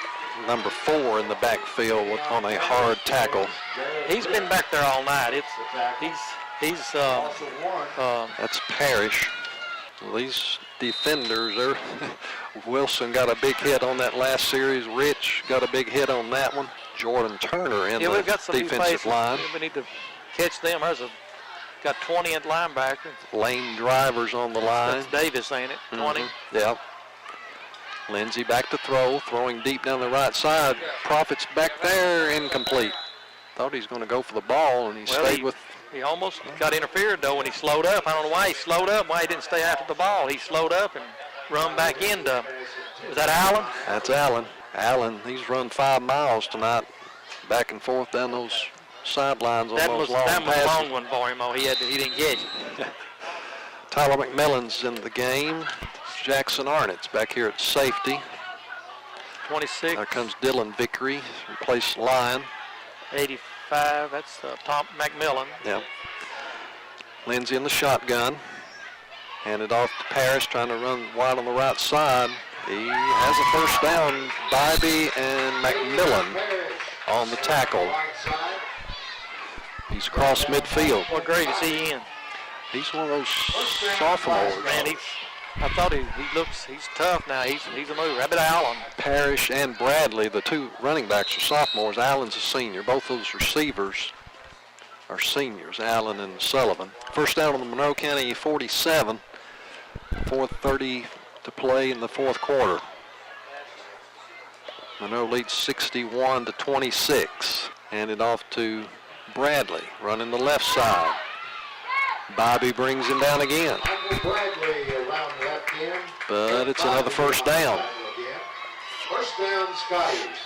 number 4 in the backfield on a hard tackle. He's been back there all night. That's Parrish. Well, these defenders, Wilson got a big hit on that last series. Rich got a big hit on that one. Jordan Turner in the got some defensive line. We need to catch them. Got 20 at linebacker. Lane Drivers on the line. That's Davis, ain't it? 20. Yeah. Lindsey back to throw, throwing deep down the right side. Profits back there, incomplete. Thought he was going to go for the ball, and he stayed with. He almost got interfered, though, when he slowed up. I don't know why he slowed up, why he didn't stay after the ball. He slowed up and run back into, is that Allen? That's Allen. Allen, he's run 5 miles tonight, back and forth down those sidelines on those long passes. That was a long one for him, he didn't get it. Tyler McMillan's in the game. Jackson Arnett's back here at safety. 26. There comes Dylan Vickery, replaced Lyon. 85, that's Tom McMillan. Yeah. Lindsey in the shotgun. Handed off to Parrish, trying to run wide on the right side. He has a first down. Bybee and McMillan on the tackle. He's across midfield. What grade is he in? He's one of those sophomores. Man, I thought he's tough now. He's a mover. How about Allen? Parrish and Bradley, the 2 running backs, are sophomores. Allen's a senior. Both those receivers are seniors, Allen and Sullivan. First down on the Monroe County 47. 4:30 to play in the fourth quarter. Monroe leads 61 to 26. Handed off to Bradley, running the left side. Bobby brings him down again. But it's another first down. First down, Scotties.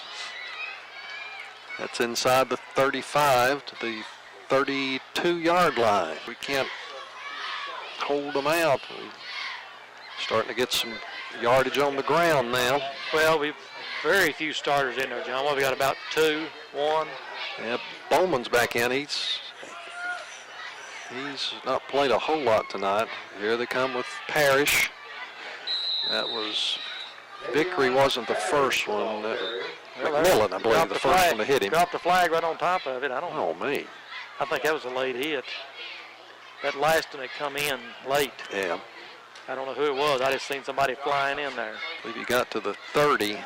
That's inside the 35 to the 32-yard line. We can't hold them out. We're starting to get some yardage on the ground now. Well, we've very few starters in there, John. Well, we got about 2, 1. Yep, Bowman's back in. He's not played a whole lot tonight. Here they come with Parrish. That was, Vickery wasn't the first one. McMillan, I believe, the first one to hit him. Dropped the flag right on top of it. I don't know. Oh, me. I think that was a late hit. That last one had come in late. Yeah. I don't know who it was. I just seen somebody flying in there. I believe he got to the 30,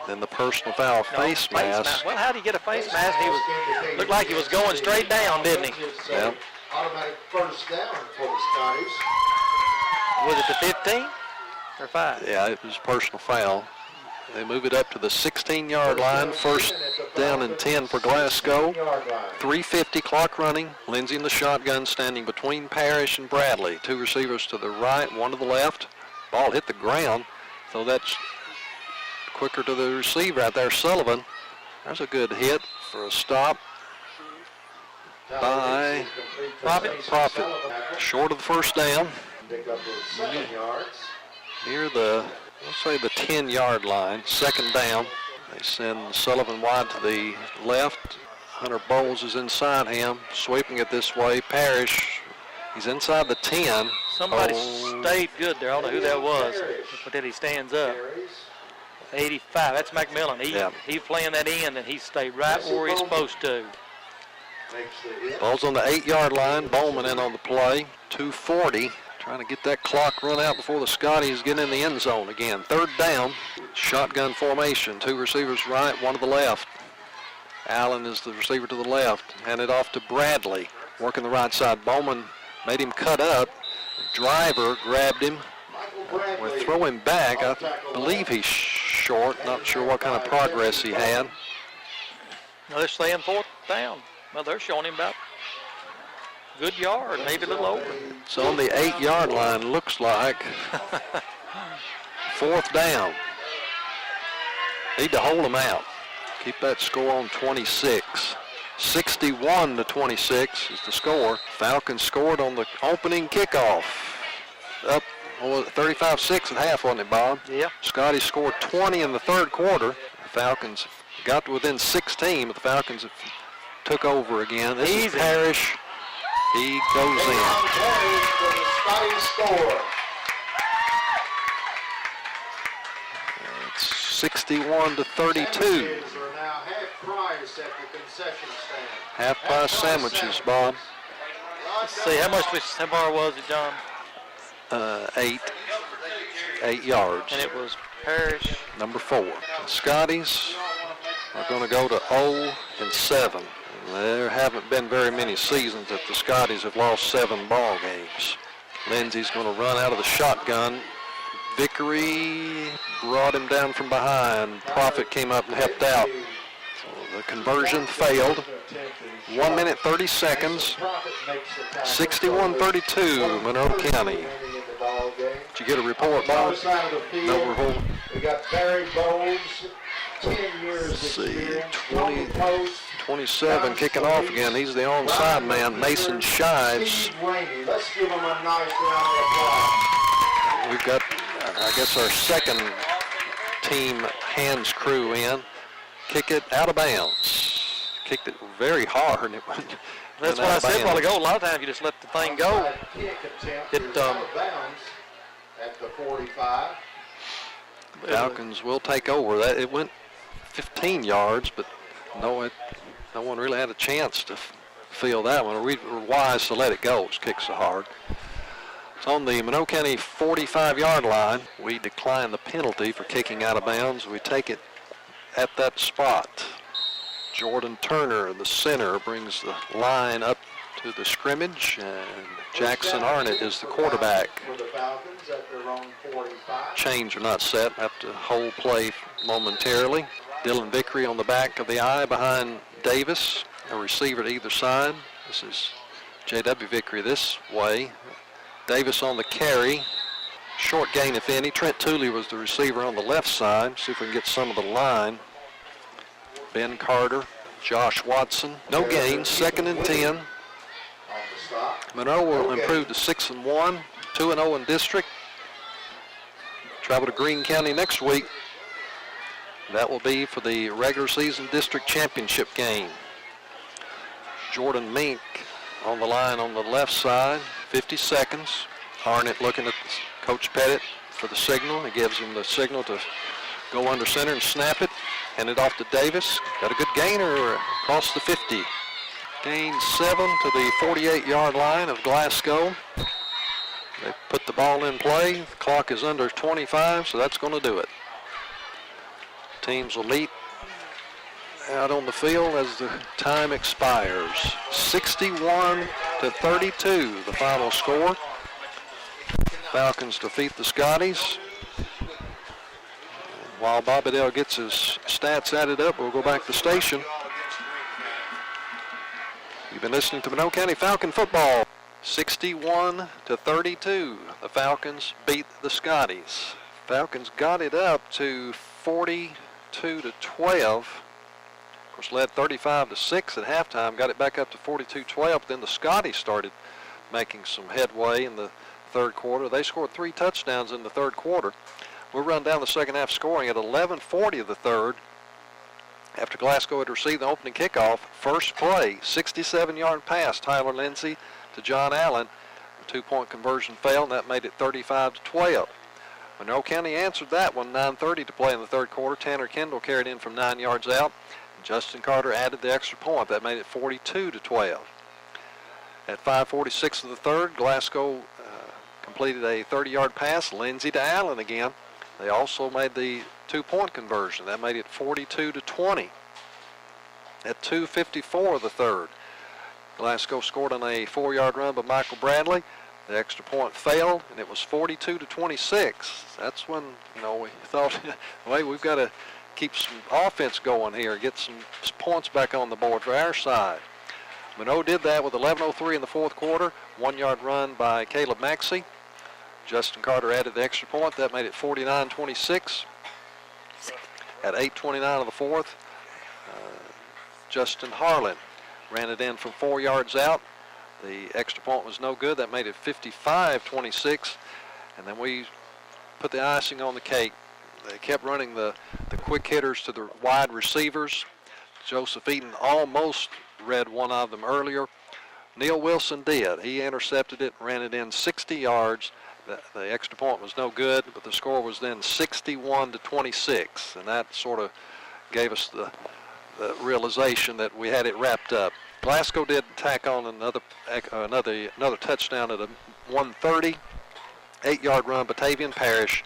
then the personal foul face mask. Well, how did he get a face mask? He was looked like he was going straight down, didn't he? Yep. Automatic first down for the Scotties. Was it the 15 or 5? Yeah, it was personal foul. They move it up to the 16-yard line. First down and 10 for Glasgow. 3:50 clock running. Lindsey in the shotgun standing between Parrish and Bradley. Two receivers to the right, one to the left. Ball hit the ground, so that's quicker to the receiver out there, Sullivan. There's a good hit for a stop by Profit. Short of the first down. Near the, let's say the 10-yard line, second down. They send Sullivan wide to the left. Hunter Bowles is inside him, sweeping it this way. Parrish, he's inside the 10. Somebody stayed good there. I don't know who that was, but then he stands up. 85, that's McMillan. He's playing that end, and he stayed right where he's supposed to. Ball's on the 8-yard line. Bowman in on the play. 2:40. Trying to get that clock run out before the Scotties get in the end zone again. Third down. Shotgun formation. Two receivers right, one to the left. Allen is the receiver to the left. Handed off to Bradley. Working the right side. Bowman made him cut up. Driver grabbed him. We'll throw him back. I believe he's short. Not sure what kind of progress he had. No, they're saying fourth down. Well, they're showing him about a good yard, maybe a little over. So on the 8-yard line, looks like fourth down. Need to hold them out. Keep that score on 26. 61-26 is the score. Falcons scored on the opening kickoff. Up 35-6 at half, wasn't it, Bob? Yeah. Scotty scored 20 in the third quarter. The Falcons got to within 16, but the Falcons took over again. This is Parrish. He goes in. It's 61-32. Half price sandwiches, Bob. Let's see, how far was it, John? 8 yards. And it was Parrish. Number 4. The Scotties are going to go to 0-7. There haven't been very many seasons that the Scotties have lost 7 ball games. Lindsey's going to run out of the shotgun. Vickery brought him down from behind. Profit came up and helped out. So the conversion failed. 1 minute 30 seconds. 61-32, Monroe County. Did you get a report, Bob? No report. We got Barry Bowles, 10 years. Let's see, 27 kicking off again. He's the onside man. Mason Shives. Let's give him a nice round of applause. We've got, I guess, our second team hands crew in. Kick it out of bounds. Kicked it very hard. It went That's what I said a while ago. A lot of times you just let the thing go. At the 45. Falcons will take over. That it went 15 yards, but no one really had a chance to field that one. We were wise to let it go. It was kicked so hard. It's on the Monroe County 45-yard line. We decline the penalty for kicking out of bounds. We take it at that spot. Jordan Turner, the center, brings the line up to the scrimmage, and Jackson Arnett is the quarterback. Chains are not set. Have to hold play momentarily. Dylan Vickery on the back of the eye behind Davis. A receiver to either side. This is J.W. Vickery this way. Davis on the carry. Short gain, if any. Trent Tooley was the receiver on the left side. See if we can get some of the line. Ben Carter, Josh Watson. No gain. 2nd and 10. Monroe will improve to 6-1, 2-0 in district. Travel to Greene County next week. That will be for the regular season district championship game. Jordan Mink on the line on the left side, 50 seconds. Arnett looking at Coach Pettit for the signal. He gives him the signal to go under center and snap it. Hand it off to Davis. Got a good gainer across the 50. Gain 7 to the 48-yard line of Glasgow. They put the ball in play. The clock is under 25, so that's going to do it. Teams will meet out on the field as the time expires. 61-32, the final score. Falcons defeat the Scotties. While Bobby Dale gets his stats added up, we'll go back to the station. You've been listening to Monroe County Falcon football. 61-32, the Falcons beat the Scotties. Falcons got it up to 42-12. Of course, led 35-6 at halftime, got it back up to 42-12. Then the Scotties started making some headway in the third quarter. They scored 3 touchdowns in the third quarter. We'll run down the second half scoring at 11:40 of the third. After Glasgow had received the opening kickoff, first play, 67-yard pass, Tyler Lindsey to John Allen. A 2-point conversion failed, and that made it 35-12. Monroe County answered that one, 9:30 to play in the third quarter. Tanner Kendall carried in from 9 yards out. Justin Carter added the extra point. That made it 42-12. At 5:46 of the third, Glasgow completed a 30-yard pass, Lindsey to Allen again. They also made the 2-point conversion. That made it 42-20. At 2:54 of the third, Glasgow scored on a 4-yard run by Michael Bradley. The extra point failed, and it was 42-26. That's when, we thought, wait, we've got to keep some offense going here, get some points back on the board for our side. Monroe did that with 11:03 in the fourth quarter. 1-yard run by Caleb Maxey. Justin Carter added the extra point. That made it 49-26. At 8:29 of the fourth, Justin Harlan ran it in from 4 yards out. The extra point was no good. That made it 55-26. And then we put the icing on the cake. They kept running the quick hitters to the wide receivers. Joseph Eaton almost read one of them earlier. Neil Wilson did. He intercepted it, ran it in 60 yards. The extra point was no good, but the score was then 61-26, and that sort of gave us the realization that we had it wrapped up. Glasgow did tack on another touchdown at a 1:30, 8-yard run. Batavian Parrish.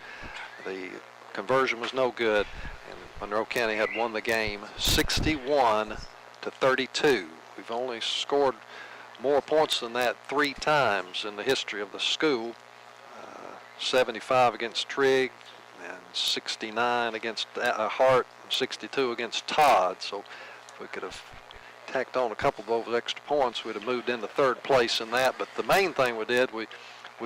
The conversion was no good, and Monroe County had won the game 61-32. We've only scored more points than that 3 times in the history of the school. 75 against Trigg, and 69 against Hart, and 62 against Todd. So if we could have tacked on a couple of those extra points, we'd have moved into third place in that. But the main thing we did, we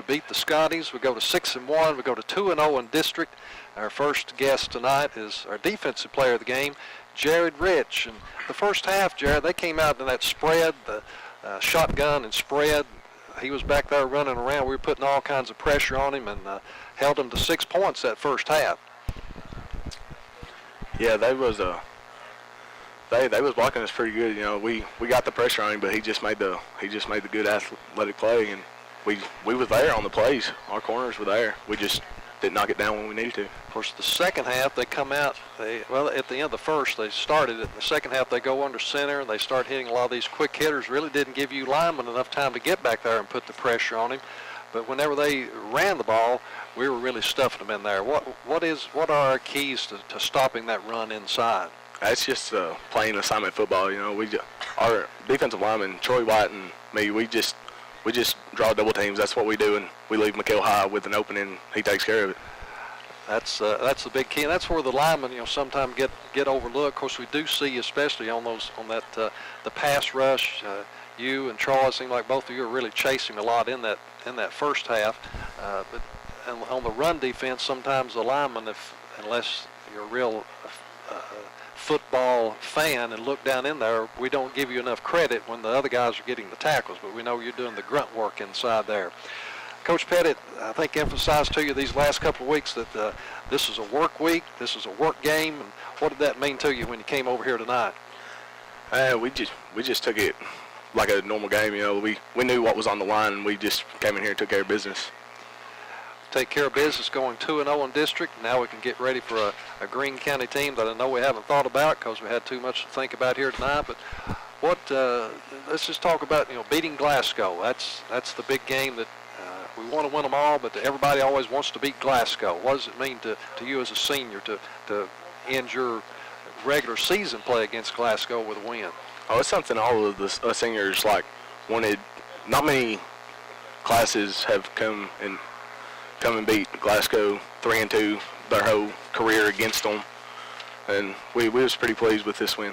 beat the Scotties. We go to 6-1. We go to 2-0 in district. Our first guest tonight is our defensive player of the game, Jared Rich. And the first half, Jared, they came out in that spread, the shotgun and spread. He was back there running around. We were putting all kinds of pressure on him and held him to 6 points that first half. Yeah, they was blocking us pretty good. We got the pressure on him, but he just made the good athletic play, and we was there on the plays. Our corners were there. We just didn't knock it down when we needed to. Of course, the second half they come out. At the end of the first they started it. In the second half they go under center and they start hitting a lot of these quick hitters. Really didn't give you linemen enough time to get back there and put the pressure on him. But whenever they ran the ball, we were really stuffing them in there. What are our keys to stopping that run inside? It's just playing assignment football. Our defensive lineman Troy White and me, we just draw double teams. That's what we do, and we leave McHale high with an opening. He takes care of it. That's the big key, and that's where the linemen, sometimes get overlooked. Of course, we do see, especially on the pass rush. You and Troy, it seem like both of you are really chasing a lot in that first half. But on the run defense, sometimes the linemen, unless you're a real football fan and look down in there, we don't give you enough credit when the other guys are getting the tackles, but we know you're doing the grunt work inside there. Coach Pettit, I think, emphasized to you these last couple of weeks that this is a work week, this is a work game, and what did that mean to you when you came over here tonight? We just took it like a normal game. We knew what was on the line, and we just came in here and took care of business. Take care of business going 2-0 in district. Now we can get ready for a Greene County team that I know we haven't thought about because we had too much to think about here tonight. But let's just talk about beating Glasgow. That's the big game that we want to win them all, but everybody always wants to beat Glasgow. What does it mean to you as a senior to end your regular season play against Glasgow with a win? Oh, it's something all of the seniors wanted. Not many classes have come and beat Glasgow 3-2 their whole career against them, and we was pretty pleased with this win.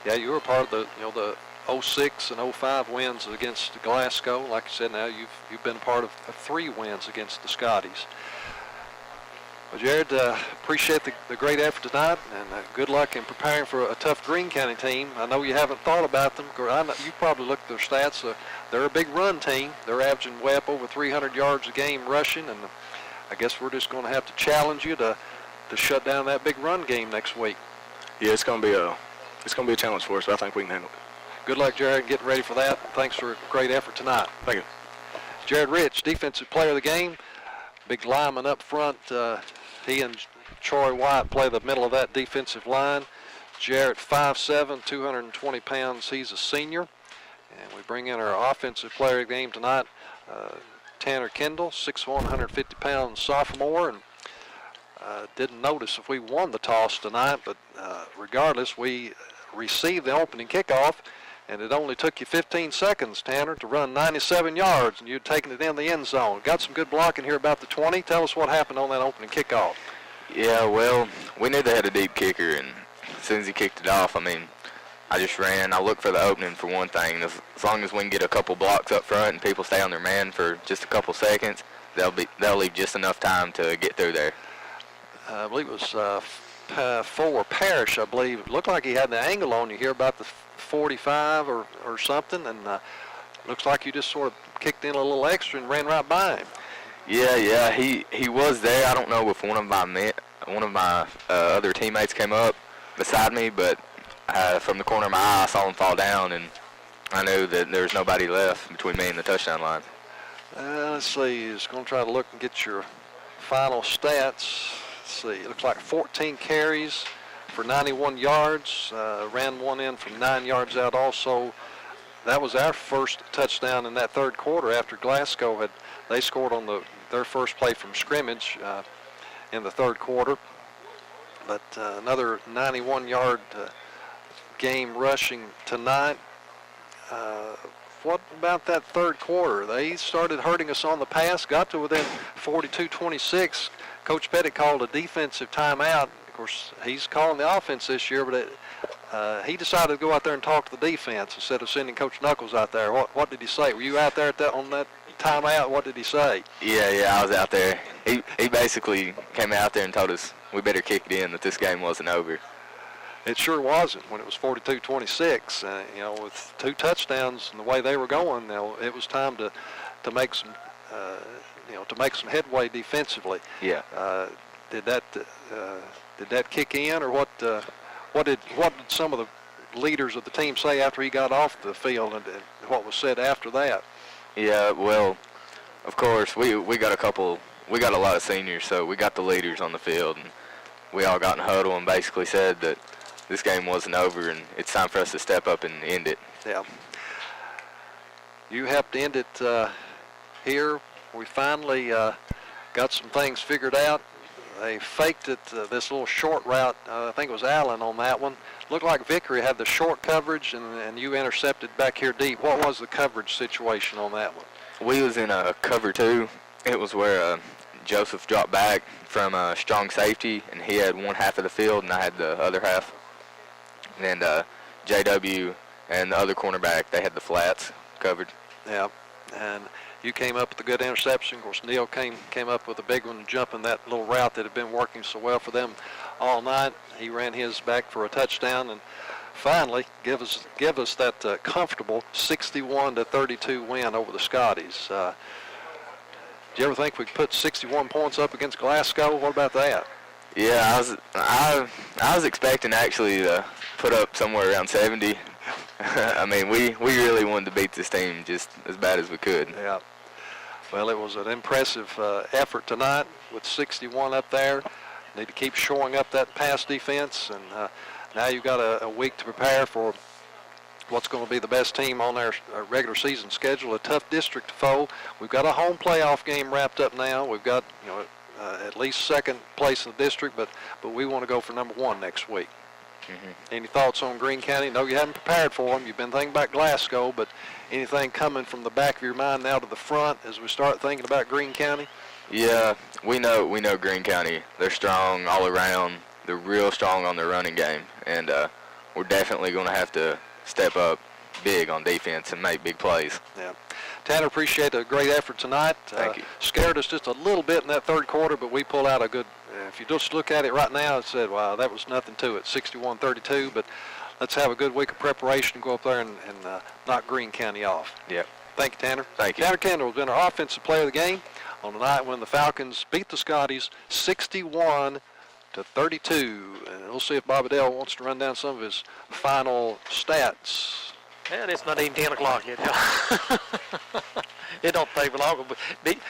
Yeah, you were part of the 06 and 05 wins against Glasgow. Like I said, now you've been part of 3 wins against the Scotties. Well, Jared, appreciate the great effort tonight, and good luck in preparing for a tough Greene County team. I know you haven't thought about them. You probably looked at their stats. They're a big run team. They're averaging way up over 300 yards a game rushing, and I guess we're just going to have to challenge you to shut down that big run game next week. Yeah, it's going to be a challenge for us, but I think we can handle it. Good luck, Jared, getting ready for that. Thanks for a great effort tonight. Thank you. Jared Rich, defensive player of the game. Big lineman up front. He and Troy White play the middle of that defensive line. Jarrett, 5'7", 220 pounds. He's a senior. And we bring in our offensive player of the game tonight, Tanner Kendall, 6'1", 150 pounds sophomore. And didn't notice if we won the toss tonight, but regardless, we received the opening kickoff, and it only took you 15 seconds, Tanner, to run 97 yards, and you'd taken it in the end zone. Got some good blocking here about the 20. Tell us what happened on that opening kickoff. Yeah, well, we knew they had a deep kicker, and as soon as he kicked it off, I just ran. I looked for the opening for one thing. As long as we can get a couple blocks up front and people stay on their man for just a couple seconds, they'll leave just enough time to get through there. I believe it was for Parrish, I believe. It looked like he had the angle on you here about the 45 or something, and looks like you just sort of kicked in a little extra and ran right by him. Yeah, he was there. I don't know if one of my other teammates came up beside me, but from the corner of my eye, I saw him fall down, and I knew that there was nobody left between me and the touchdown line. Let's see. He's going to try to look and get your final stats. Let's see. It looks like 14 carries for 91 yards. Ran one in from 9 yards out also. That was our first touchdown in that third quarter after Glasgow they scored on their first play from scrimmage in the third quarter. But another 91-yard game rushing tonight. What about that third quarter? They started hurting us on the pass, got to within 42-26. Coach Pettit called a defensive timeout. Of course, he's calling the offense this year, but he decided to go out there and talk to the defense instead of sending Coach Knuckles out there. What did he say? Were you out there on that timeout? What did he say? Yeah, I was out there. He basically came out there and told us we better kick it in, that this game wasn't over. It sure wasn't when it was 42-26. With 2 touchdowns and the way they were going, it was time to make some headway defensively. Yeah. Did that kick in, or what did some of the leaders of the team say after he got off the field, and what was said after that? Yeah, well, of course we got a lot of seniors, so we got the leaders on the field, and we all got in a huddle and basically said that this game wasn't over and it's time for us to step up and end it. Yeah. You helped end it here. We finally got some things figured out. They faked it, this little short route. I think it was Allen on that one. Looked like Vickery had the short coverage, and you intercepted back here deep. What was the coverage situation on that one? We was in a cover 2. It was where Joseph dropped back from a strong safety, and he had one half of the field, and I had the other half. And JW and the other cornerback, they had the flats covered. Yeah, and you came up with a good interception. Of course, Neal came up with a big one, jumping that little route that had been working so well for them all night. He ran his back for a touchdown, and finally give us that comfortable 61-32 win over the Scotties. Do you ever think we could put 61 points up against Glasgow? What about that? Yeah, I was expecting actually to put up somewhere around 70. we really wanted to beat this team just as bad as we could. Yeah. Well, it was an impressive effort tonight with 61 up there. Need to keep shoring up that pass defense, and now you've got a week to prepare for what's going to be the best team on our regular season schedule. A tough district to foe. We've got a home playoff game wrapped up now. We've got at least second place in the district, but we want to go for number 1 next week. Any thoughts on Greene County? No, you haven't prepared for them. You've been thinking about Glasgow, but anything coming from the back of your mind now to the front as we start thinking about Greene County? Yeah, we know Greene County. They're strong all around. They're real strong on their running game, and we're definitely going to have to step up big on defense and make big plays. Yeah. Tanner, appreciate the great effort tonight. Thank you. Scared us just a little bit in that third quarter, but we pull out a good, if you just look at it right now, it said, wow, that was nothing to it, 61-32, but let's have a good week of preparation, go up there and knock Greene County off. Yep. Thank you, Tanner. Thank you. Tanner Kendall has been our offensive player of the game on the night when the Falcons beat the Scotties 61-32. And we'll see if Bob Adele wants to run down some of his final stats. Yeah, it's not even 10 o'clock yet, John. It don't take long. But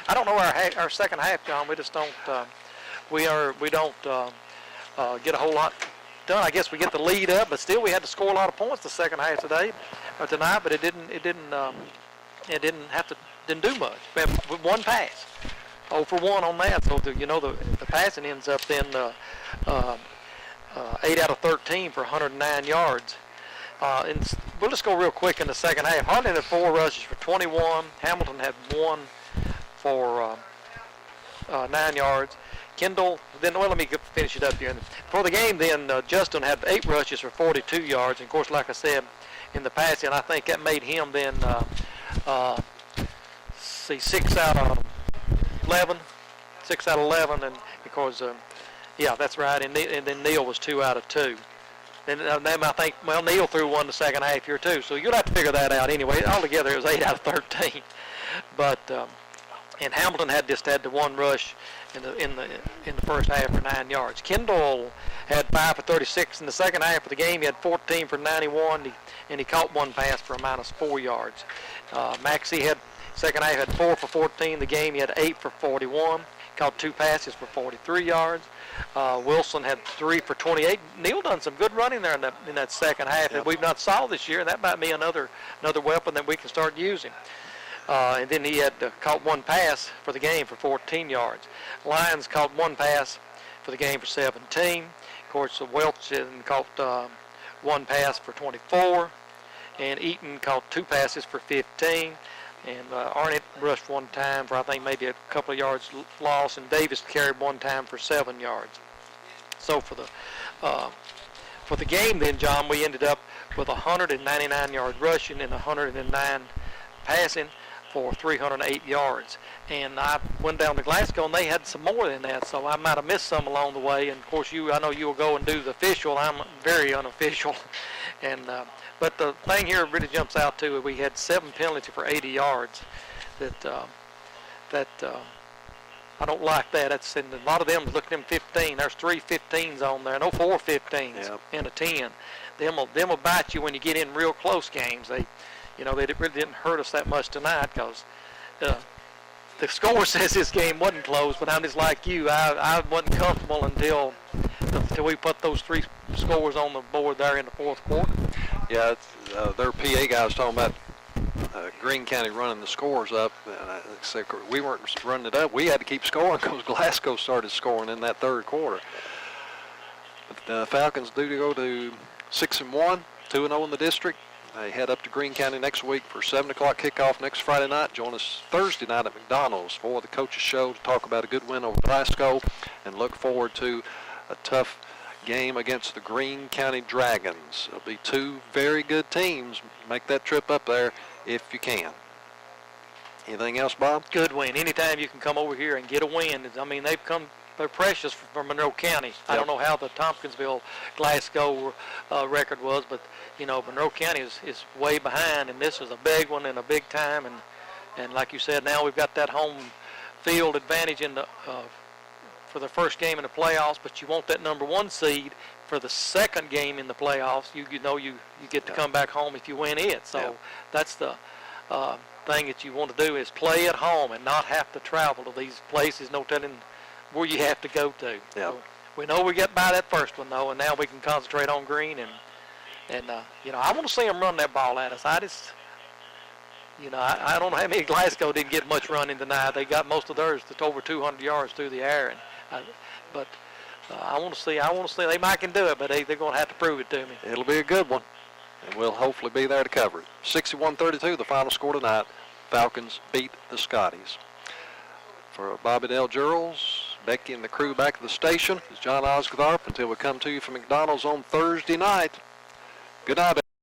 I don't know our second half, John. We just don't. We don't get a whole lot done. I guess we get the lead up, but still we had to score a lot of points the second half tonight. But it didn't do much. We had one pass, 0 for 1 on that. So the passing ends up then 8 out of 13 for 109 yards. And we'll just go real quick in the second half. Hardin had 4 rushes for 21. Hamilton had 1 for 9 yards. Kendall, let me finish it up here. For the game then, Justin had 8 rushes for 42 yards. And, of course, like I said, in the passing, I think that made him then, 6 out of 11. 6 out of 11, and because, yeah, that's right. And then Neal was 2 out of 2. And then I think, Neal threw 1 the second half here too. So you'll have to figure that out anyway. Altogether, it was 8 out of 13. But and Hamilton had the 1 rush in the first half for 9 yards. Kendall had 5 for 36 in the second half of the game. He had 14 for 91, and he caught 1 pass for a -4 yards. Maxey had second half had 4 for 14. The game he had 8 for 41. Caught 2 passes for 43 yards. Wilson had 3 for 28. Neal done some good running there in that second half that we've not saw this year, and that might be another weapon that we can start using. And then he had caught 1 pass for the game for 14 yards. Lyons caught 1 pass for the game for 17. Of course, Welch caught 1 pass for 24, and Eaton caught 2 passes for 15. And Arnett rushed 1 time for I think maybe a couple of yards lost, and Davis carried 1 time for 7 yards. So for the game then, John, we ended up with 199 yards rushing and 109 passing for 308 yards. And I went down to Glasgow, and they had some more than that, so I might have missed some along the way. And of course, I know you will go and do the official. I'm very unofficial, and. But the thing here really jumps out too. We had 7 penalties for 80 yards. That I don't like that. And a lot of them look at them 15. There's 3 15s on there. No 4 15s and a 10. Them will bite you when you get in real close games. They really didn't hurt us that much tonight because the score says this game wasn't close. But I'm just like you. I wasn't comfortable until we put those 3 scores on the board there in the fourth quarter. Yeah, their PA guy was talking about Greene County running the scores up. And I said we weren't running it up. We had to keep scoring because Glasgow started scoring in that third quarter. But the Falcons do go to 6-1, 2-0 in the district. They head up to Greene County next week for 7 o'clock kickoff next Friday night. Join us Thursday night at McDonald's for the Coaches Show to talk about a good win over Glasgow and look forward to a tough game against the Greene County Dragons. It'll be 2 very good teams. Make that trip up there if you can. Anything else, Bob? Good win. Anytime you can come over here and get a win. I mean, they're precious for Monroe County. Yep. I don't know how the Tompkinsville Glasgow record was, but Monroe County is way behind, and this is a big one and a big time. And like you said, now we've got that home field advantage in the for the first game in the playoffs, but you want that number 1 seed for the second game in the playoffs. You get to come back home if you win it. So that's the thing that you want to do is play at home and not have to travel to these places, no telling where you have to go to. Yeah. So we know we get by that first one, though, and now we can concentrate on Greene And, I want to see them run that ball at us. I don't know how many Glasgow didn't get much running tonight. They got most of theirs to over 200 yards through the air. But I want to see they might can do it, but they're going to have to prove it to me. It'll be a good one, and we'll hopefully be there to cover it. 61-32, the final score tonight. Falcons beat the Scotties. For Bobby Dale Girls, Becky and the crew back at the station, it's John Osgutharp until we come to you from McDonald's on Thursday night. Good night.